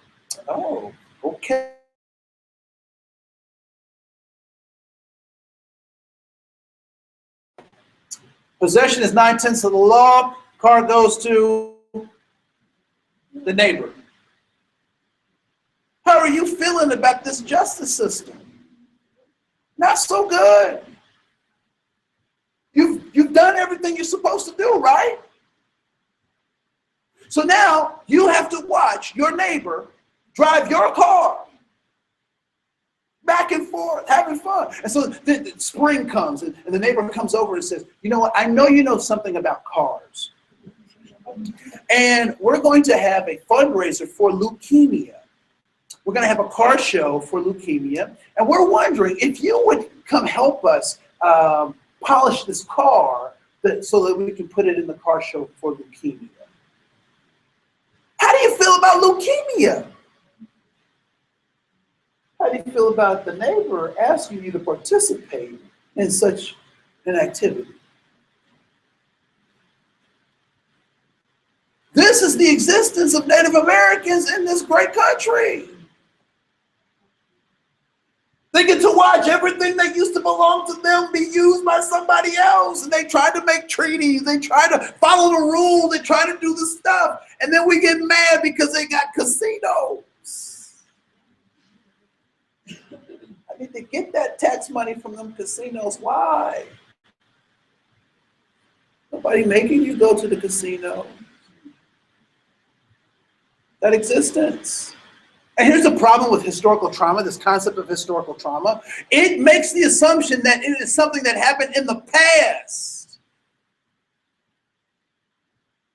oh, okay. Possession is 9/10 of the law. Car goes to the neighbor. How are you feeling about this justice system? Not so good. You've done everything you're supposed to do, right? So now you have to watch your neighbor drive your car back and forth, having fun. And so the spring comes and the neighbor comes over and says, you know what, I know you know something about cars. And we're going to have a fundraiser for leukemia. We're going to have a car show for leukemia. And we're wondering if you would come help us polish this car so that we can put it in the car show for leukemia. How do you feel about leukemia? How do you feel about the neighbor asking you to participate in such an activity? This is the existence of Native Americans in this great country. They get to watch everything that used to belong to them be used by somebody else. And they try to make treaties. They try to follow the rules. They try to do the stuff. And then we get mad because they got casinos. I need to get that tax money from them casinos. Why? Nobody making you go to the casino. That existence. And here's the problem with historical trauma, this concept of historical trauma. It makes the assumption that it is something that happened in the past,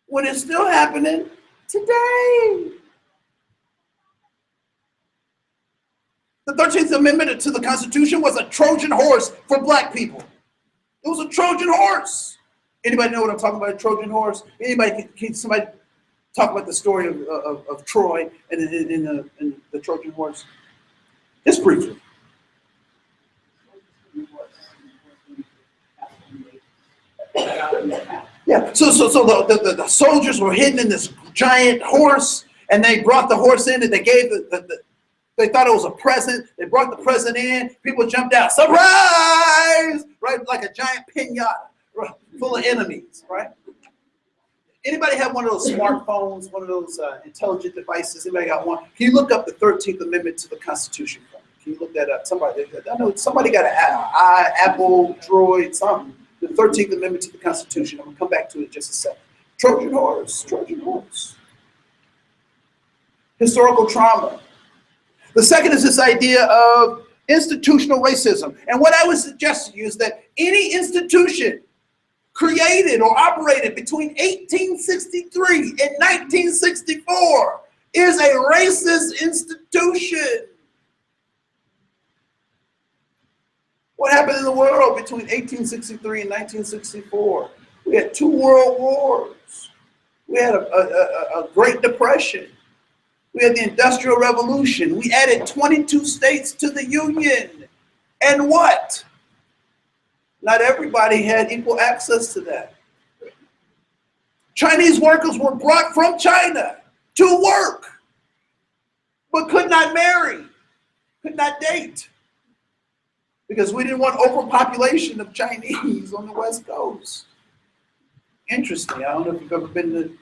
when it's still happening today. The 13th Amendment to the Constitution was a Trojan horse for black people. It was a Trojan horse. Anybody know what I'm talking about, a Trojan horse? Anybody, can somebody talk about the story of Troy and in the Trojan horse? Just briefly. Yeah, so the soldiers were hidden in this giant horse, and they brought the horse in, and they gave they thought it was a present. They brought the present in. People jumped out. Surprise! Right, like a giant pinata, right, full of enemies, right? Anybody have one of those smartphones, one of those intelligent devices? Anybody got one? Can you look up the 13th Amendment to the Constitution for me? Can you look that up? I know somebody got an Apple, Droid, something. The 13th Amendment to the Constitution. I'm going to come back to it in just a second. Trojan horse, Trojan horse. Historical trauma. The second is this idea of institutional racism. And what I would suggest to you is that any institution created or operated between 1863 and 1964 is a racist institution. What happened in the world between 1863 and 1964? We had 2 world wars. We had a Great Depression. We had the Industrial Revolution. We added 22 states to the Union. And what? Not everybody had equal access to that. Chinese workers were brought from China to work, but could not marry could not date because we didn't want overpopulation of Chinese on the West Coast. Interesting. I don't know if you've ever been to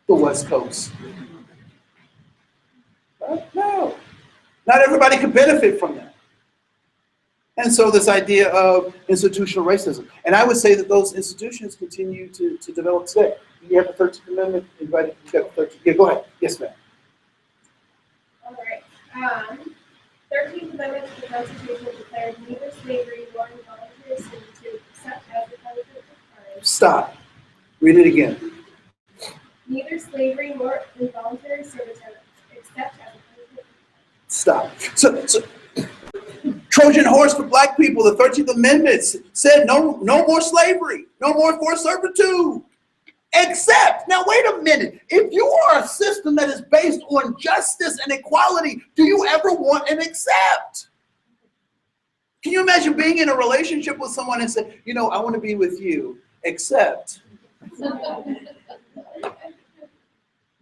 the West Coast. No. Not everybody could benefit from that. And so this idea of institutional racism. And I would say that those institutions continue to develop today. You have the 13th Amendment, invited, you got the 13th. Yeah, go ahead. Yes, ma'am. All right. 13th Amendment to the Constitution declared neither slavery nor involuntary servitude except as the punishment of crime. Stop. Read it again. Neither slavery nor involuntary servitude except as a punishment of crime. Stop. So Trojan horse for black people, the 13th Amendment said no more slavery, no more forced servitude. Except, now wait a minute, if you are a system that is based on justice and equality, do you ever want an except? Can you imagine being in a relationship with someone and say, you know, I want to be with you, except.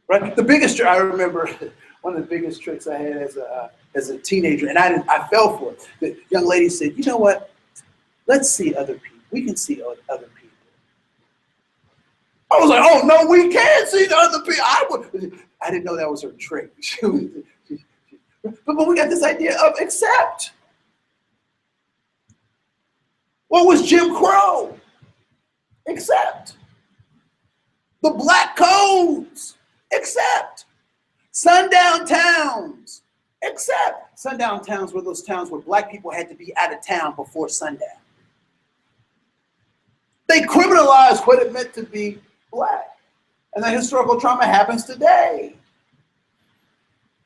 Right? The biggest, I remember one of the biggest tricks I had as a teenager, and I fell for it. The young lady said, you know what, let's see other people. We can see other people. I was like, oh no, we can't see the other people. I didn't know that was her trick. But we got this idea of accept. What was Jim Crow? Accept. The black codes. Accept. Sundown towns. Accept. Sundown towns were those towns where black people had to be out of town before sundown. They criminalized what it meant to be black. And that historical trauma happens today.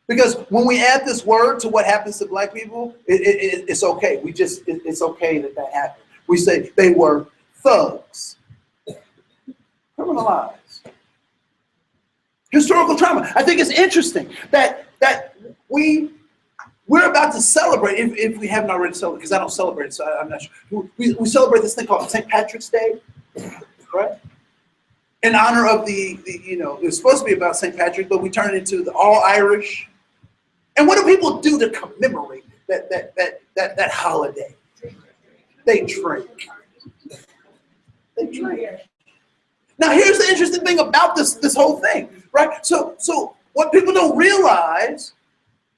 Because when we add this word to what happens to black people, it's okay. It's okay that happened. We say they were thugs. Criminalized. Historical trauma. I think it's interesting that we're about to celebrate, if we haven't already celebrated, because I don't celebrate it, so I'm not sure. We celebrate this thing called St. Patrick's Day, right? In honor of it was supposed to be about St. Patrick, but we turn it into the all-Irish. And what do people do to commemorate that holiday? They drink. They drink. Now here's the interesting thing about this whole thing, right? So what people don't realize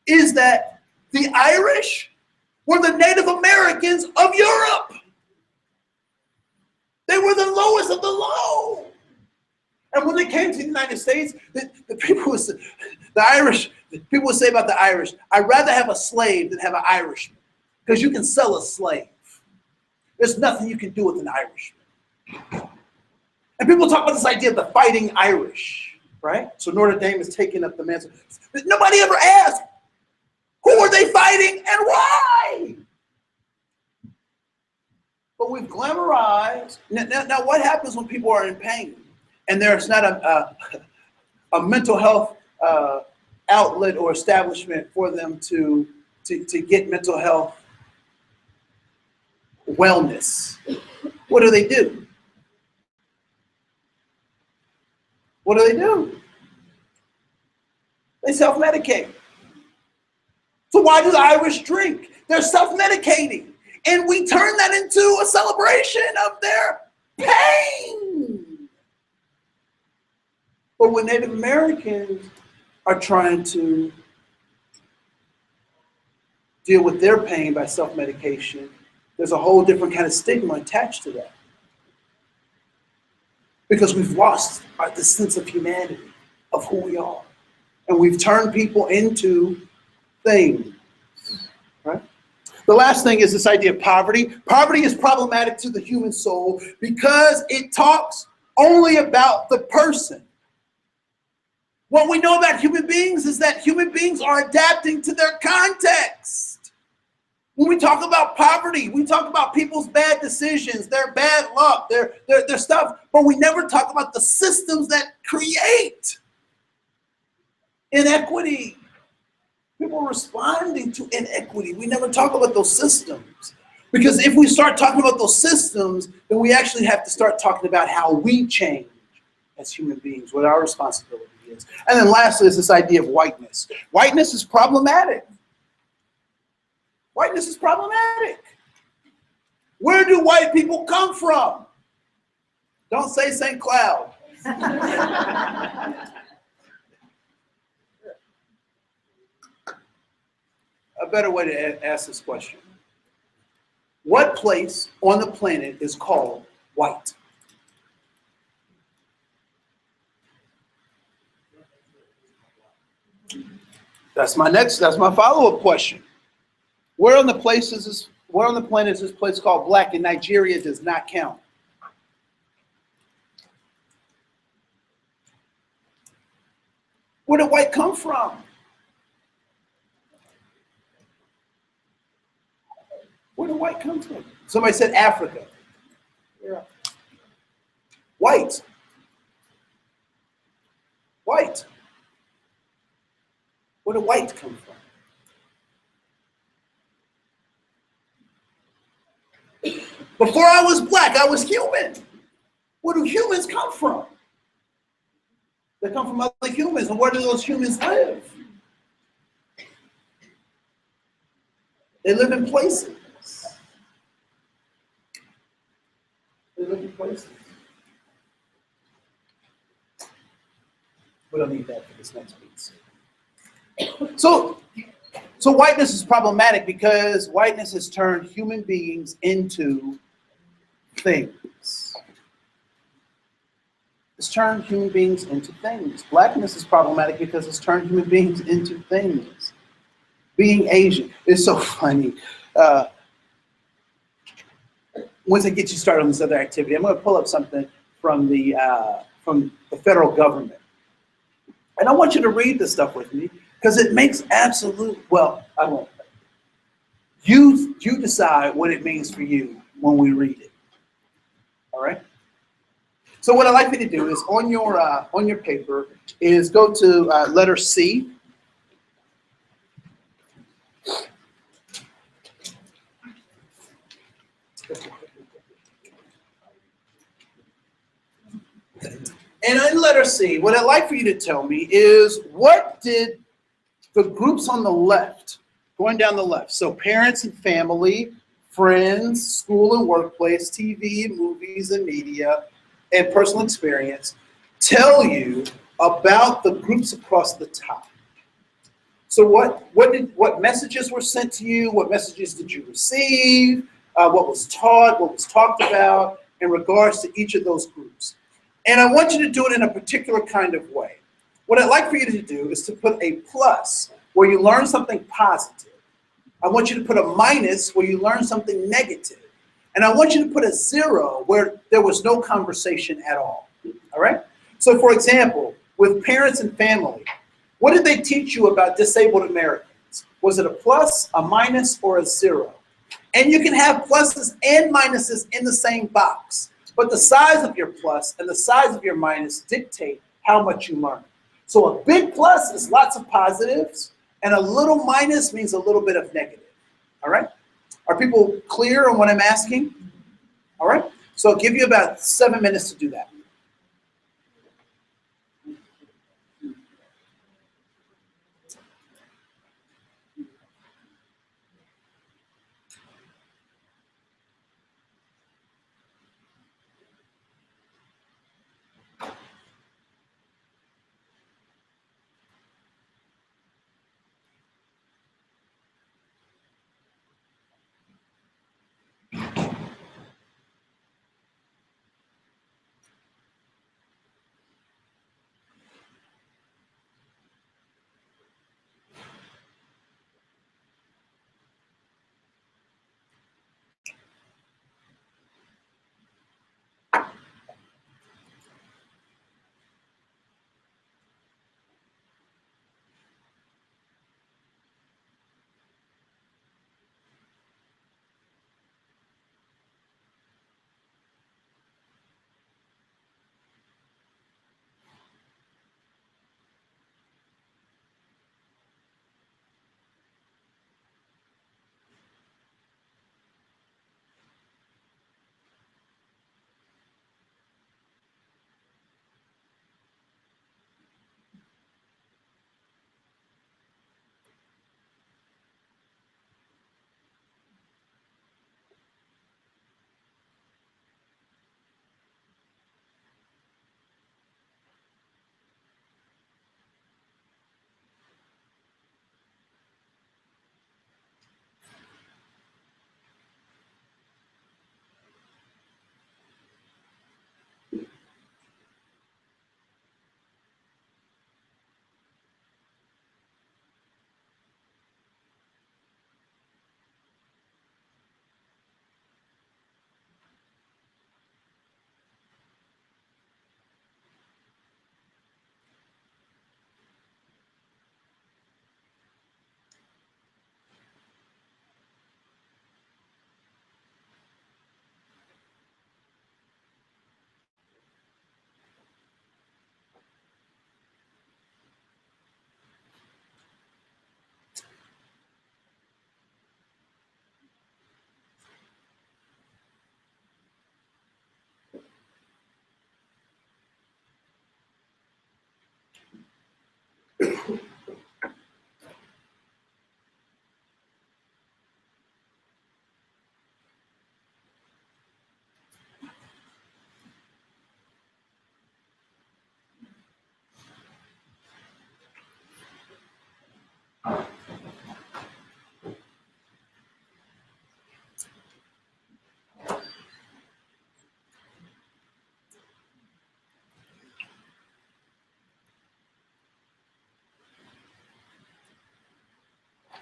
is that the Irish were the Native Americans of Europe. They were the lowest of the low. And when they came to the United States, the people would say, people would say about the Irish, I'd rather have a slave than have an Irishman, because you can sell a slave. There's nothing you can do with an Irishman. And people talk about this idea of the fighting Irish, right? So Notre Dame is taking up the mantle. Nobody ever asked, who are they fighting and why? But we've glamorized. Now what happens when people are in pain and there's not a mental health outlet or establishment for them to get mental health wellness? What do? What do? They self-medicate. So why do the Irish drink? They're self-medicating. And we turn that into a celebration of their pain. But when Native Americans are trying to deal with their pain by self-medication, there's a whole different kind of stigma attached to that. Because we've lost the sense of humanity, of who we are. And we've turned people into things, right? The last thing is this idea of poverty. Poverty is problematic to the human soul because it talks only about the person. What we know about human beings is that human beings are adapting to their context. When we talk about poverty, we talk about people's bad decisions, their bad luck, their stuff, but we never talk about the systems that create inequity. People responding to inequity. We never talk about those systems. Because if we start talking about those systems, then we actually have to start talking about how we change as human beings, what our responsibility ideas. And then lastly is this idea of whiteness. Whiteness is problematic. Whiteness is problematic. Where do white people come from? Don't say St. Cloud. A better way to ask this question. What place on the planet is called white? That's my follow-up question. Where on the planet is this place called black, and Nigeria does not count? Where did white come from? Where did white come from? Somebody said Africa. Yeah. White. White. Where did white come from? Before I was black, I was human. Where do humans come from? They come from other humans, and where do those humans live? They live in places. They live in places. We don't need that for this next piece. So whiteness is problematic because whiteness has turned human beings into things. It's turned human beings into things. Blackness is problematic because it's turned human beings into things. Being Asian is so funny. Once I get you started on this other activity, I'm going to pull up something from the federal government. And I want you to read this stuff with me because it makes absolute, well, I won't. You decide what it means for you when we read it. All right? So what I'd like you to do is on your paper is go to letter C. And in letter C, what I'd like for you to tell me is what did the groups on the left, going down the left, so parents and family, friends, school and workplace, TV, movies and media, and personal experience, tell you about the groups across the top? So what messages were sent to you? What messages did you receive? What was taught? What was talked about in regards to each of those groups? And I want you to do it in a particular kind of way. What I'd like for you to do is to put a plus where you learn something positive. I want you to put a minus where you learn something negative. And I want you to put a 0 where there was no conversation at all. All right? So for example, with parents and family, what did they teach you about disabled Americans? Was it a plus, a minus, or a 0? And you can have pluses and minuses in the same box. But the size of your plus and the size of your minus dictate how much you learn. So a big plus is lots of positives, and a little minus means a little bit of negative. All right? Are people clear on what I'm asking? All right? So I'll give you about 7 minutes to do that.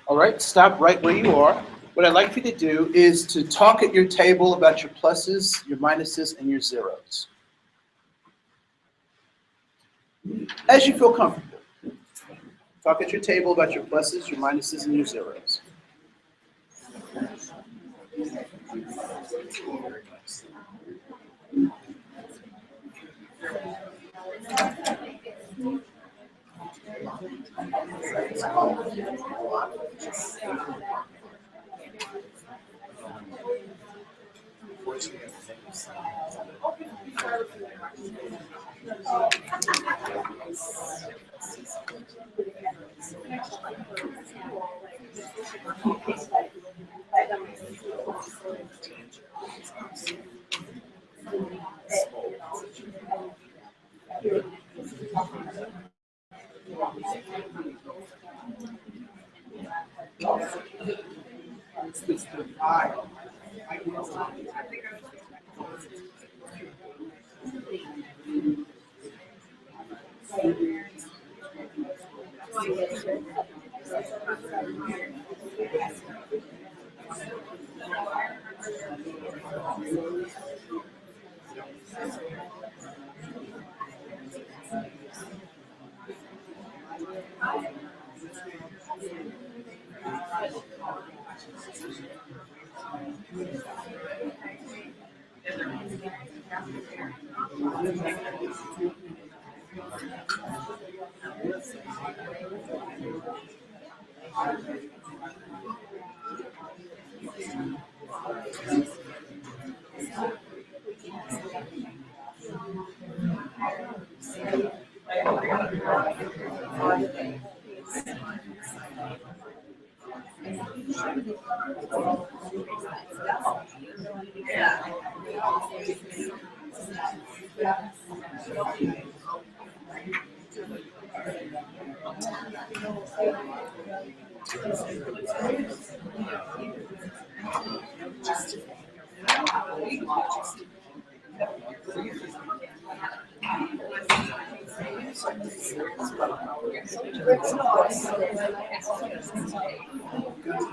All right, stop right where you are. What I'd like for you to do is to talk at your table about your pluses, your minuses, and your zeros. As you feel comfortable. Talk at your table about your pluses, your minuses, and your zeros.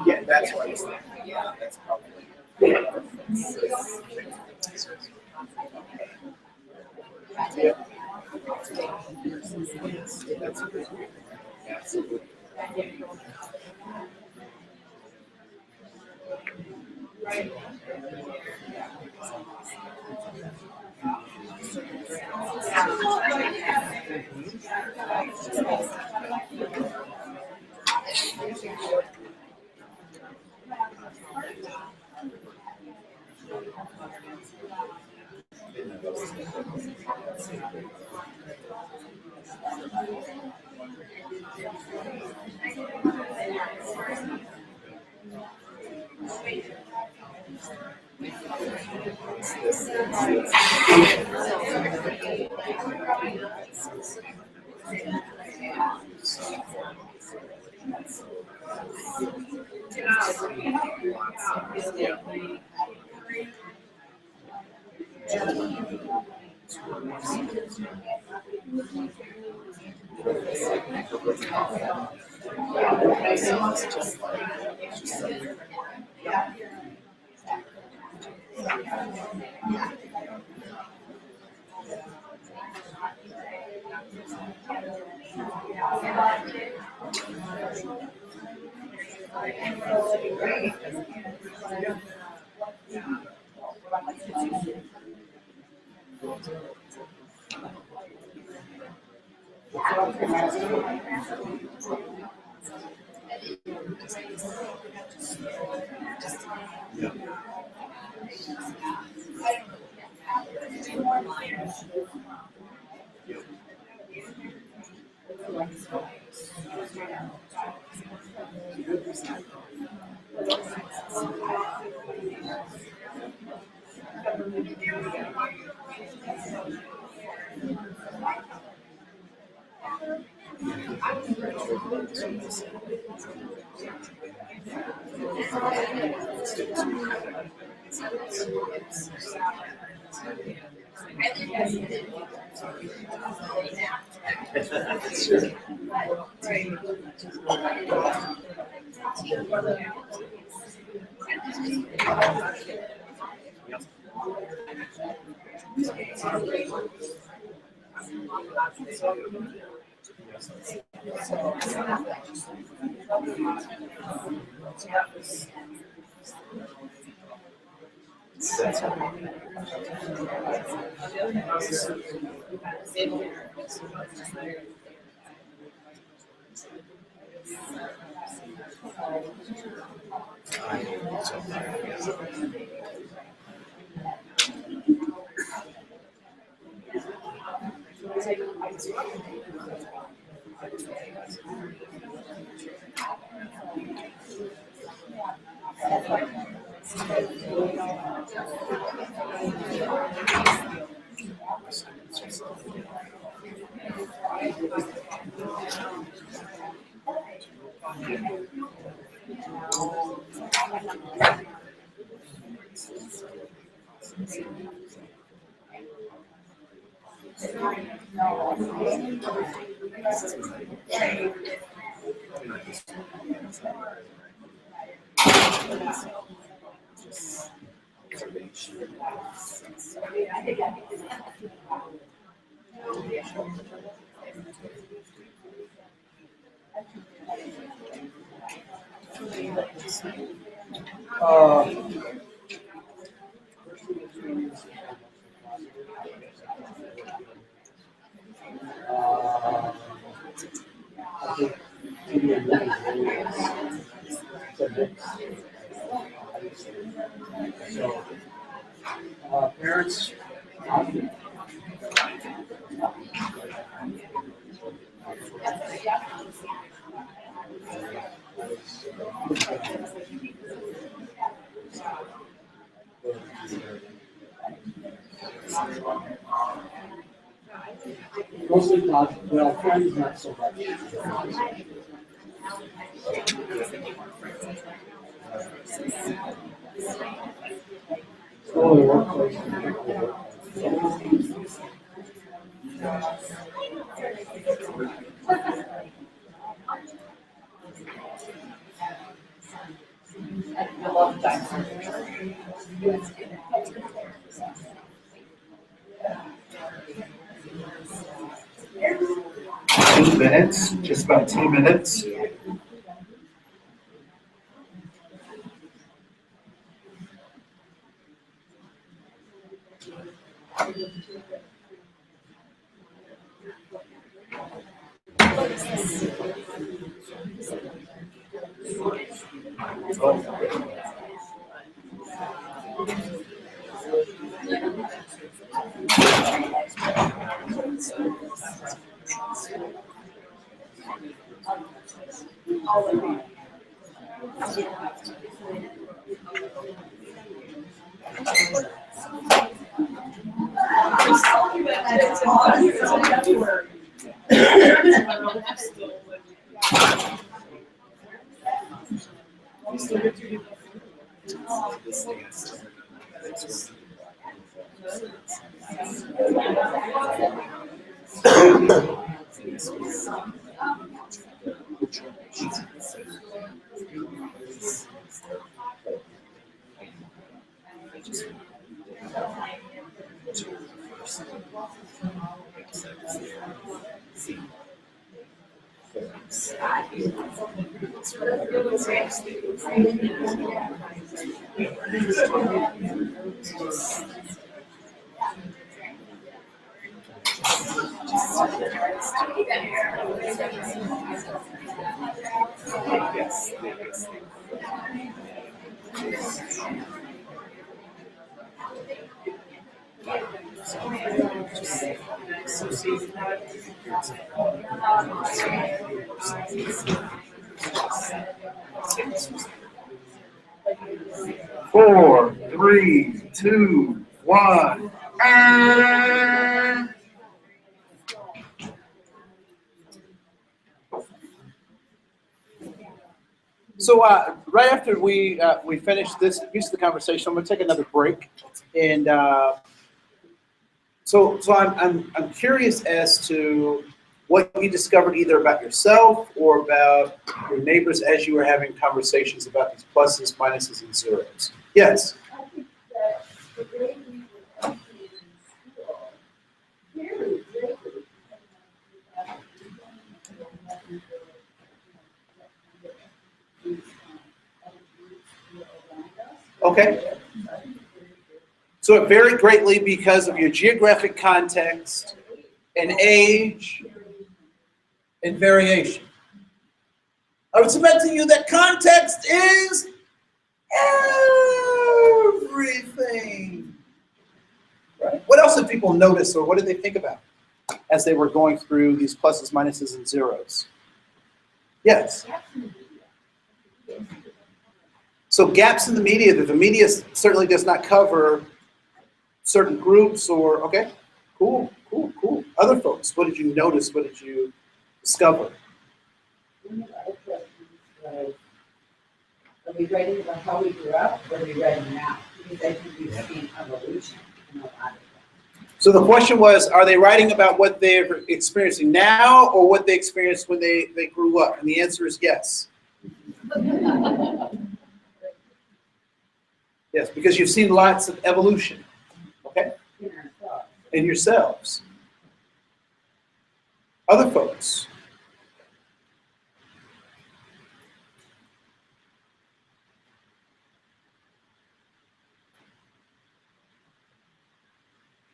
Yeah, that's what I was thinking. Yeah, that's probably. Yeah. That's good. Absolutely. I think maybe a little bit it's a mix. So, parents, mostly positive. Well, friends not so much. Oh, the workplace. I love that. 2 minutes, just about 2 minutes. Four, three, two, one. So right after we finish this piece of the conversation, I'm going to take another break, and so I'm curious as to what you discovered either about yourself or about your neighbors as you were having conversations about these pluses, minuses, and zeros. Yes? I think that the way we were educated in school, very greatly depended on the fact that we don't know what we were, what kind of issues other groups were around us. Okay. I think very good. So it varied greatly because of your geographic context and age and variation. I would submit to you that context is everything. Right? What else did people notice, or what did they think about as they were going through these pluses, minuses, and zeros? Yes. So gaps in the media that the media certainly does not cover certain groups or, okay, cool. Other folks, what did you notice? What did you discover? One of our questions was, are we writing about how we grew up, or are we writing now? Because I think we've seen evolution in a lot of them. So the question was, are they writing about what they're experiencing now or what they experienced when they grew up? And the answer is yes. Yes, because you've seen lots of evolution, okay, In ourselves. in yourselves. Other folks.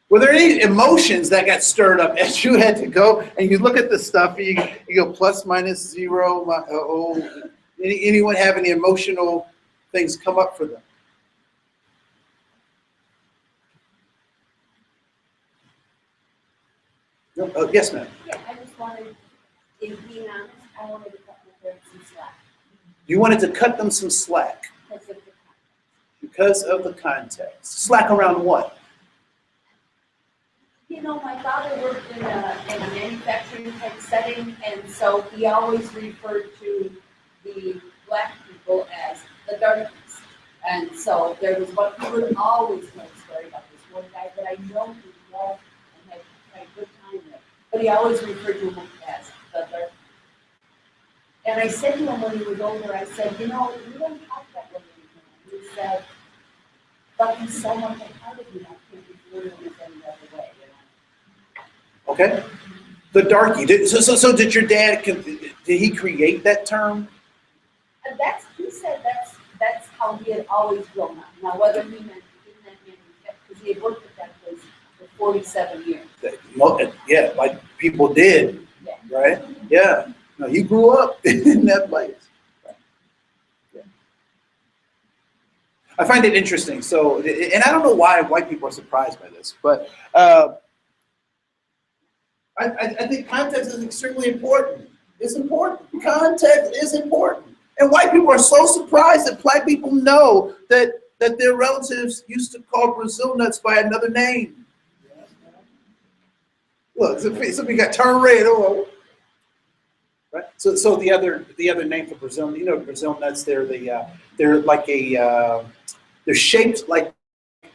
Were there any emotions that got stirred up as you had to go and you look at the stuff, you go plus, minus, zero, anyone have any emotional things come up for them? No? Oh, yes, ma'am. Yeah, I just wanted, in being honest, I wanted to cut my parents some slack You wanted to cut them some slack because of the context. because of the context. Slack around what? You know, my father worked in a manufacturing type setting, and so he always referred to the black people as the darkies. And so there was what he would always tell a story about this one guy that I know he loved and had a good time with. But he always referred to him as the darkies. And I said to him when he was older, I said, you know, you don't talk that way anymore. He said, but he's so much a part of you, I can't be doing it any other way. Okay. The darkie. So did your dad, did he create that term? And he said that's how he had always grown up. Now, whether he meant in that manufacturing, because he had worked at that place for 47 years. Yeah, like people did, Yeah. right? Yeah. No, he grew up in that place. Yeah. I find it interesting. So, and I don't know why white people are surprised by this, but I think context is extremely important. It's important. Context is important. And white people are so surprised that black people know that their relatives used to call Brazil nuts by another name. Look, somebody got turned red. Oh, right. So the other name for Brazil, you know, Brazil nuts. They're like they're shaped like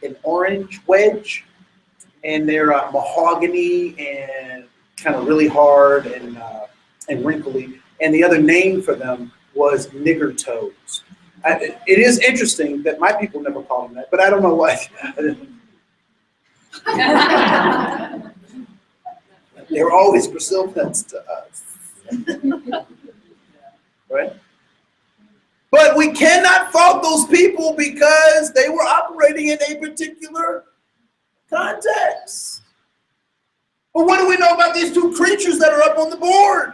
an orange wedge, and they're mahogany and kind of really hard and wrinkly. And the other name for them was nigger toes. It is interesting that my people never call them that, but I don't know why. They were always Brazil nuts to us. Right? But we cannot fault those people because they were operating in a particular context. But what do we know about these two creatures that are up on the board?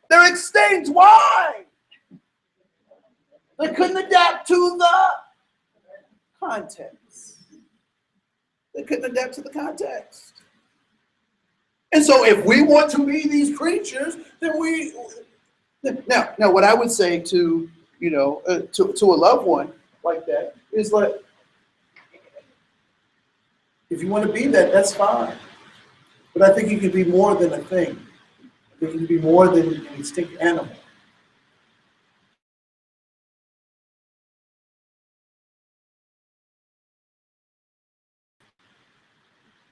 They're extinct. Why? They couldn't adapt to the context. They couldn't adapt to the context. And so if we want to be these creatures, then we... Now what I would say to, you know, to a loved one like that is like, if you want to be that, that's fine. But I think you can be more than a thing. I think you can be more than an extinct animal.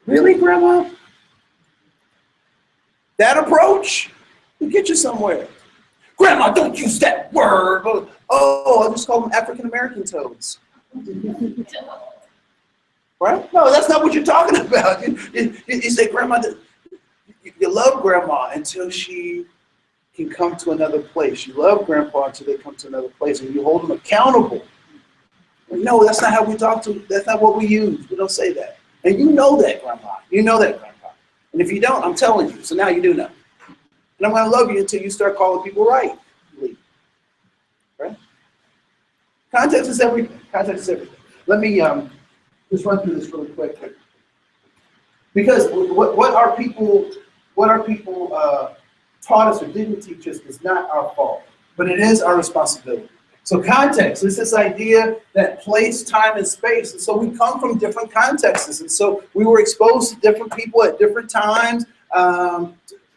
Really, Grandma? That approach will get you somewhere. Grandma, don't use that word. Oh, I'll just call them African American toads. Right? No, that's not what you're talking about. You say, Grandma, you love Grandma until she can come to another place. You love Grandpa until they come to another place, and you hold them accountable. No, that's not how we talk to. That's not what we use. We don't say that. And you know that, Grandma. You know that, Grandpa. And if you don't, I'm telling you. So now you do know. And I'm going to love you until you start calling people right. Right? Context is everything. Context is everything. Let me just run through this really quick. Because what our people taught us or didn't teach us is not our fault, but it is our responsibility. So context is this idea that place, time, and space. And so we come from different contexts. And so we were exposed to different people at different times.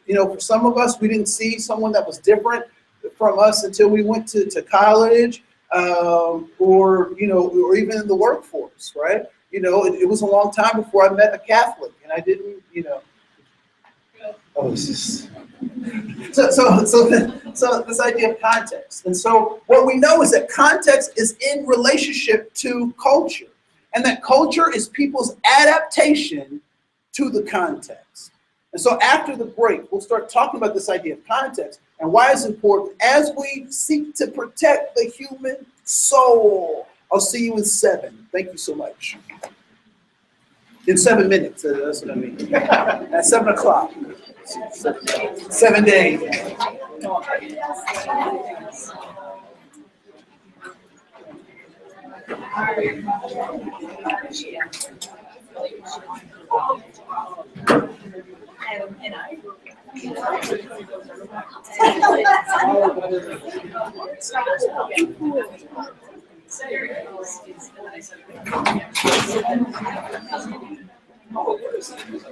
You know, for some of us, we didn't see someone that was different from us until we went to college, or, you know, or even in the workforce, right? You know, it was a long time before I met a Catholic, and I didn't, you know. Oh, this is so this idea of context. And so what we know is that context is in relationship to culture, and that culture is people's adaptation to the context. And so after the break, we'll start talking about this idea of context and why it's important as we seek to protect the human soul. I'll see you in 7. Thank you so much. In 7 minutes, that's what I mean. At 7 o'clock. 7 days.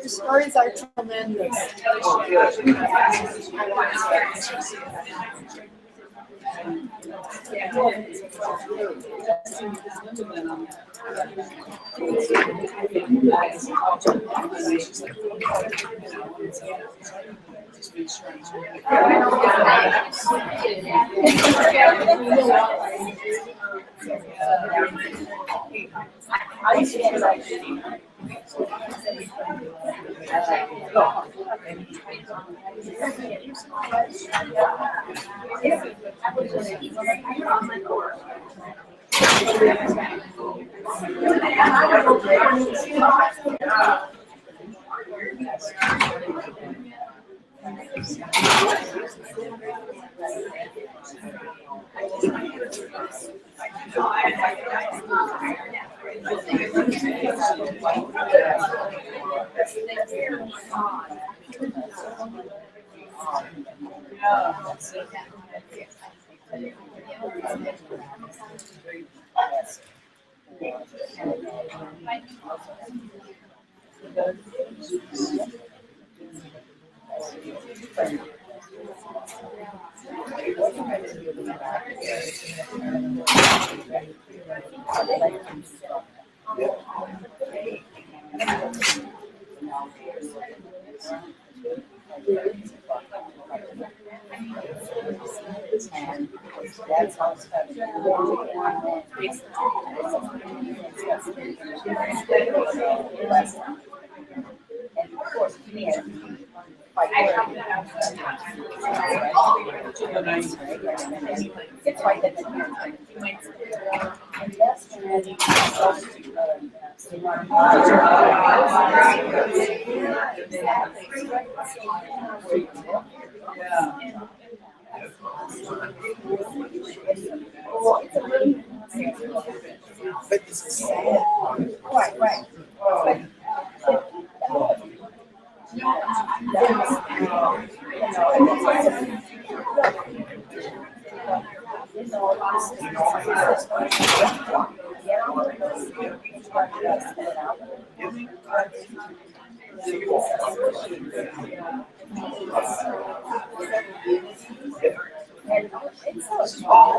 The stories are tremendous.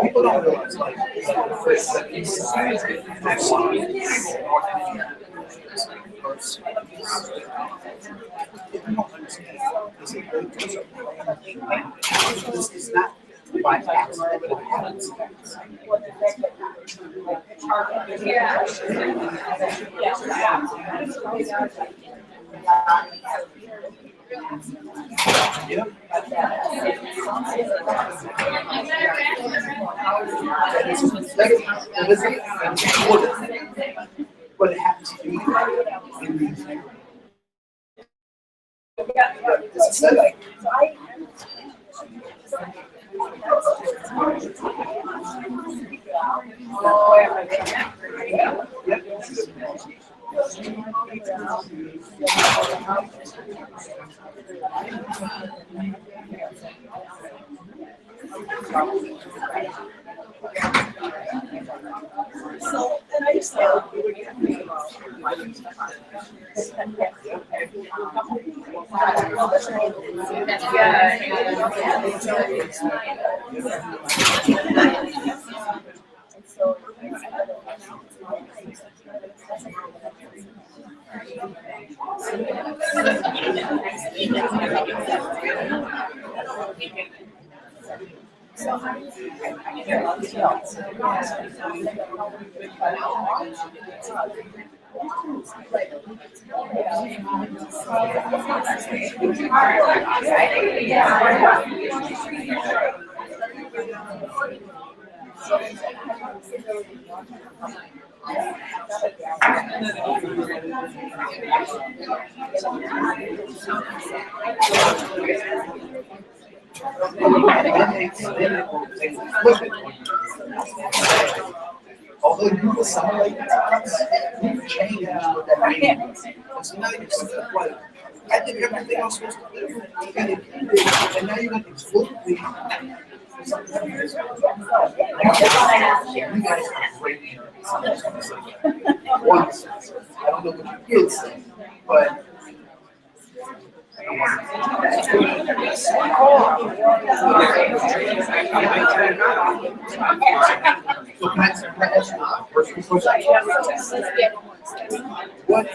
People don't realize, like, they don't understand. This is not by accident, but it happens. Yeah. But it happens to be in these. Although you assimilate the times, you've changed what that means. And so now you're stuck like, I did everything I was supposed to do. And if you did, and now you're going to exclude me. You guys are great. Once, I don't know what your kids say, but so can I ask you a personal question? What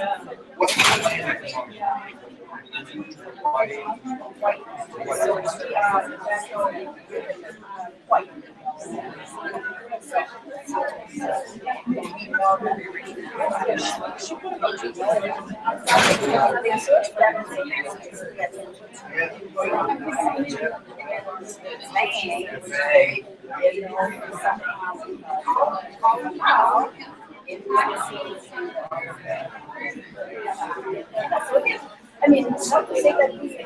I mean, not to say that we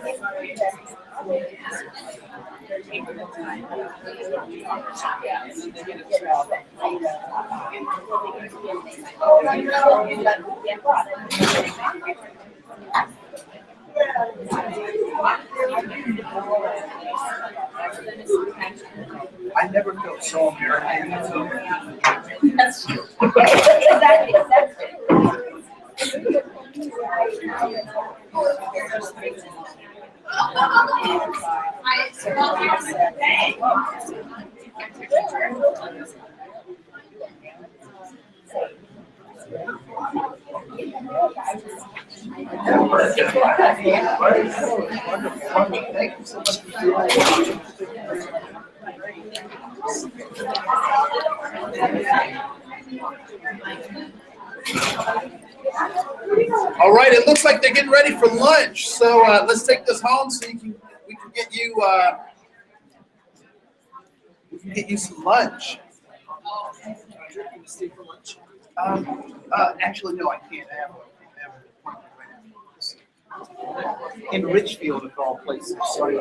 I never felt so American until. That's true. Exactly. Thank you so much for doing All right, it looks like they're getting ready for lunch, so let's take this home so we can get you some lunch. Actually, no, I can't. I have in Richfield, of all places. Sorry.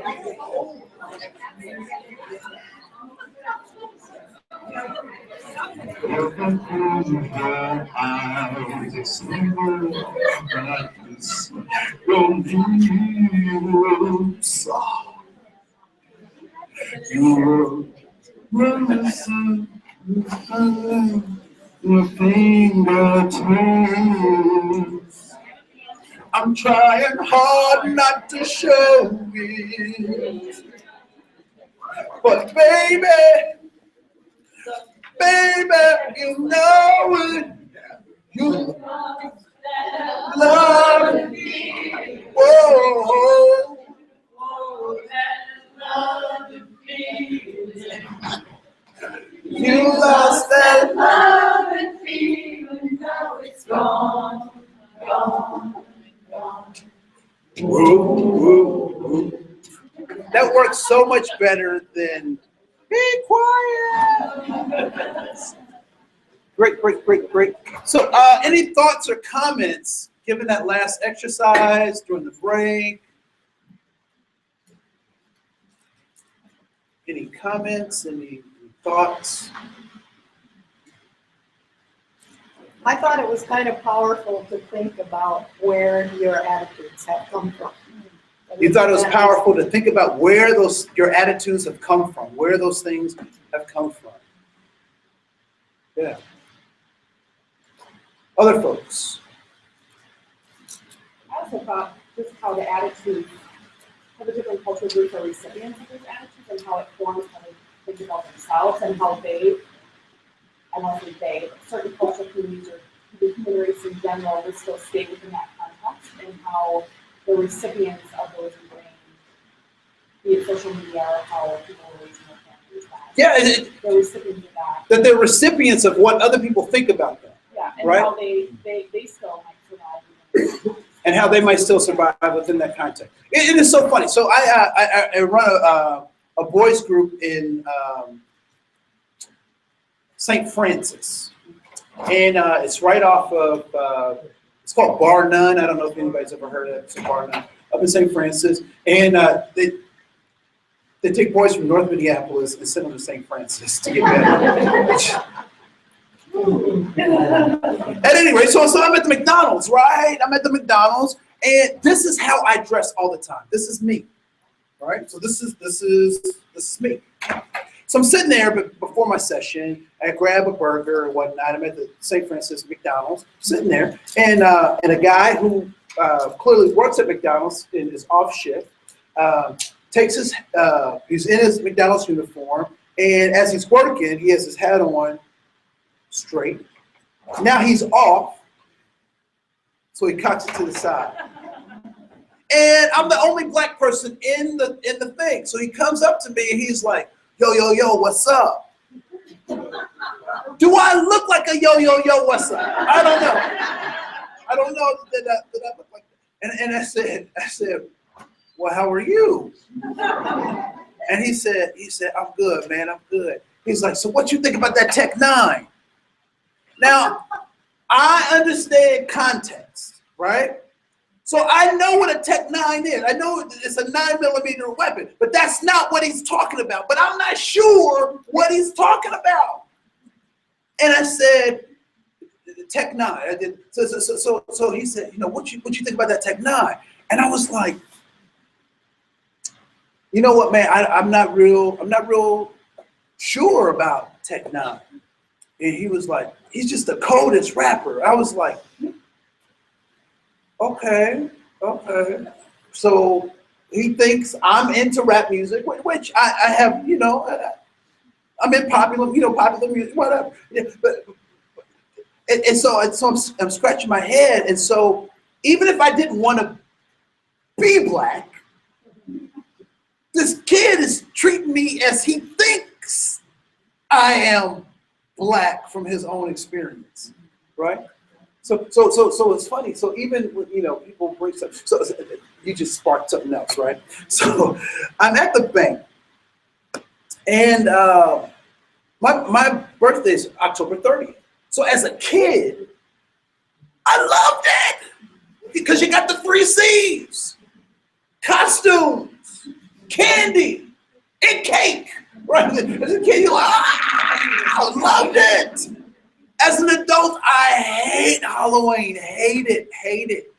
I'm trying hard not to show it, but baby, you know it. You love me. Whoa. gone, gone, gone. Woo, woo, woo. That works so much better than be quiet. Great, great, great, great. So any thoughts or comments given that last exercise during the break? Any comments, any thoughts? I thought it was kind of powerful to think about where your attitudes have come from. You thought it was powerful to think about where your attitudes have come from, where those things have come from. Yeah. Other folks. I also thought just how the attitudes of the different cultural groups are recipients of those attitudes and how it forms how they think about themselves and how they, I don't say they, but certain cultural communities or the human race in general would still stay within that context and how the recipients of those ingrained, be it social media or how people are raising their families. Yeah, the recipients of that. that they're recipients of what other people think about them. Yeah, and right? how they still might survive. And how they might still survive within that context. It is so funny. So I run a boys group in St. Francis. And it's right off of, it's called Bar None. I don't know if anybody's ever heard of it. It's Bar None up in St. Francis. And they take boys from North Minneapolis and send them to St. Francis to get better. At any rate, so I'm at the McDonald's, right? I'm at the McDonald's, and this is how I dress all the time. This is me, all right? So this is me. So I'm sitting there, but before my session, I grab a burger or whatnot. I'm at the St. Francis McDonald's, sitting there, and a guy who clearly works at McDonald's and is off shift takes he's in his McDonald's uniform, and as he's working, he has his hat on straight. Now he's off, so he cocks it to the side. And I'm the only black person in the thing. So he comes up to me and he's like, yo, yo, yo, what's up? Do I look like a yo, yo, yo, what's up? I don't know. I don't know that I look like that. And I said, well, how are you? And he said, I'm good, man, I'm good. He's like, so what you think about that Tech 9? Now, I understand context, right? So I know what a Tech 9 is. I know it's a 9mm weapon, but that's not what he's talking about. But I'm not sure what he's talking about. And I said, Tech 9. I did. So he said, you know, what you think about that Tech 9? And I was like, you know what, man? I'm not real sure about Tech 9. And he was like, he's just the coldest rapper. I was like, okay. So he thinks I'm into rap music, which I have, you know, I'm in popular music, whatever. Yeah, and so I'm scratching my head. And so even if I didn't want to be black, this kid is treating me as he thinks I am black from his own experience, right? So it's funny. So even when, you know, people bring stuff, so you just sparked something else, right? So I'm at the bank, and my birthday is October 30th. So as a kid, I loved it because you got the 3 C's: costumes, candy, and cake. Right? As a kid, you're like, I loved it. As an adult, I hate Halloween. Hate it.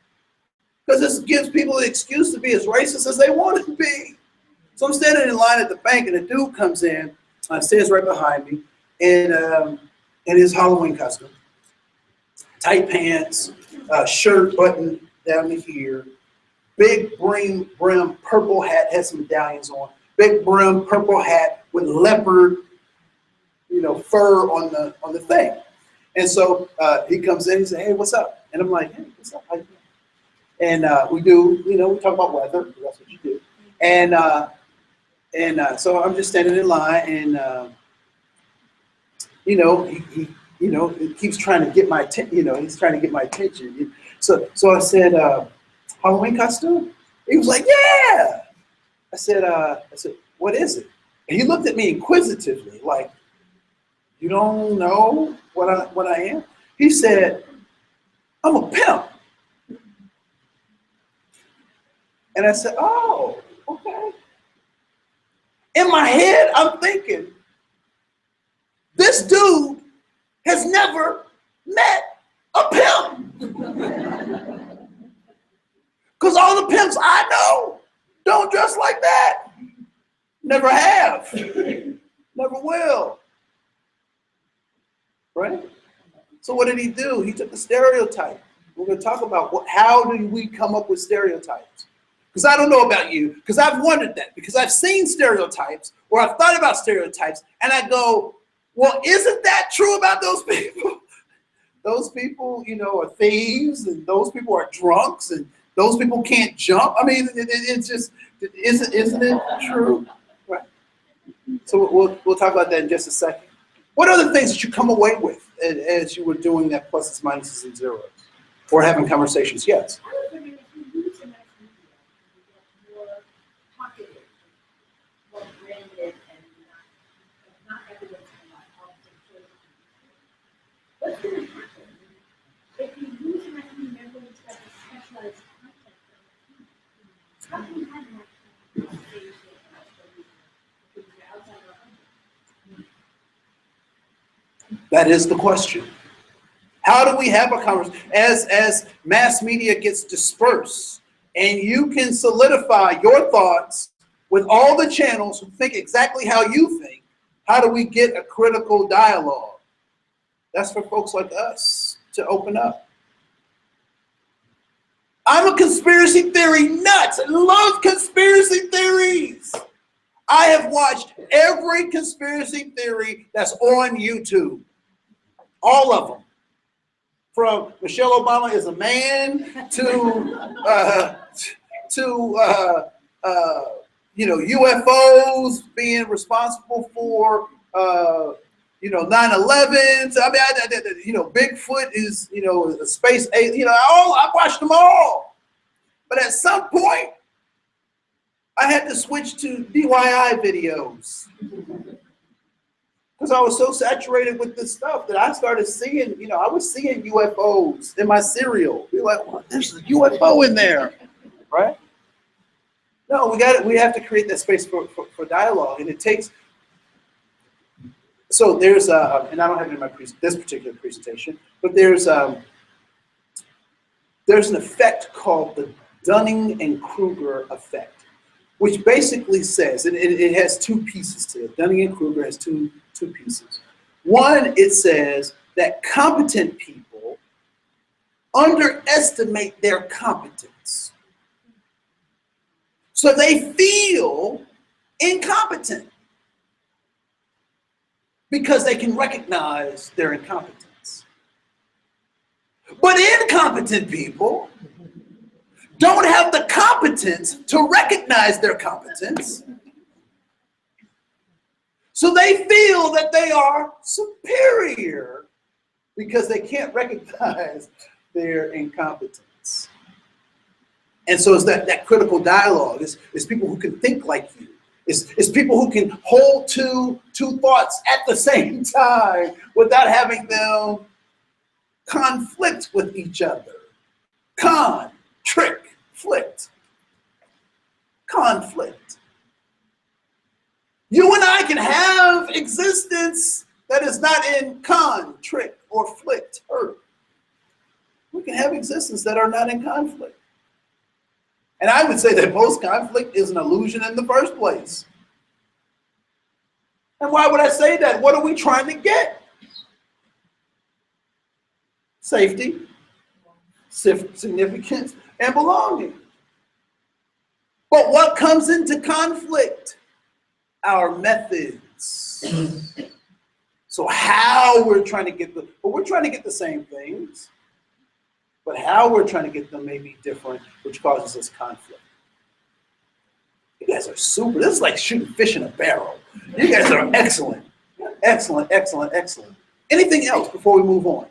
Because this gives people the excuse to be as racist as they want to be. So I'm standing in line at the bank, and a dude comes in, stands right behind me, in his Halloween costume. Tight pants, shirt button down to here, big brim purple hat, had some medallions on, big brim purple hat with leopard, you know, fur on the thing. And so he comes in, he said, hey, what's up? And I'm like, hey, what's up? How you doing? And we do, you know, we talk about weather, that's what you do. And so I'm just standing in line, and you know, you know, it keeps trying to get my attention, you know, he's trying to get my attention. So I said, Halloween costume? He was like, yeah. I said, what is it? And he looked at me inquisitively, like, you don't know what I am? He said, I'm a pimp. And I said, oh, okay. In my head, I'm thinking, this dude has never met a pimp. Because all the pimps I know don't dress like that. Never have. Never will. Right? So what did he do? He took the stereotype. We're going to talk about how do we come up with stereotypes? Because I don't know about you, because I've wondered that, because I've seen stereotypes, or I've thought about stereotypes, and I go, well, isn't that true about those people? Those people, you know, are thieves, and those people are drunks, and those people can't jump. I mean, it's just, isn't it true? Right. So we'll talk about that in just a second. What are the things that you come away with as you were doing that pluses, minuses, and zeros? Or having conversations? Yes. What's going to happen if you use an acronym memory to have a specialized content? How can you have that conversation outside our own? That is the question. How do we have a conversation? As mass media gets dispersed and you can solidify your thoughts with all the channels who think exactly how you think, how do we get a critical dialogue? That's for folks like us to open up. I'm a conspiracy theory nut. I love conspiracy theories. I have watched every conspiracy theory that's on YouTube. All of them. From Michelle Obama is a man to you know, UFOs being responsible for 9/11. I mean, you know, Bigfoot is, you know, a space alien. You know, I watched them all. But at some point, I had to switch to DIY videos because I was so saturated with this stuff that I started seeing, you know, I was seeing UFOs in my cereal. Be like, well, there's a UFO in there, right? No, we have to create that space for dialogue, and it takes. So there's and I don't have it in my this particular presentation, but there's an effect called the Dunning and Kruger effect, which basically says, and it has two pieces to it. Dunning and Kruger has two pieces. One, it says that competent people underestimate their competence. So they feel incompetent because they can recognize their incompetence. But incompetent people don't have the competence to recognize their competence. So they feel that they are superior because they can't recognize their incompetence. And so it's that critical dialogue. It's people who can think like you. It's people who can hold two thoughts at the same time without having them conflict with each other. Conflict. You and I can have existence that is not in contrict or flict, hurt. We can have existence that are not in conflict. And I would say that most conflict is an illusion in the first place. And why would I say that? What are we trying to get? Safety, significance, and belonging. But what comes into conflict? Our methods. So how we're trying to get we're trying to get the same things, but how we're trying to get them may be different, which causes us conflict. You guys are super. This is like shooting fish in a barrel. You guys are excellent. Excellent. Anything else before we move on?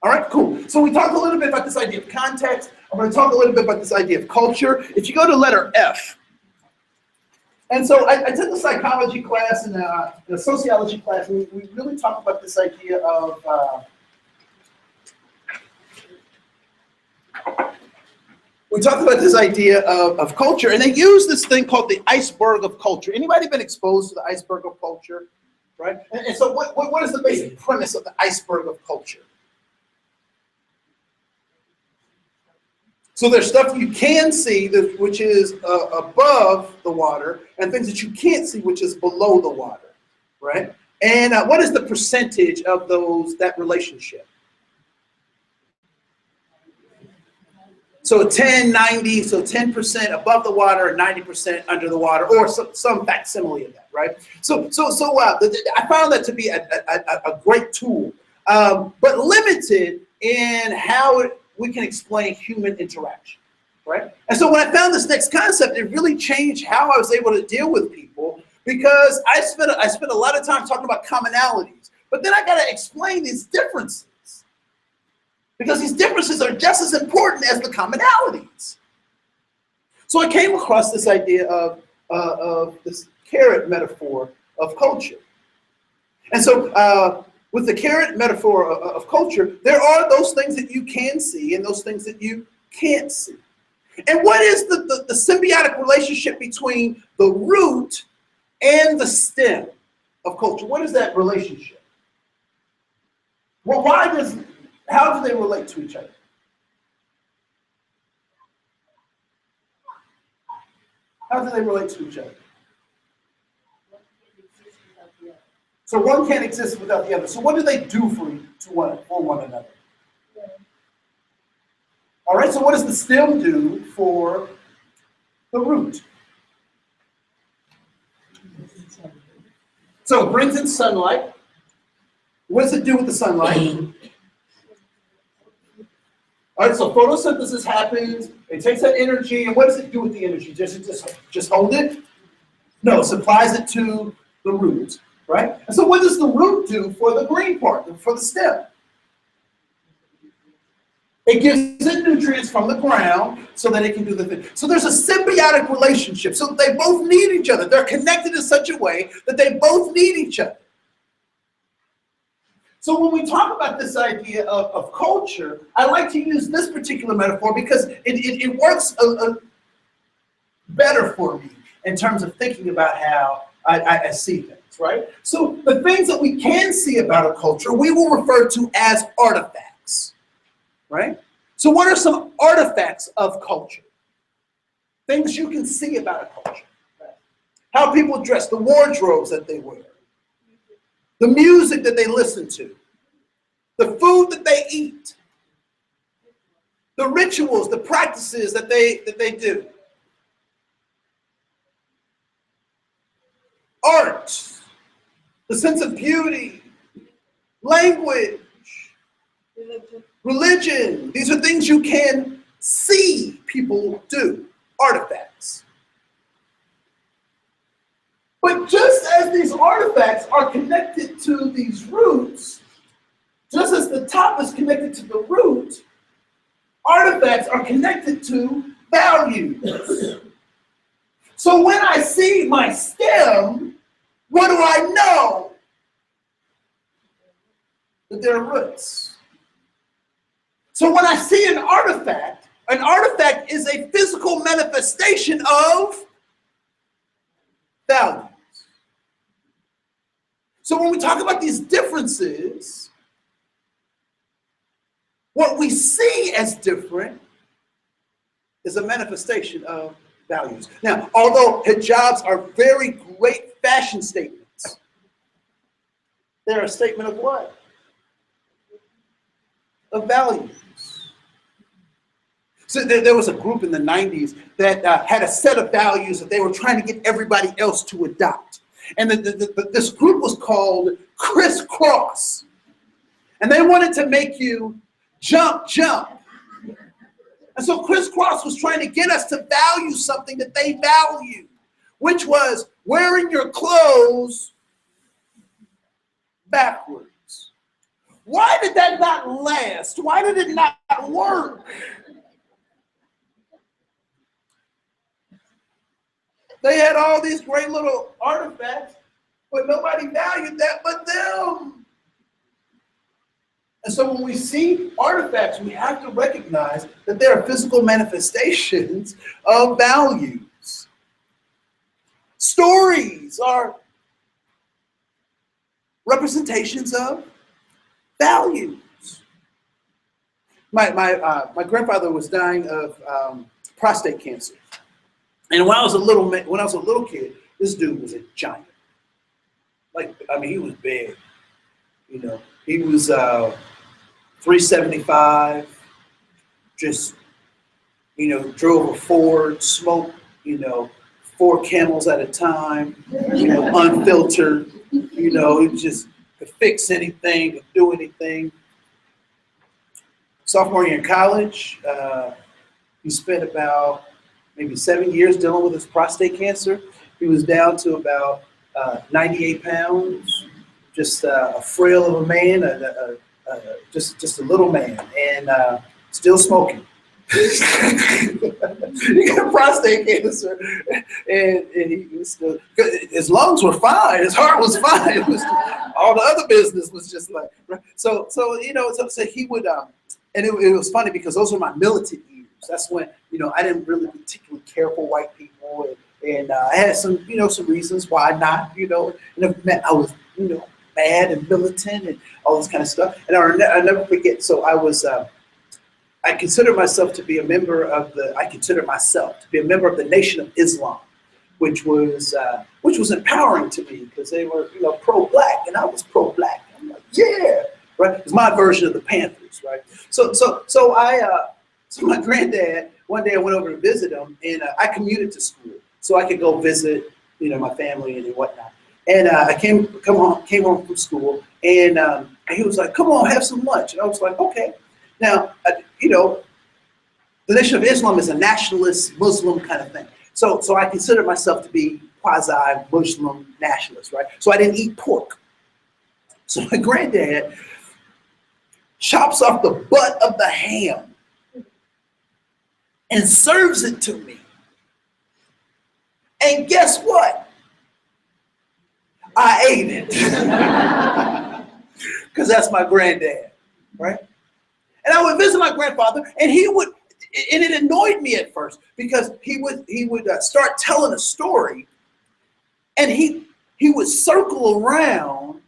All right, cool. So we talked a little bit about this idea of context. I'm going to talk a little bit about this idea of culture. If you go to letter F, and so I took a psychology class and a sociology class, and we really talked about this idea of culture, and they use this thing called the iceberg of culture. Anybody been exposed to the iceberg of culture, right? And so what is the basic premise of the iceberg of culture? So there's stuff you can see, which is above the water, and things that you can't see, which is below the water, right? And what is the percentage of that relationship? So 10, 90, so 10% above the water and 90% under the water, or some facsimile of that, right? So I found that to be a great tool, but limited in how we can explain human interaction, right? And so when I found this next concept, it really changed how I was able to deal with people, because I spent a lot of time talking about commonalities, but then I got to explain these differences, because these differences are just as important as the commonalities. So I came across this idea of this carrot metaphor of culture. And so with the carrot metaphor of culture, there are those things that you can see and those things that you can't see. And what is the symbiotic relationship between the root and the stem of culture? What is that relationship? Well, how do they relate to each other? How do they relate to each other? So one can't exist without the other. So what do they do for one another? All right, so what does the stem do for the root? So it brings in sunlight. What does it do with the sunlight? All right, so photosynthesis happens. It takes that energy, and what does it do with the energy? Just hold it? No, it supplies it to the root. Right? And so what does the root do for the green part, for the stem? It gives it nutrients from the ground so that it can do the thing. So there's a symbiotic relationship. So they both need each other. They're connected in such a way that they both need each other. So when we talk about this idea of culture, I like to use this particular metaphor because it works better for me in terms of thinking about how I see things. Right? So the things that we can see about a culture, we will refer to as artifacts, right? So what are some artifacts of culture? Things you can see about a culture. How people dress, the wardrobes that they wear, the music that they listen to, the food that they eat, the rituals, the practices that they do. Art, the sense of beauty, language, religion. These are things you can see people do, artifacts. But just as these artifacts are connected to these roots, just as the top is connected to the root, artifacts are connected to values. So when I see my stem, what do I know? That there are roots. So when I see an artifact is a physical manifestation of values. So when we talk about these differences, what we see as different is a manifestation of values. Now, although hijabs are very great fashion statements, they're a statement of what? Of values. So there was a group in the 90s that had a set of values that they were trying to get everybody else to adopt. And this group was called Crisscross. And they wanted to make you jump. And so Crisscross was trying to get us to value something that they value, which was wearing your clothes backwards. Why did that not last? Why did it not work? They had all these great little artifacts, but nobody valued that but them. And so when we see artifacts, we have to recognize that they are physical manifestations of values. Stories are representations of values. My grandfather was dying of prostate cancer. And when I was a little kid, this dude was a giant. He was big. You know, he was 375, just, drove a Ford, smoked, 4 Camels at a time, unfiltered, he just could fix anything, could do anything. Sophomore year in college, he spent about maybe 7 years dealing with his prostate cancer. He was down to about 98 pounds, just a frail of a man, just a little man, and still smoking. He got prostate cancer, and he was still, his lungs were fine, his heart was fine. It was all the other business was just like, so he would, and it was funny because those were my militant years. That's when, I didn't really particularly care for white people, and I had some reasons why not, and I was, mad and militant and all this kind of stuff. And I'll never forget. So I consider myself to be a member of the Nation of Islam, which was empowering to me because they were, pro-black, and I was pro-black. I'm like, yeah, right. It's my version of the Panthers, right? So my granddad, one day I went over to visit him, and I commuted to school so I could go visit, my family and whatnot. And I came home from school, and he was like, "Come on, have some lunch." And I was like, "Okay." Now, the Nation of Islam is a nationalist Muslim kind of thing. So I consider myself to be quasi-Muslim nationalist, right? So I didn't eat pork. So my granddad chops off the butt of the ham and serves it to me. And guess what? I ate it. Because that's my granddad, right? And I would visit my grandfather, and it annoyed me at first because he would start telling a story, and he would circle around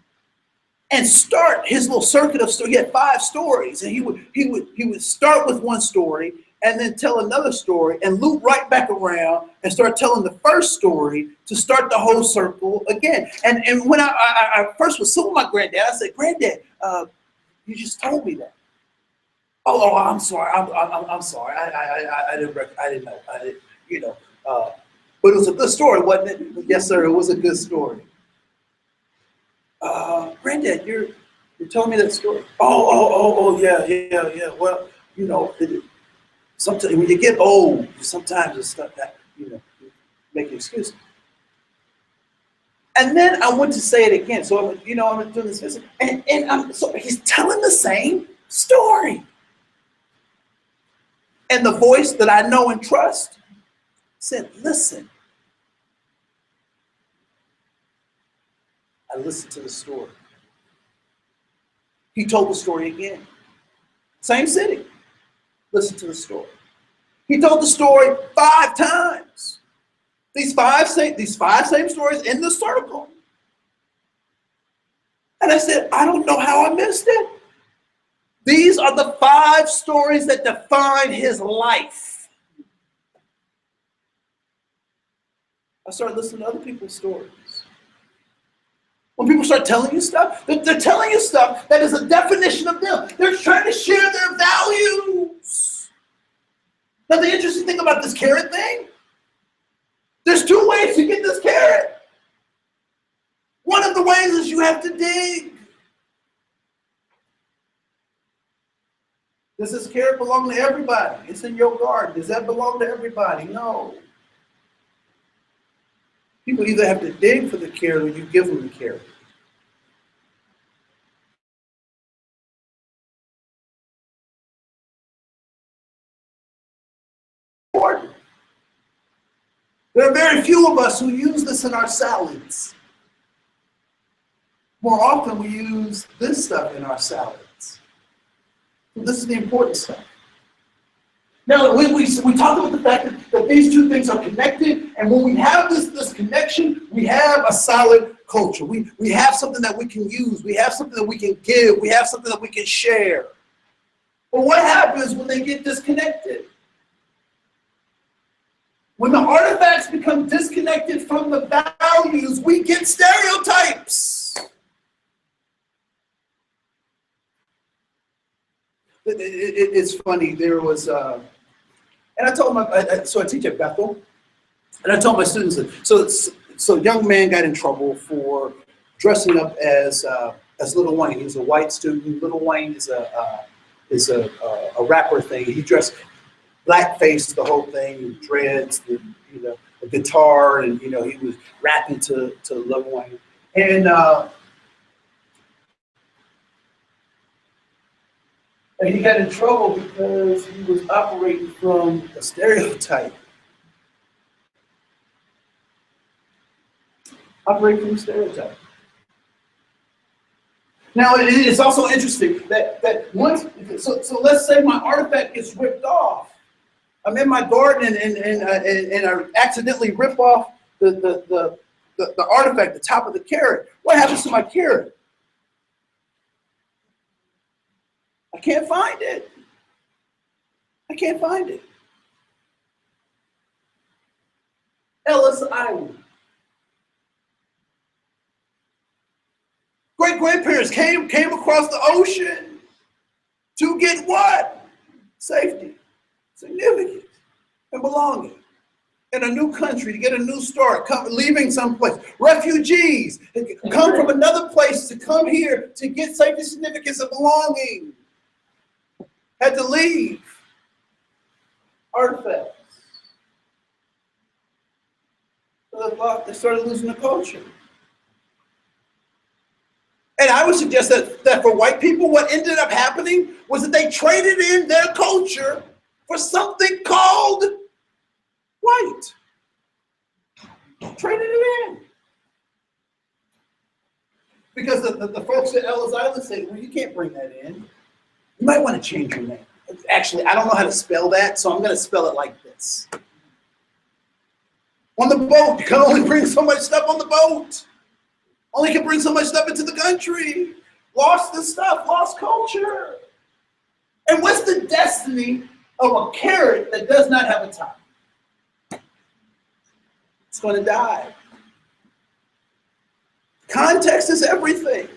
and start his little circuit of story. He had 5 stories, and he would start with one story and then tell another story and loop right back around and start telling the first story to start the whole circle again. And when I first was sitting with my granddad, I said, "Granddad, you just told me that." Oh, I'm sorry. I'm sorry. I didn't know. But it was a good story, wasn't it? Yes, sir. It was a good story. Granddad, you're telling me that story. Oh, yeah. Well, sometimes when you get old, sometimes it's stuff that make excuses. And then I went to say it again. So I'm doing this visit, and he's telling the same story. And the voice that I know and trust said, "Listen." I listened to the story. He told the story again. Same city. Listen to the story. He told the story 5 times. These five same stories in the circle. And I said, I don't know how I missed it. These are the 5 stories that define his life. I started listening to other people's stories. When people start telling you stuff, they're telling you stuff that is a definition of them. They're trying to share their values. Now, the interesting thing about this carrot thing, there's 2 ways to get this carrot. One of the ways is you have to dig. Does this carrot belong to everybody? It's in your garden. Does that belong to everybody? No. People either have to dig for the carrot or you give them the carrot. There are very few of us who use this in our salads. More often we use this stuff in our salads. So this is the important stuff. Now, we talk about the fact that these two things are connected, and when we have this connection, we have a solid culture. We have something that we can use. We have something that we can give. We have something that we can share. But what happens when they get disconnected? When the artifacts become disconnected from the values, we get stereotypes. It's funny, there was, and I told my, so I teach at Bethel, and I told my students that, so a young man got in trouble for dressing up as Lil Wayne. He was a white student. Lil Wayne is a rapper thing. He dressed blackface, the whole thing, dreads, a guitar, and he was rapping to Lil Wayne. And he got in trouble because he was operating from a stereotype. Operating from a stereotype. Now, it's also interesting that once, so let's say my artifact gets ripped off. I'm in my garden and I accidentally rip off the artifact, the top of the carrot. What happens to my carrot? I can't find it. I can't find it. Ellis Island. Great-grandparents came across the ocean to get what? Safety, significance, and belonging. In a new country, to get a new start, leaving someplace. Refugees come from another place to come here to get safety, significance, and belonging. Had to leave. Artifacts. So they started losing the culture. And I would suggest that for white people, what ended up happening was that they traded in their culture for something called white. Traded it in. Because the folks at Ellis Island say, well, you can't bring that in. You might want to change your name. Actually, I don't know how to spell that, so I'm going to spell it like this. On the boat, you can only bring so much stuff on the boat. Only can bring so much stuff into the country. Lost the stuff, lost culture. And what's the destiny of a carrot that does not have a top? It's going to die. Context is everything.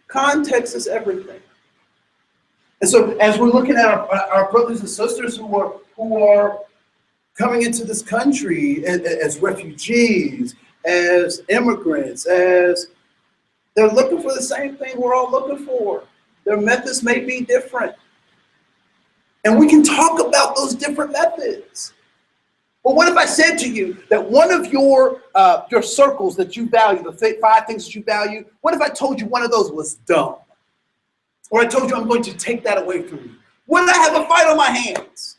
Context is everything. And so as we're looking at our brothers and sisters who are coming into this country as refugees, as immigrants, as they're looking for the same thing we're all looking for. Their methods may be different. And we can talk about those different methods. But what if I said to you that one of your circles that you value, the 5 things that you value, what if I told you one of those was dumb? Or I told you I'm going to take that away from you. Would I have a fight on my hands?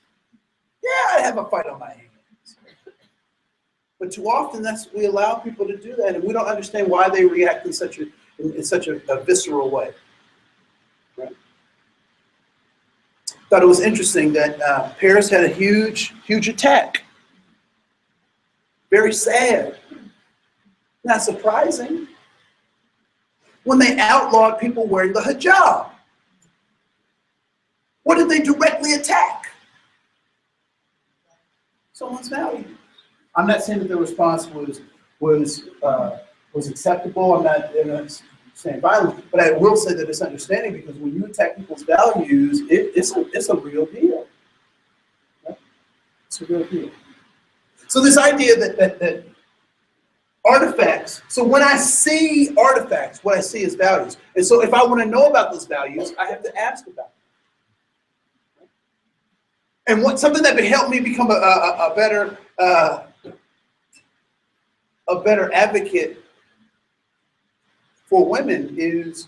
Yeah, I have a fight on my hands. But too often we allow people to do that, and we don't understand why they react in such a visceral way. Right? Thought it was interesting that Paris had a huge attack. Very sad. Not surprising. When they outlawed people wearing the hijab. What did they directly attack? Someone's values. I'm not saying that the response was acceptable. I'm not saying violent, but I will say that it's understanding, because when you attack people's values, it's a real deal. Right? It's a real deal. So this idea that artifacts, so when I see artifacts, what I see is values. And so if I want to know about those values, I have to ask about them. And something that would help me become a better advocate for women is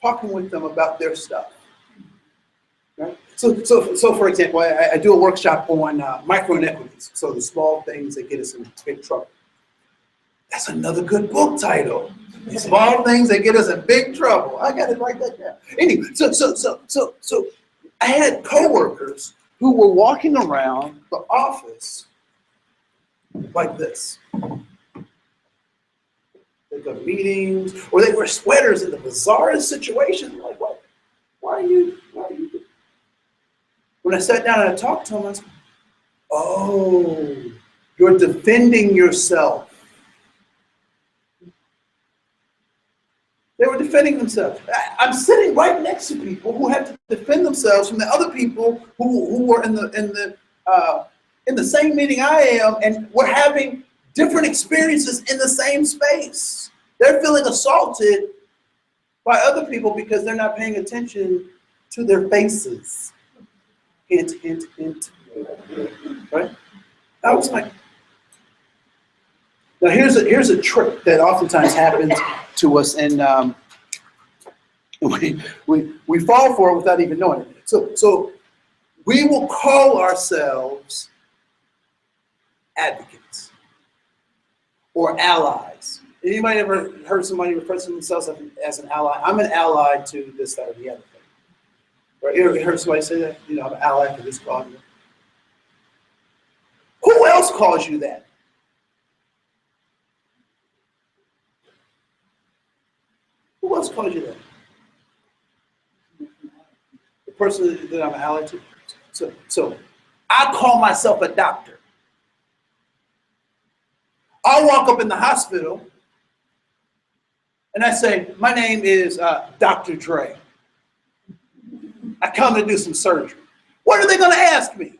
talking with them about their stuff. Right? So for example, I do a workshop on micro inequities. So the small things that get us in big trouble. That's another good book title. The small things that get us in big trouble. I got to write that down. Anyway, so I had coworkers who were walking around the office like this. They go to meetings, or they wear sweaters in the bizarrest situations. Like, what? Why are you? When I sat down and I talked to them, I was like, oh, you're defending yourself. They were defending themselves. I'm sitting right next to people who have to defend themselves from the other people who were in the same meeting I am, and we're having different experiences in the same space. They're feeling assaulted by other people because they're not paying attention to their faces. Hint, hint, hint. Right? I was like, now here's a trick that oftentimes happens to us, and we fall for it without even knowing it. So we will call ourselves advocates or allies. Anybody ever heard somebody refer to themselves as an ally? I'm an ally to this, that, or the other thing. Right? You ever heard somebody say that? You know, I'm an ally for this cause. Who else calls you that? Who else calls you that? The person that I'm an ally to. So I call myself a doctor. I'll walk up in the hospital and I say, my name is Dr. Dre. I come to do some surgery. What are they going to ask me?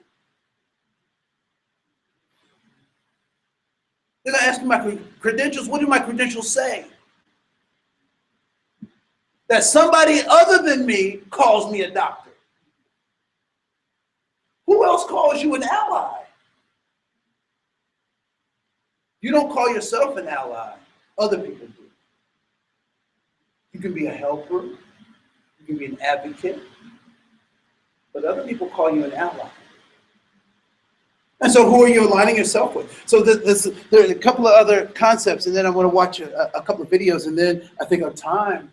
They're going to ask me my credentials. What do my credentials say? That somebody other than me calls me a doctor. Who else calls you an ally? You don't call yourself an ally. Other people do. You can be a helper. You can be an advocate. But other people call you an ally. And so who are you aligning yourself with? So there are a couple of other concepts, and then I'm going to watch a couple of videos, and then I think our time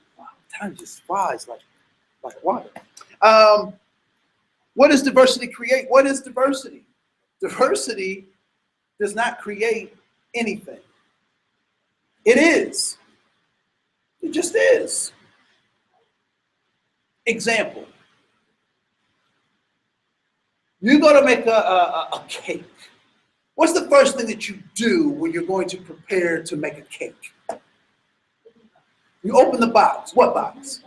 just flies like water. What does diversity create? What is diversity? Diversity does not create anything. It is. It just is. Example. You go to make a cake. What's the first thing that you do when you're going to prepare to make a cake? You open the box. What box?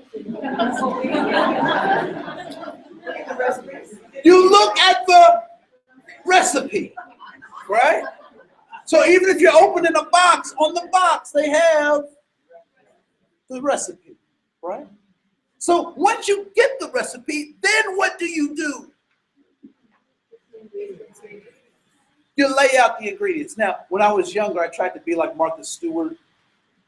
You look at the recipe, right? So even if you're opening a box, on the box they have the recipe, right? So once you get the recipe, then what do? You lay out the ingredients. Now, when I was younger, I tried to be like Martha Stewart,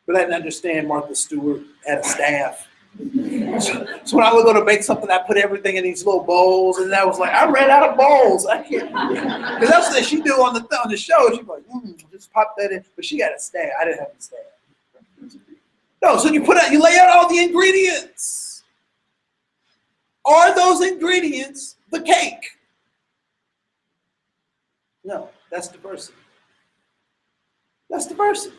but I didn't understand Martha Stewart had a staff. So when I would go to make something, I put everything in these little bowls, and I was like, I ran out of bowls. I can't, because that's what she do on the show. She's like, just pop that in, but she had a staff. I didn't have a staff. No, so you lay out all the ingredients. Are those ingredients the cake? No, that's diversity. That's diversity.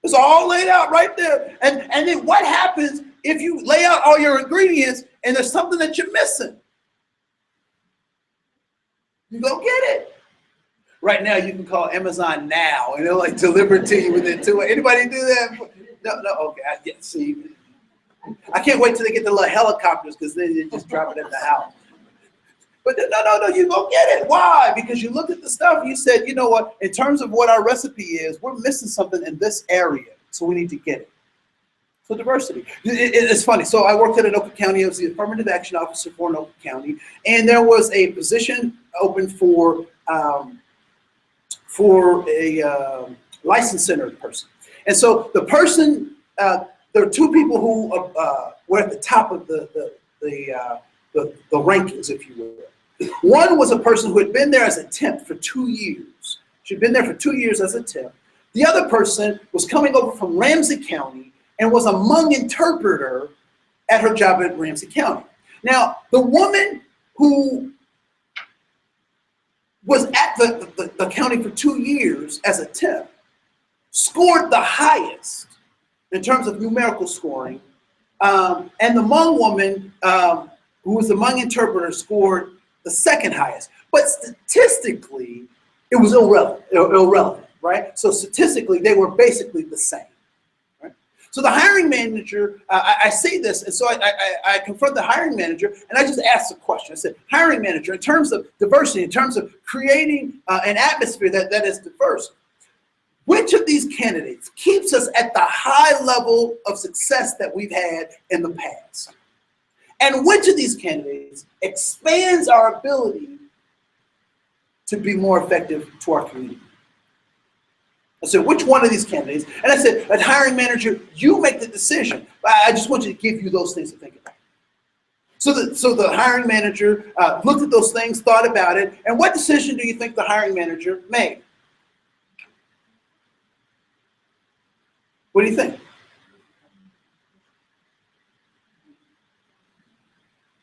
It's all laid out right there. And then what happens if you lay out all your ingredients and there's something that you're missing? You go get it. Right now, you can call Amazon now, and they'll like deliver it to you within 2 hours. Anybody do that? No, okay. See, I can't wait till they get the little helicopters, because then they just drop it at the house. But no, you go get it. Why? Because you looked at the stuff and you said, you know what, in terms of what our recipe is, we're missing something in this area, so we need to get it. So diversity. It's funny. So I worked at Anoka County. I was the affirmative action officer for Anoka County, and there was a position open for a license center person. And so the person, there were two people who were at the top of the rankings, if you will. One was a person who had been there as a temp for 2 years. She'd been there for 2 years as a temp. The other person was coming over from Ramsey County and was a Hmong interpreter at her job at Ramsey County. Now, the woman who was at the county for 2 years as a temp scored the highest in terms of numerical scoring, and the Hmong woman, who was the Hmong interpreter, scored the second highest. But statistically, it was irrelevant, right? So statistically, they were basically the same. Right? So the hiring manager, I see this, and so I confront the hiring manager, and I just asked a question. I said, hiring manager, in terms of diversity, in terms of creating an atmosphere that is diverse, which of these candidates keeps us at the high level of success that we've had in the past? And which of these candidates expands our ability to be more effective to our community? I said, which one of these candidates? And I said, as hiring manager, you make the decision. I just want you to give you those things to think about. So the hiring manager looked at those things, thought about it, and what decision do you think the hiring manager made? What do you think?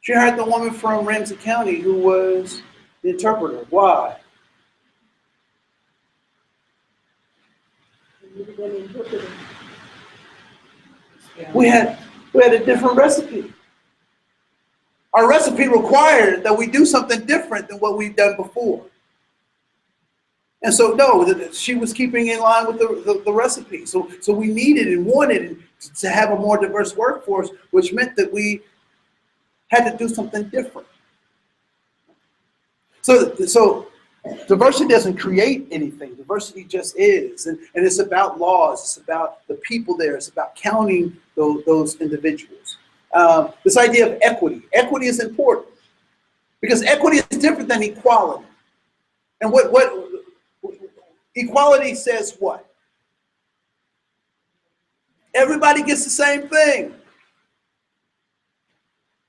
She hired the woman from Ramsey County who was the interpreter. Why? We had a different recipe. Our recipe required that we do something different than what we've done before. And so, no, she was keeping in line with the recipe. So we needed and wanted to have a more diverse workforce, which meant that we had to do something different. So diversity doesn't create anything. Diversity just is. And it's about laws. It's about the people there. It's about counting those individuals. This idea of equity. Equity is important because equity is different than equality. And what equality says what? Everybody gets the same thing.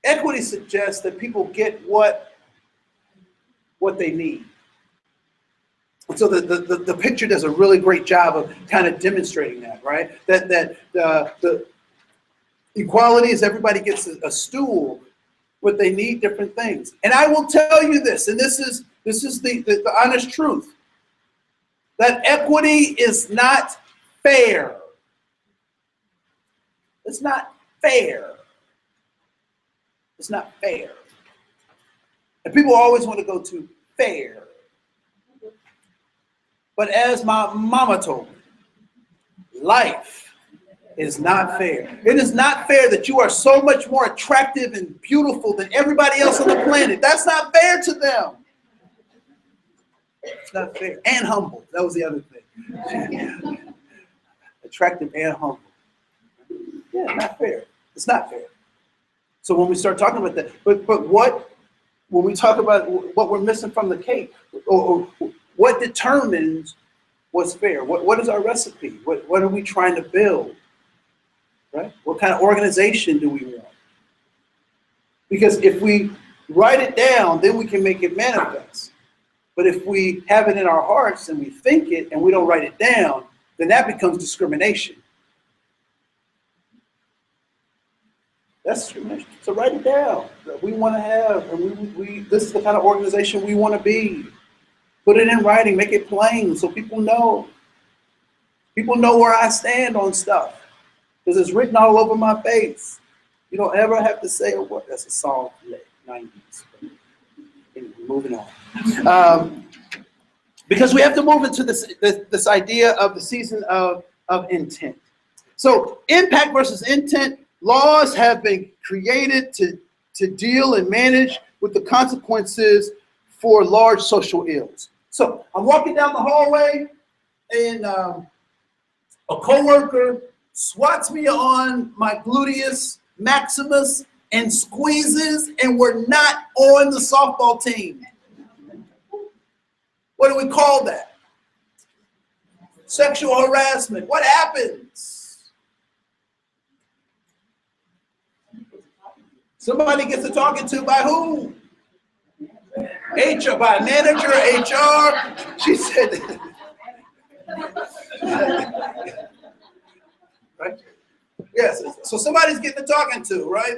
Equity suggests that people get what they need. And so the picture does a really great job of kind of demonstrating that, right? That the equality is everybody gets a stool, but they need different things. And I will tell you this, and this is the honest truth, that equity is not fair. It's not fair. It's not fair. And people always want to go to fair. But as my mama told me, life is not fair. It is not fair that you are so much more attractive and beautiful than everybody else on the planet. That's not fair to them. It's not fair. And humble. That was the other thing. Attractive and humble. Yeah, not fair. It's not fair. So when we start talking about that, but when we talk about what we're missing from the cake, or what determines what's fair? What is our recipe? What are we trying to build? Right? What kind of organization do we want? Because if we write it down, then we can make it manifest. But if we have it in our hearts and we think it and we don't write it down, then that becomes discrimination. That's discrimination. So write it down. We want to have, and this is the kind of organization we want to be. Put it in writing, make it plain so people know. People know where I stand on stuff. Because it's written all over my face. You don't ever have to say a word. That's a song from the 90s. Anyway, moving on. Because we have to move into this idea of the season of intent. So impact versus intent. Laws have been created to deal and manage with the consequences for large social ills. So I'm walking down the hallway and a coworker swats me on my gluteus maximus and squeezes, and we're not on the softball team. What do we call that? Sexual harassment. What happens? Somebody gets a talking to by who? HR, by a manager, HR. She said, right? Yes, so somebody's getting a talking to, right?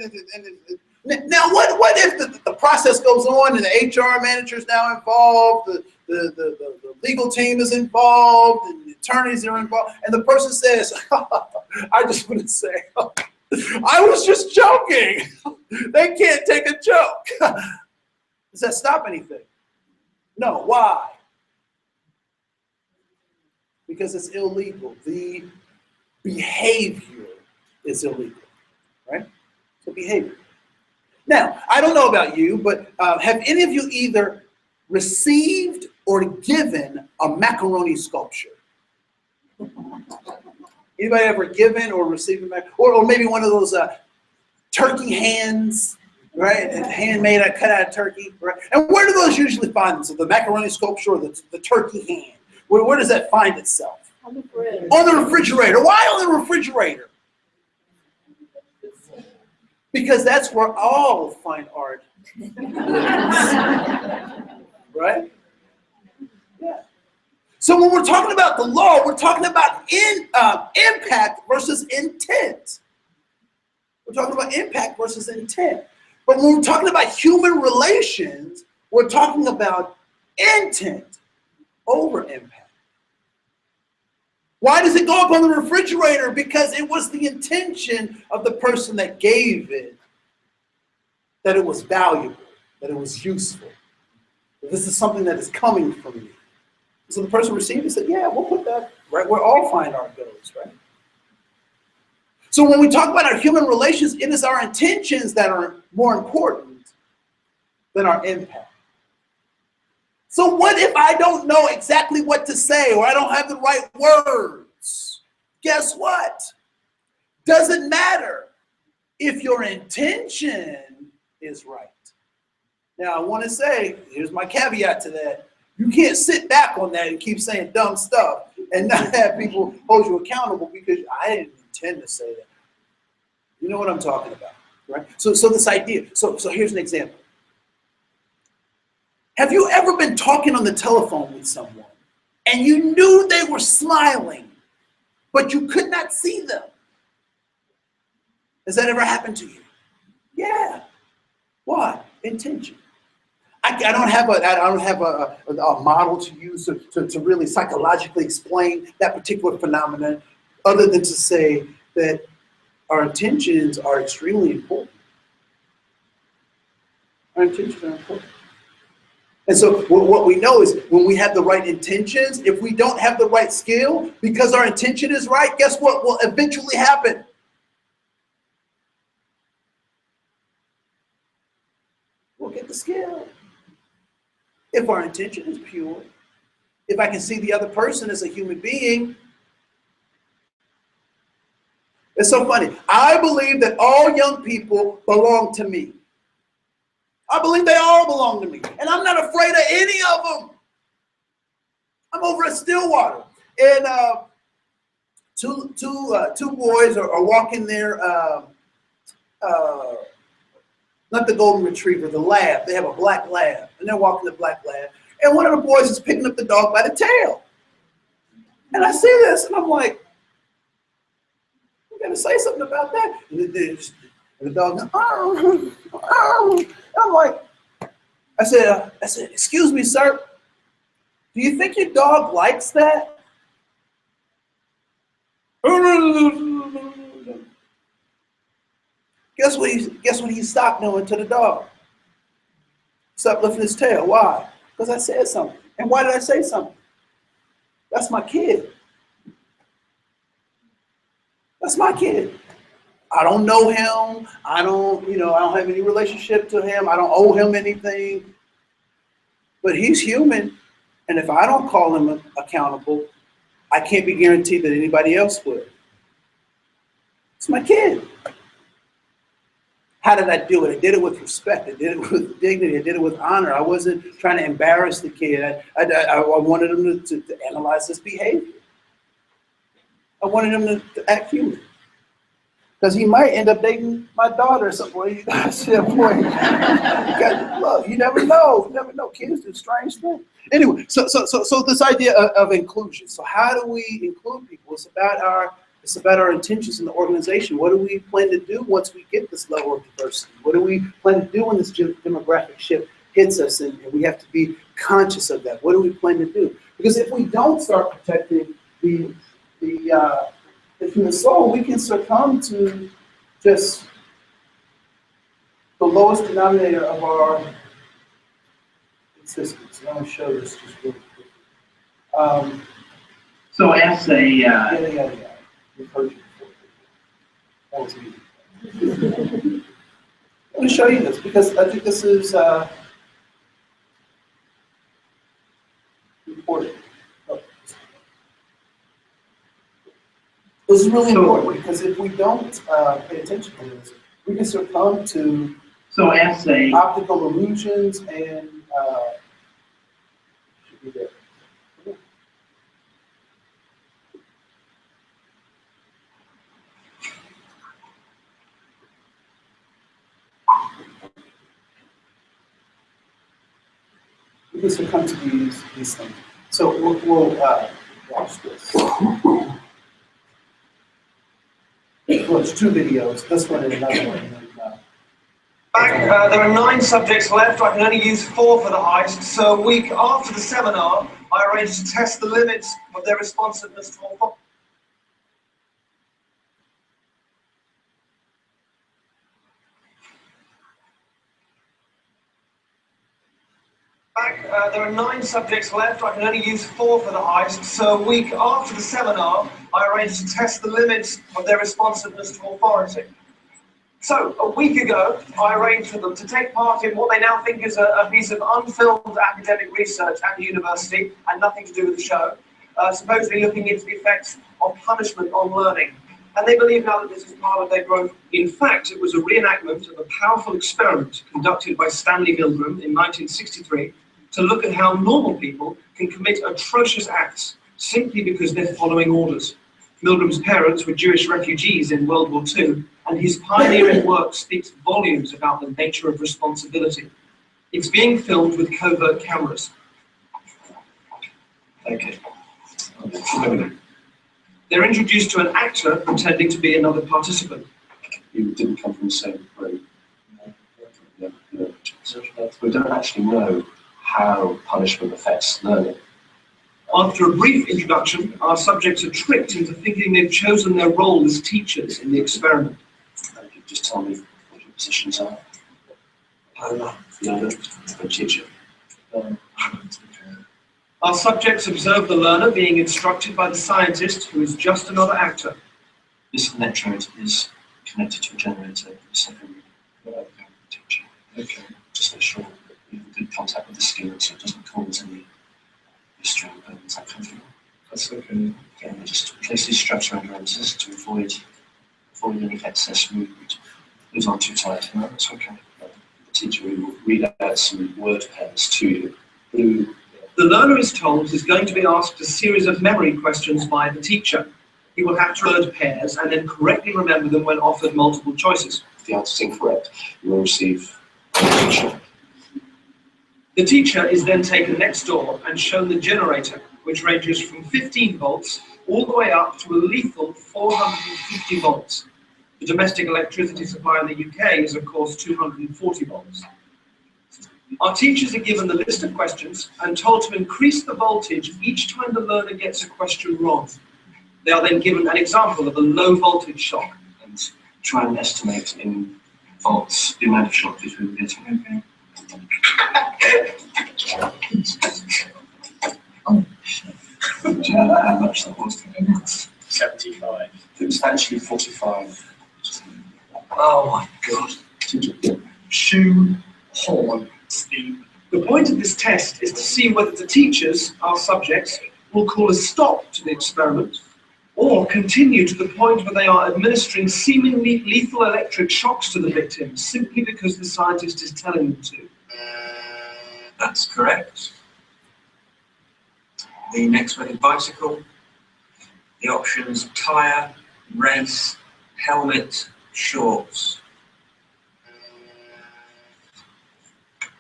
Now, what if the process goes on and the HR manager is now involved, the legal team is involved, and the attorneys are involved, and the person says, I just want to say, I was just joking. They can't take a joke. Does that stop anything? No. Why? Because it's illegal. The behavior is illegal, right? So behavior. Now, I don't know about you, but have any of you either received or given a macaroni sculpture? Anybody ever given or received a macaroni? Or maybe one of those turkey hands, right? Handmade, cut out of turkey, right? And where do those usually find themselves? The macaroni sculpture or the turkey hand? Where does that find itself? On the fridge. On the refrigerator. Why on the refrigerator? Because that's where all fine art is. Right? Yeah. So when we're talking about the law, we're talking about impact versus intent. We're talking about impact versus intent. But when we're talking about human relations, we're talking about intent over impact. Why does it go up on the refrigerator? Because it was the intention of the person that gave it, that it was valuable, that it was useful. That this is something that is coming from me. So the person received it said, yeah, we'll put that right where all fine art goes, right? So when we talk about our human relations, it is our intentions that are more important than our impact. So what if I don't know exactly what to say or I don't have the right words? Guess what? Doesn't matter if your intention is right. Now I want to say, here's my caveat to that. You can't sit back on that and keep saying dumb stuff and not have people hold you accountable because I didn't intend to say that. You know what I'm talking about, right? So this idea, so here's an example. Have you ever been talking on the telephone with someone and you knew they were smiling, but you could not see them? Has that ever happened to you? Yeah. Why? Intention. I don't have a model to use to really psychologically explain that particular phenomenon other than to say that our intentions are extremely important. Our intentions are important. And so what we know is when we have the right intentions, if we don't have the right skill, because our intention is right, guess what will eventually happen? We'll get the skill. If our intention is pure, if I can see the other person as a human being. It's so funny. I believe that all young people belong to me. I believe they all belong to me. And I'm not afraid of any of them. I'm over at Stillwater. And two boys are walking there. Not the golden retriever, the lab. They have a black lab. And they're walking the black lab. And one of the boys is picking up the dog by the tail. And I see this and I'm like, I'm going to say something about that. And the dog goes, oh. I'm like, I said, excuse me, sir. Do you think your dog likes that? Guess what he stopped doing to the dog? Stopped lifting his tail. Why? Because I said something. And why did I say something? That's my kid. That's my kid. I don't know him. I don't have any relationship to him. I don't owe him anything. But he's human. And if I don't call him accountable, I can't be guaranteed that anybody else would. It's my kid. How did I do it? I did it with respect. I did it with dignity. I did it with honor. I wasn't trying to embarrass the kid. I wanted him to analyze his behavior. I wanted him to act human. Because he might end up dating my daughter or something. Well, you see that point? Look, you never know. You never know. Kids do strange things. Anyway, so this idea of inclusion. So how do we include people? It's about our intentions in the organization. What do we plan to do once we get this level of diversity? What do we plan to do when this demographic shift hits us, and we have to be conscious of that? What do we plan to do? Because if we don't start protecting the human soul, we can succumb to just the lowest denominator of our existence. And I'm going to show this just real quick. So as a Yeah. We've heard you before. That was easy. Let me show you this because I think this is important. This is really important because if we don't pay attention to this, we can succumb to optical illusions and should be there. We can succumb to these things. So we'll watch this. Watch two videos, this one and another one. And then, there are 9 subjects left. I can only use 4 for the heist. So a week after the seminar, I arranged to test the limits of their responsiveness to authority. There are 9 subjects left. I can only use 4 for the heist. So a week after the seminar, I arranged to test the limits of their responsiveness to authority. So a week ago, I arranged for them to take part in what they now think is a piece of unfilmed academic research at the university and nothing to do with the show, supposedly looking into the effects of punishment on learning. And they believe now that this is part of their growth. In fact, it was a reenactment of a powerful experiment conducted by Stanley Milgram in 1963 to look at how normal people can commit atrocious acts simply because they're following orders. Milgram's parents were Jewish refugees in World War II, and his pioneering work speaks volumes about the nature of responsibility. It's being filmed with covert cameras. Okay. They're introduced to an actor pretending to be another participant. You didn't come from the same group. No. We don't actually know how punishment affects learning. After a brief introduction, our subjects are tricked into thinking they've chosen their role as teachers in the experiment. Can you just tell me what your positions are? Learner, a teacher. Our subjects observe the learner being instructed by the scientist, who is just another actor. This electrode is connected to a generator in the second teacher. Okay. Just make sure that you have good contact with the skin so it doesn't cause any history of is that comfortable? That's okay. Again, just place these straps around your arms to avoid any excess movement. These aren't too tight. No, that's okay. The teacher will read out some word pairs to you. Blue. The learner is told he's going to be asked a series of memory questions by the teacher. He will have to word pairs and then correctly remember them when offered multiple choices. If the answer is incorrect, you will receive a teacher. The teacher is then taken next door and shown the generator, which ranges from 15 volts all the way up to a lethal 450 volts. The domestic electricity supply in the UK is, of course, 240 volts. Our teachers are given the list of questions and told to increase the voltage each time the learner gets a question wrong. They are then given an example of a low voltage shock and try and estimate in volts the amount of shock that we're getting. Okay. Do you know how much that was? 75. It was actually 45. Oh my God. Shoe horn. The point of this test is to see whether the teachers, our subjects, will call a stop to the experiment or continue to the point where they are administering seemingly lethal electric shocks to the victim simply because the scientist is telling them to. That's correct. The next one is bicycle. The options tyre, race, helmet, shorts.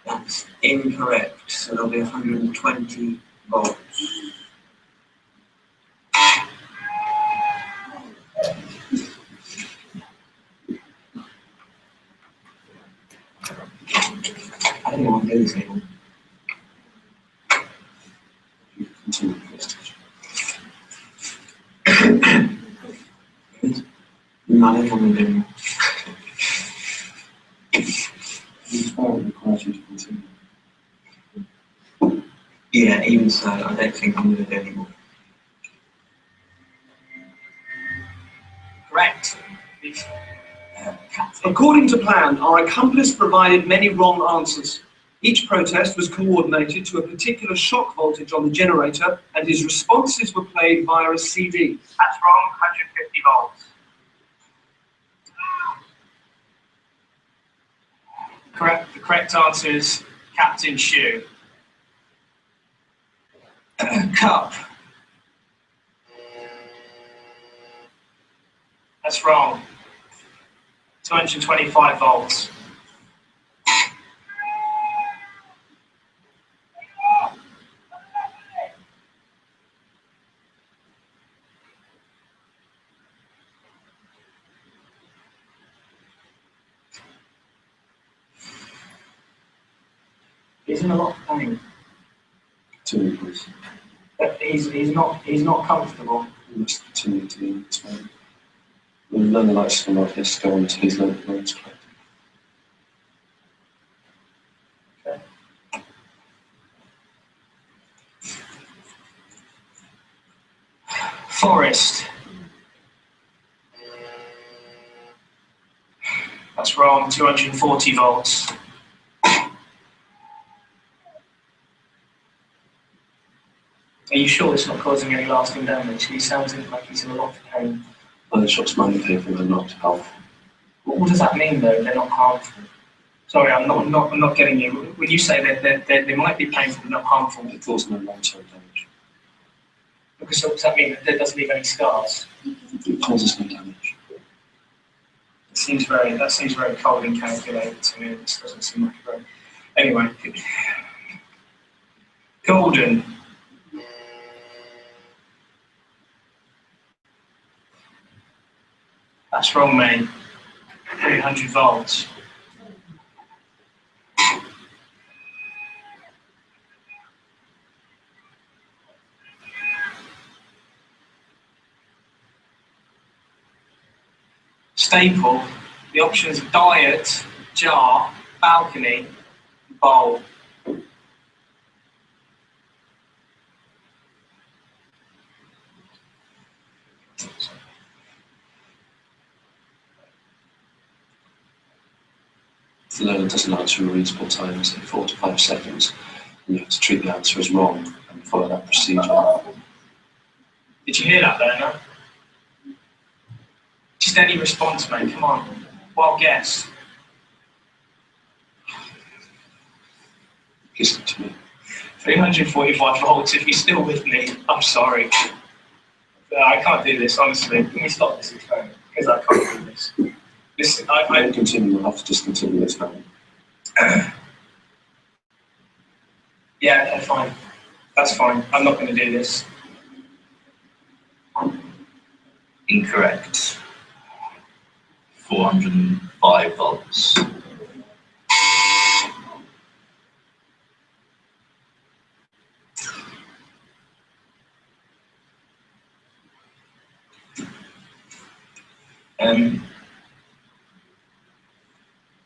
That's incorrect, so there'll be 120 volts. I don't know what I'm doing this anymore. Continue presentation. No, I don't want to do it. Requires you to continue. Yeah, even so, I don't think I'm going to do anymore. Correct. According to plan, our accomplice provided many wrong answers. Each protest was coordinated to a particular shock voltage on the generator, and his responses were played via a CD. That's wrong, 150 volts. Correct. The correct answer is Captain Shoe. Cup. That's wrong. 225 volts. He's in a lot of pain. Continue, please. But he's not comfortable. You must continue to be in this moment. We'll learn the lights from our this, go on to his learned words. Okay. Forest. That's wrong, 240 volts. Are you sure it's not causing any lasting damage? He sounds like he's in a lot of pain. Well, the shots might be painful, but not harmful. What does that mean, though? They're not harmful. Sorry, I'm not getting you. When you say that they might be painful but not harmful, It causes no long-term damage. because does that mean that it doesn't leave any scars? It causes no damage. That seems very cold and calculated to me. This doesn't seem like a very. Anyway, golden. That's wrong, mate. 300 volts. Staple. The options are diet, jar, balcony, bowl. If the learner doesn't answer in a reasonable time, say 4 to 5 seconds, you have to treat the answer as wrong and follow that procedure. Did you hear that, Bernard? Just any response, mate. Come on. Wild guess. Listen to me. 345 volts. If you're still with me, I'm sorry. I can't do this, honestly. Can we stop this experiment? Because I can't do this. Listen, I won't continue. We'll have to discontinue this now. Yeah, okay, fine. That's fine. I'm not going to do this. Incorrect. 405 volts.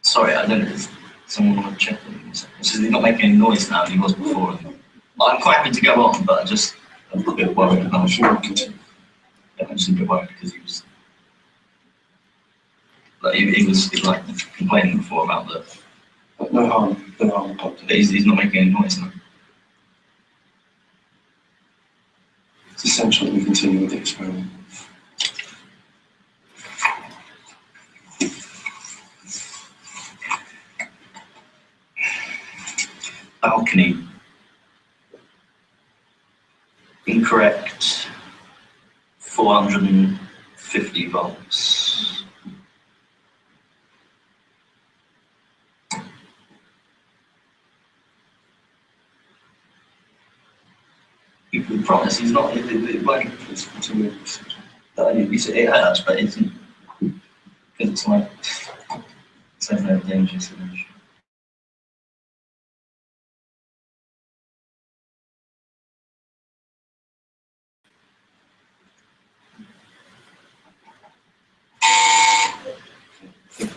Sorry, I don't know if someone want to check on him. He's not making any noise now, he was before. I'm quite happy to go on, but I'm a bit worried. I'm sure I continue. Yeah, I'm just a bit worried because he was like complaining before about the. But no harm, Doctor. He's not making any noise now. It's essential that we continue with the experiment. Balcony. Incorrect. 450 volts. We promise he's not. It hurts, but it's because it's like so very dangerous.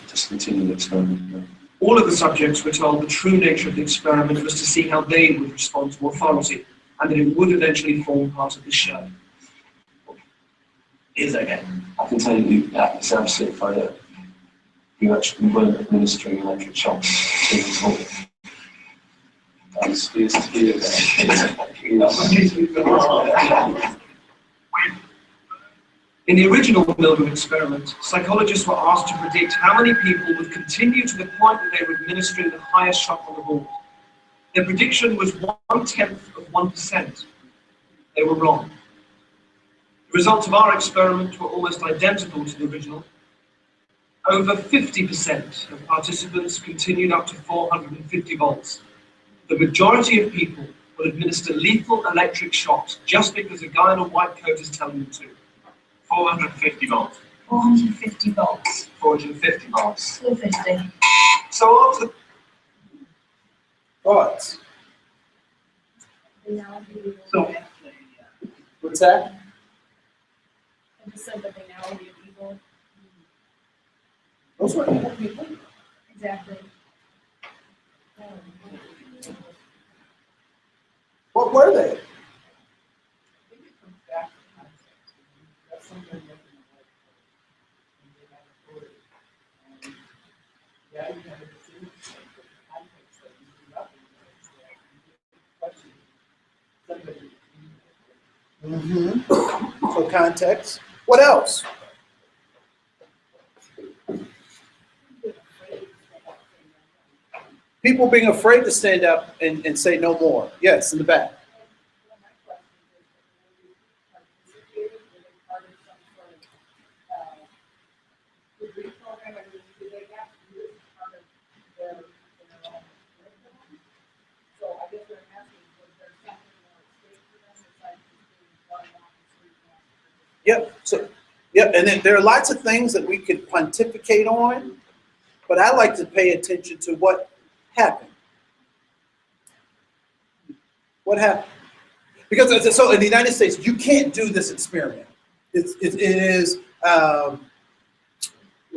Discontinue the experiment. All of the subjects were told the true nature of the experiment was to see how they would respond to authority, and that it would eventually form part of the show. Is okay. I can tell you that it's absolutely fine. You actually weren't administering electric shocks to the whole. In the original Milgram experiment, psychologists were asked to predict how many people would continue to the point that they were administering the highest shock on the board. Their prediction was 0.1%. They were wrong. The results of our experiment were almost identical to the original. Over 50% of participants continued up to 450 volts. The majority of people will administer lethal electric shocks just because a guy in a white coat is telling them to. 450 volts. 450 volts. 450 volts. 450. So after Thoughts? So, What's that? I just said the banality of evil. Those were evil people. Exactly. What were they? For context. What else? People being afraid to stand up and say no more. Yes, in the back. Yep. So, yep. And then there are lots of things that we could pontificate on, but I like to pay attention to what happened. What happened? Because so in the United States, you can't do this experiment. It is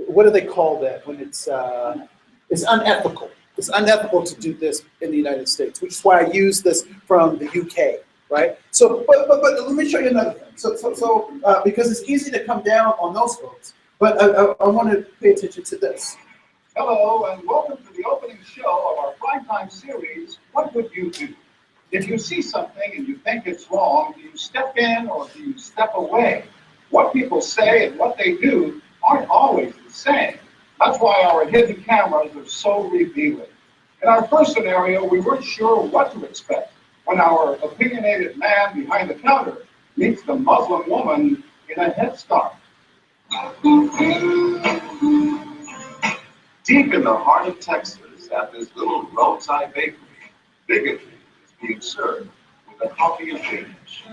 what do they call that when it's unethical. It's unethical to do this in the United States, which is why I use this from the UK, right? So, but let me show you another thing. So because it's easy to come down on those folks, but I want to pay attention to this. Hello, and welcome to the opening show of our primetime series, What Would You Do? If you see something and you think it's wrong, do you step in or do you step away? What people say and what they do aren't always the same. That's why our hidden cameras are so revealing. In our first scenario, we weren't sure what to expect when our opinionated man behind the counter meets the Muslim woman in a headscarf. Deep in the heart of Texas, at this little roadside bakery, bigotry is being served with a coffee and beans.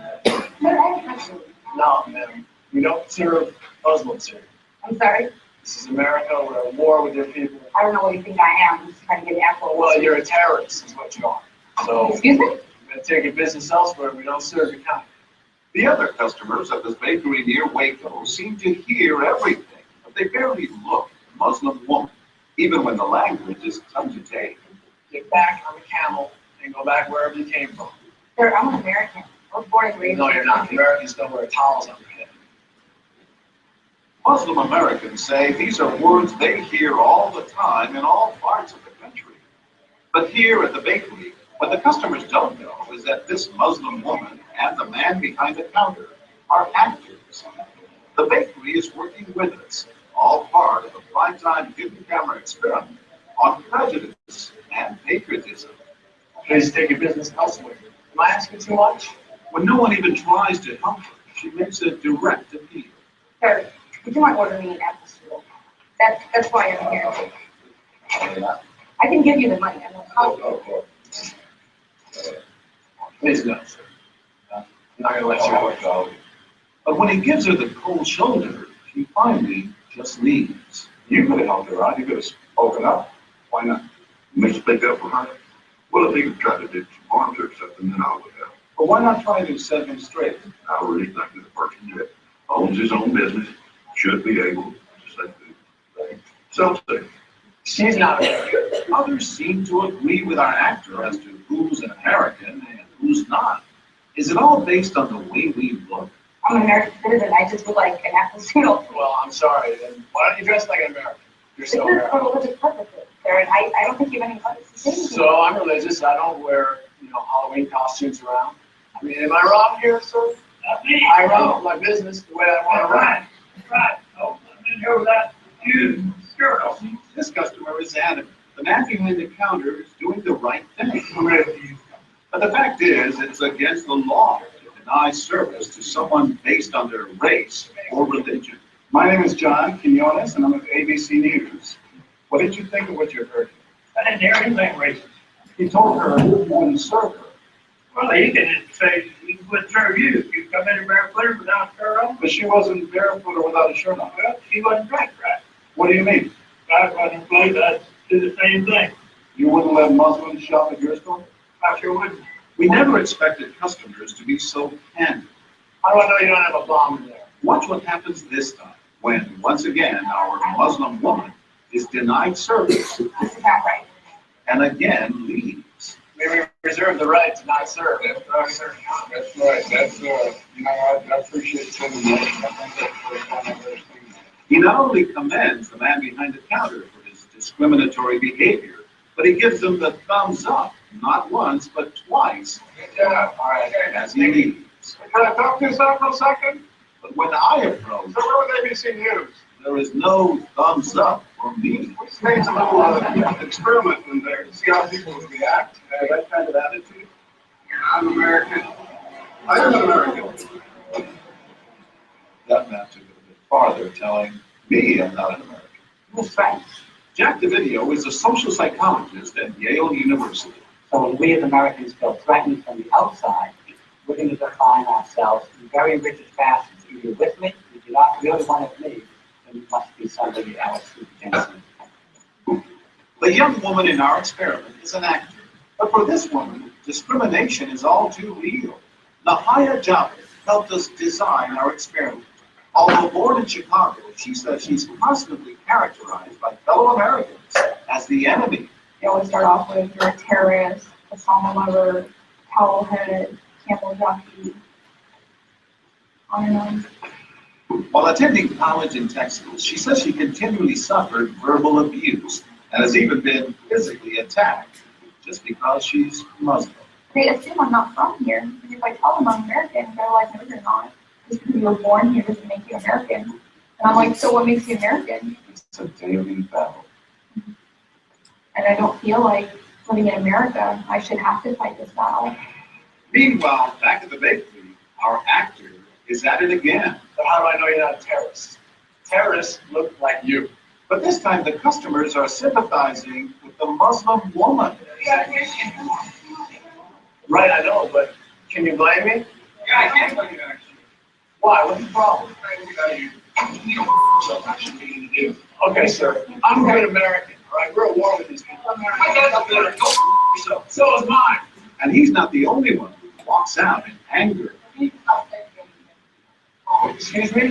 No, ma'am. We don't serve Muslims here. I'm sorry? This is America. We're at war with your people. I don't know what you think I am. I'm just trying to get an apple. Well, you're a terrorist, is what you are. So, Excuse me? you better take your business elsewhere. We don't serve your kind. The other customers at this bakery near Waco seem to hear everything, but they barely look at the Muslim woman, even when the language is tongue to tail. Get back on the camel and go back wherever you came from. Sir, I'm an American. I was born and raised. No, you're not. Americans don't wear towels on their head. Muslim Americans say these are words they hear all the time in all parts of the country. But here at the bakery, what the customers don't know is that this Muslim woman and the man behind the counter are actors. The bakery is working with us, all part of a primetime hidden camera experiment on prejudice and patriotism. Please take your business elsewhere. Am I asking too much? When no one even tries to help her, she makes a direct appeal. Sir, would you mind ordering me an apple strudel? That's why I'm here. I can give you the money. I don't know how. Please no, sir. Not gonna let you go. But when he gives her the cold shoulder, she finally just leaves. You could have helped her out. You could have spoken up. Why not? Me speak up for her? Well, if he could try to do some harm to her or something, then I would have. But why not try to set him straight? I really think that the person that owns his own business should be able to say things. Self-safe. She's not American. Others seem to agree with our actor as to who's an American and who's not. Is it all based on the way we look? I'm an American citizen, I just would like an apple strudel. Well, I'm sorry, then why don't you dress like an American? You're so This is for American. religious purposes, sir, and I don't think you have any business to say anything. So I'm religious, I don't wear, Halloween costumes around. I mean, am I wrong here, sir? I run my business the way I want to run. Right. Oh, I'm in here with that huge girl. This customer is adamant. The man behind the counter is doing the right thing. But the fact is, it's against the law to deny service to someone based on their race or religion. My name is John Quinones, and I'm with ABC News. What did you think of what you heard? I didn't hear anything racist. He told her he wouldn't serve her. Well, he can say he wouldn't serve you if you come in a barefooted without a shirt on. But she wasn't barefoot or without a shirt on. Well, she wasn't dressed right. What do you mean? If I wasn't clothed, I'd do the same thing. You wouldn't let Muslims shop at your store? I sure wouldn't. We never expected customers to be so candid. How do I know you don't have a bomb in there? Watch what happens this time, when, once again, our Muslim woman is denied service That's about right. and again leaves. We reserve the right to not serve. That's right. That's, I appreciate sending that. I think that's the first time I've ever seen that. He not only commends the man behind the counter for his discriminatory behavior, but he gives him the thumbs up, not once, but twice, Good job. All right. as he leaves. Can I talk to you for a second? But when I approach, So we're with ABC News. there is no thumbs up for me. Which means a little experiment in there to see how people react. That kind of attitude. I'm American. I am American. That man took it a bit farther, telling me I'm not an American. That's right. Jack DeVideo is a social psychologist at Yale University. So when we as Americans feel threatened from the outside, we're going to define ourselves in very rigid fashions. If you're with me, if you're not really one of me, then you must be somebody else who's against me. The young woman in our experiment is an actor. But for this woman, discrimination is all too real. Nahaya Javed helped us design our experiment. Although born in Chicago, she says she's constantly characterized by fellow Americans as the enemy. They always start off with, you're a terrorist, a Osama lover, towel-headed, camel jockey, on and on. While attending college in Texas, she says she continually suffered verbal abuse and has even been physically attacked just because she's Muslim. They assume I'm not from here, and if I tell them I'm American, they're like, no, you're not. Just because you were born here doesn't make you American. And I'm like, so what makes you American? It's a daily battle. And I don't feel like living in America, I should have to fight this battle. Meanwhile, back at the bakery, our actor is at it again. But how do I know you're not a terrorist? Terrorists look like you. But this time the customers are sympathizing with the Muslim woman. Right, I know, but can you blame me? Yeah, I can't blame you actually. Why? What's the problem? Okay, sir. I'm a good American, all right? We're at war with these people. So is mine. And he's not the only one who walks out in anger. Excuse me?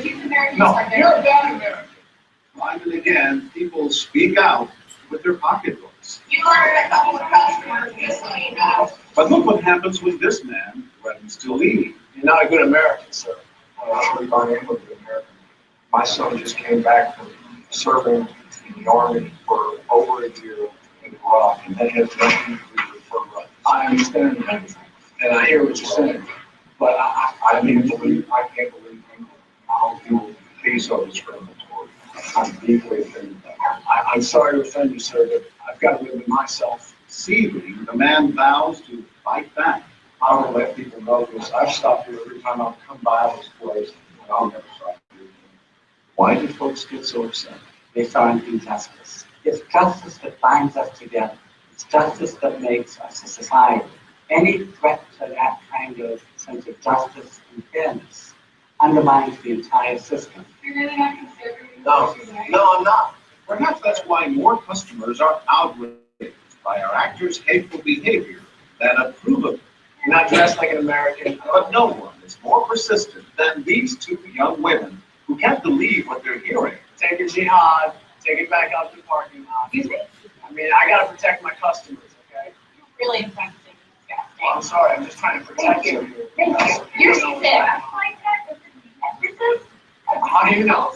No, You're a bad American. Time and again, people speak out with their pocketbooks. You learn a couple of customers, just so you know. But look what happens with this man threatens to leave. You're not a good American, sir. I believe I am a good American. My son just came back from serving in the Army for over a year in Iraq, and that has nothing to do with her right. I understand that, and I hear what you're saying, but I can't believe how you will be so discriminatory. I'm deeply offended. I'm sorry to offend you, sir, but I've got to live with myself. Seething, the man vows to fight back. I don't let people know this. I've stopped here every time I've come by this place, and I'll never stop here. Why do folks get so upset? They find injustice. It's justice that binds us together. It's justice that makes us a society. Any threat to that kind of sense of justice and fairness, undermines the entire system. You're really not considering. No, I'm not. Perhaps that's why more customers are outraged by our actors' hateful behavior than approve of it. You're not dressed like an American. But no one is more persistent than these two young women who can't believe what they're hearing. Take a jihad, take it back out to the parking lot. Excuse me? I mean, I gotta protect my customers, okay? You're really infecting. Well, I'm sorry, I'm just trying to protect you. Thank you. You're sick. Like that. This is. How do you know?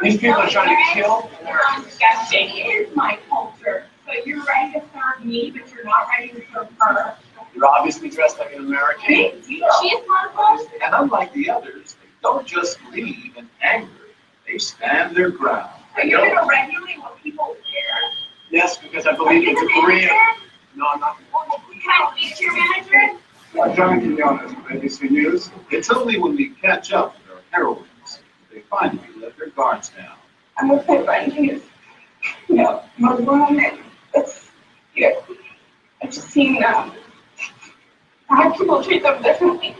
These people are trying to kill. Disgusting. It is my culture. So you're ready to serve me, but you're not ready to serve her. You're obviously dressed like an American. She is Muslim. And unlike the others, they don't just leave in anger. They stand their ground. So you're going to regulate what people wear? Yes, because I believe it's a Korean. No, I'm not. Can I speak to your manager? John Quinones, ABC News. It's only when we catch up with our heroines they finally let their guards down. I'm with my friend who's, Muslim, and it's, I've just seen how people treat them differently.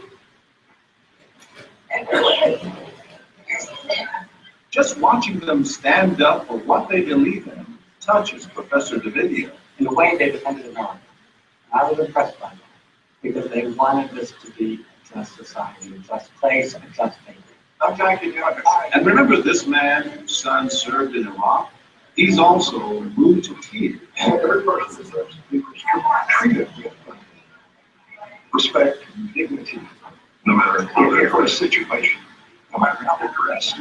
And Just watching them stand up for what they believe in touches Professor Davidio. In the way they defended America. And I was impressed by that, because they wanted this to be a just society, a just place, a just neighborhood. I'm John Quinones. And remember this man whose son served in Iraq? He's also moved to tears. Every person deserves to be treated with respect and dignity, no matter the situation, no matter how they're dressed.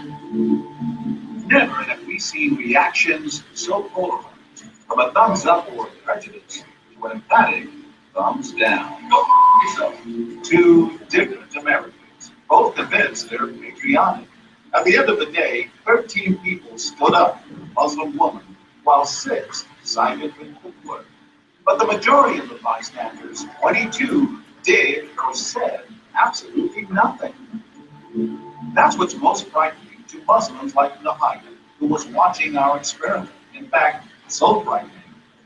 Never have we seen reactions so polarized, from a thumbs up or prejudice to an emphatic thumbs down. So, two different Americans, both convinced they're patriotic. At the end of the day, 13 people stood up for a Muslim woman, while 6 sided with Hitler. But the majority of the bystanders, 22, did or said absolutely nothing. That's what's most frightening to Muslims like Nahaya, who was watching our experiment. In fact, so frightening,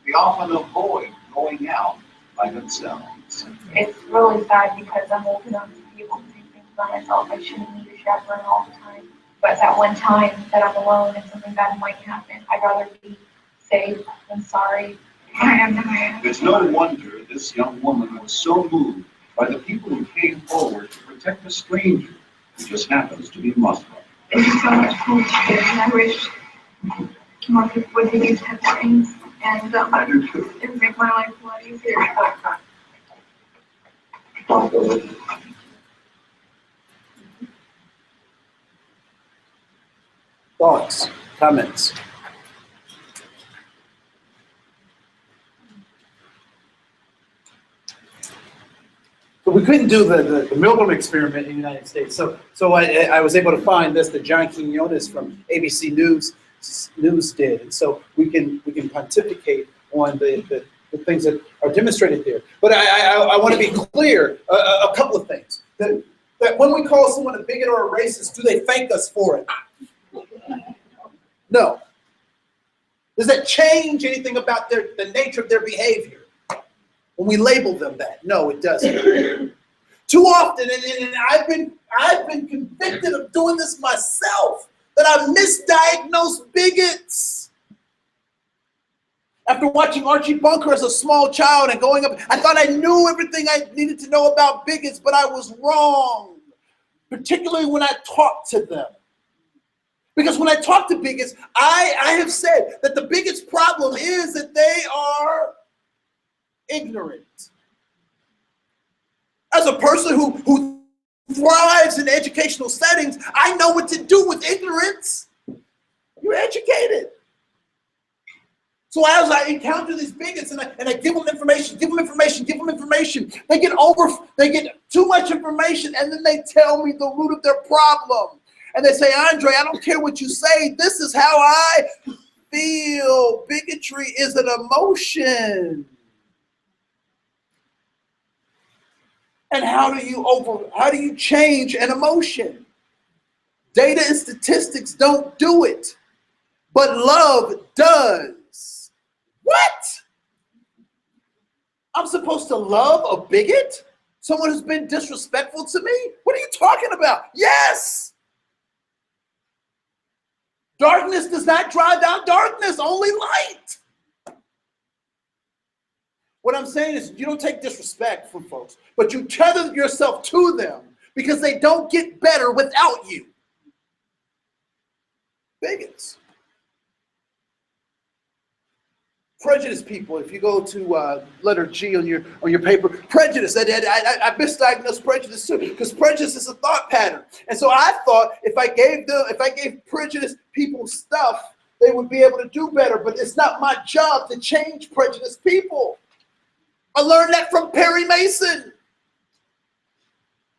they often avoid going out by themselves. It's really sad because I'm old enough to be able to do things by myself. I shouldn't need a chaperone all the time. But that one time that I'm alone and something bad might happen, I'd rather be safe than sorry. It's no wonder this young woman was so moved by the people who came forward to protect a stranger who just happens to be Muslim. Thank you so much for today, and I wish more people would do these types of things, and it would make my life a lot easier. Thoughts, comments? But we couldn't do the Milgram experiment in the United States. So I was able to find this that John Quinones from ABC News did. And so we can pontificate on the things that are demonstrated there. But I want to be clear, a couple of things. That when we call someone a bigot or a racist, do they thank us for it? No. Does that change anything about the nature of their behavior when we label them that? No, it doesn't. Too often, and I've been convicted of doing this myself, that I misdiagnose bigots. After watching Archie Bunker as a small child and going up, I thought I knew everything I needed to know about bigots, but I was wrong, particularly when I talked to them. Because when I talk to bigots, I have said that the biggest problem is that they are ignorant. As a person who thrives in educational settings, I know what to do with ignorance. You're educated. So as I encounter these bigots and I give them information, they get too much information, and then they tell me the root of their problem. And they say, Andre, I don't care what you say. This is how I feel. Bigotry is an emotion. And how do you change an emotion? Data and statistics don't do it, but love does. What? I'm supposed to love a bigot? Someone who's been disrespectful to me? What are you talking about? Yes! Darkness does not drive out darkness, only light. What I'm saying is you don't take disrespect from folks, but you tether yourself to them because they don't get better without you. Bigots. Prejudice people, if you go to letter G on your paper, prejudice. I misdiagnosed prejudice too, because prejudice is a thought pattern. And so I thought if I gave prejudice people stuff, they would be able to do better. But it's not my job to change prejudiced people. I learned that from Perry Mason.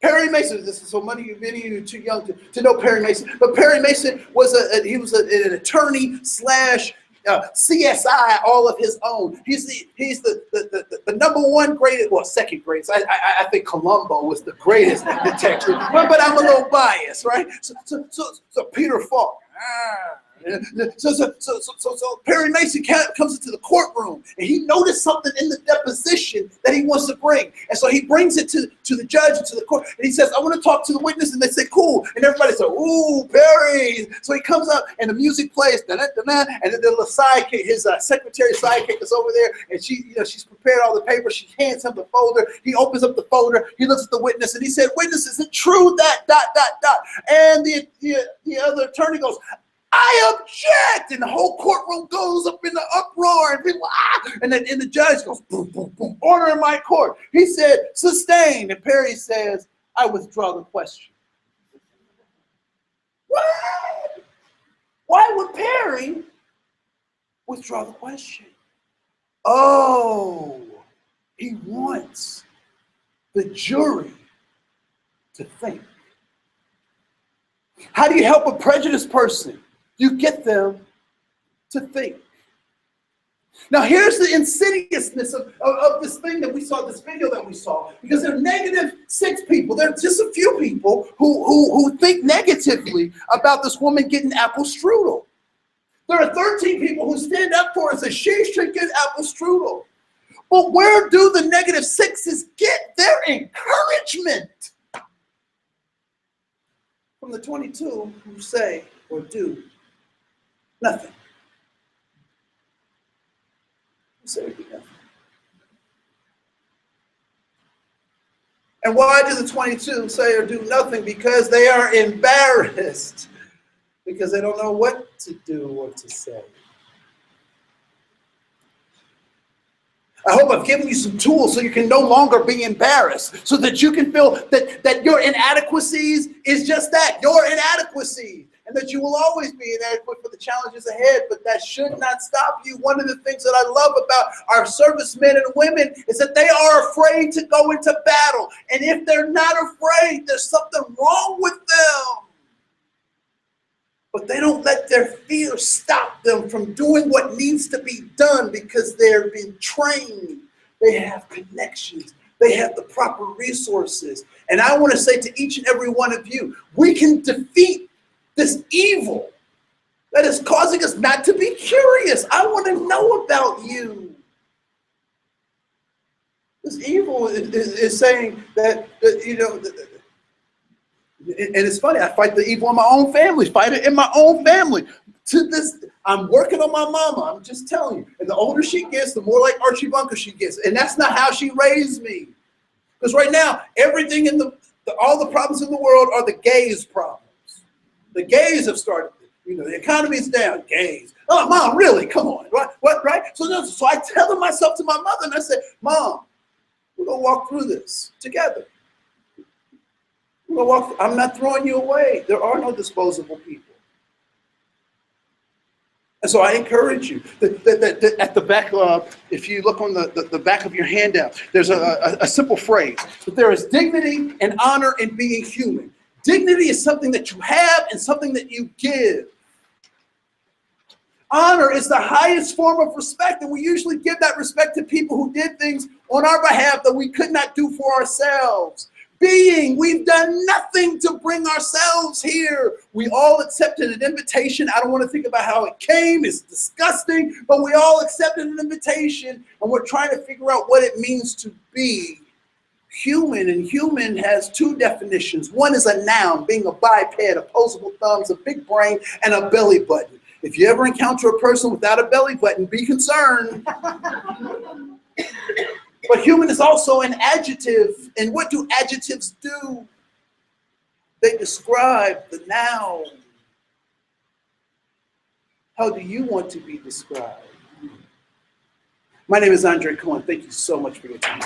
Perry Mason, this is so many of you are too young to know Perry Mason, but Perry Mason was an attorney slash CSI all of his own. He's the number one greatest, well, second greatest. I think Columbo was the greatest detective, but I'm a little biased, right? So Peter Falk. So Perry Mason comes into the courtroom and he noticed something in the deposition that he wants to bring. And so he brings it to the judge and to the court. And he says, I want to talk to the witness. And they say, cool. And everybody says, ooh, Perry. So he comes up and the music plays, and then the sidekick, his secretary sidekick is over there. And she's prepared all the papers. She hands him the folder. He opens up the folder. He looks at the witness and he said, witness, is it true that ... And the other attorney goes, I object, and the whole courtroom goes up in the uproar, and people, and the judge goes, boom, boom, boom, order in my court. He said, sustained, and Perry says, I withdraw the question. What? Why would Perry withdraw the question? Oh, he wants the jury to think. How do you help a prejudiced person? You get them to think. Now here's the insidiousness of this thing that we saw, this video that we saw, because there are -6 people. There are just a few people who think negatively about this woman getting apple strudel. There are 13 people who stand up for her and say she should get apple strudel. But where do the -6s get their encouragement? From the 22 who say or do nothing. Who say or do nothing. And why do the 22 say or do nothing? Because they are embarrassed. Because they don't know what to do or to say. I hope I've given you some tools so you can no longer be embarrassed, so that you can feel that your inadequacies is just that, your inadequacies, and that you will always be inadequate for the challenges ahead, but that should not stop you. One of the things that I love about our servicemen and women is that they are afraid to go into battle, and if they're not afraid, there's something wrong with them. But they don't let their fear stop them from doing what needs to be done because they're being trained. They have connections. They have the proper resources. And I want to say to each and every one of you, we can defeat this evil that is causing us not to be curious. I want to know about you. This evil is saying that you know, and it's funny, I fight the evil in my own family, fight it in my own family. To this, I'm working on my mama, I'm just telling you. And the older she gets, the more like Archie Bunker she gets. And that's not how she raised me. Because right now, everything in all the problems in the world are the gays' problems. The gays have started, you know, the economy's down, gays. Oh, Mom, really? Come on, what, right? So I tell myself to my mother, and I said, Mom, we're gonna walk through this together. I'm not throwing you away. There are no disposable people. And so I encourage you that at the back, if you look on the back of your handout, there's a simple phrase, that there is dignity and honor in being human. Dignity is something that you have and something that you give. Honor is the highest form of respect, and we usually give that respect to people who did things on our behalf that we could not do for ourselves. We've done nothing to bring ourselves here. We all accepted an invitation. I don't want to think about how it came. It's disgusting, but we all accepted an invitation, and we're trying to figure out what it means to be human, and human has two definitions. One is a noun, being a biped, opposable thumbs, a big brain, and a belly button. If you ever encounter a person without a belly button, be concerned. But human is also an adjective. And what do adjectives do? They describe the noun. How do you want to be described? My name is Andre Cohen. Thank you so much for your time.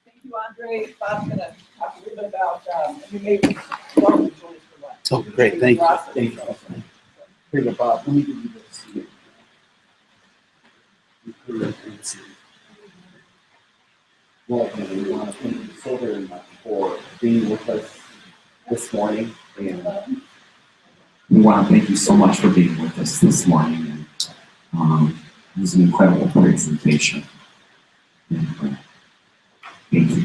Thank you, Andre. Bob's gonna talk a little bit about, you may welcome to join us for lunch. Oh, great. Thank you. Thank you. Here, Bob. Let me give you this. Well, we want to thank you so very much for being with us this morning, and we want to thank you so much for being with us this morning. And it was an incredible presentation. And, thank you.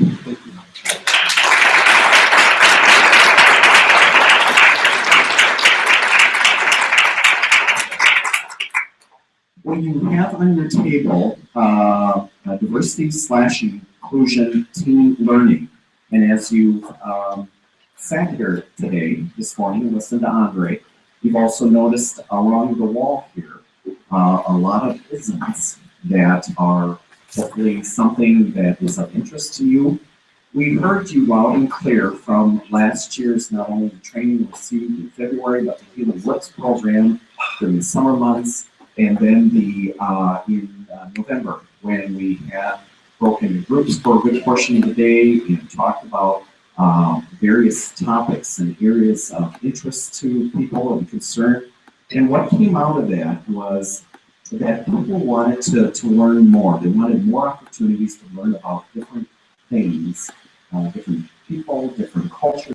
When you have on your table diversity/inclusion team learning, and as you've sat here today, this morning, and listened to Andre, you've also noticed along the wall here a lot of isms that are hopefully something that is of interest to you. We heard you loud and clear from last year's, not only the training received in February, but the Healing Works program during the summer months. And then in November, when we had broken into groups for a good portion of the day and talked about various topics and areas of interest to people and concern. And what came out of that was that people wanted to learn more. They wanted more opportunities to learn about different things, different people, different cultures.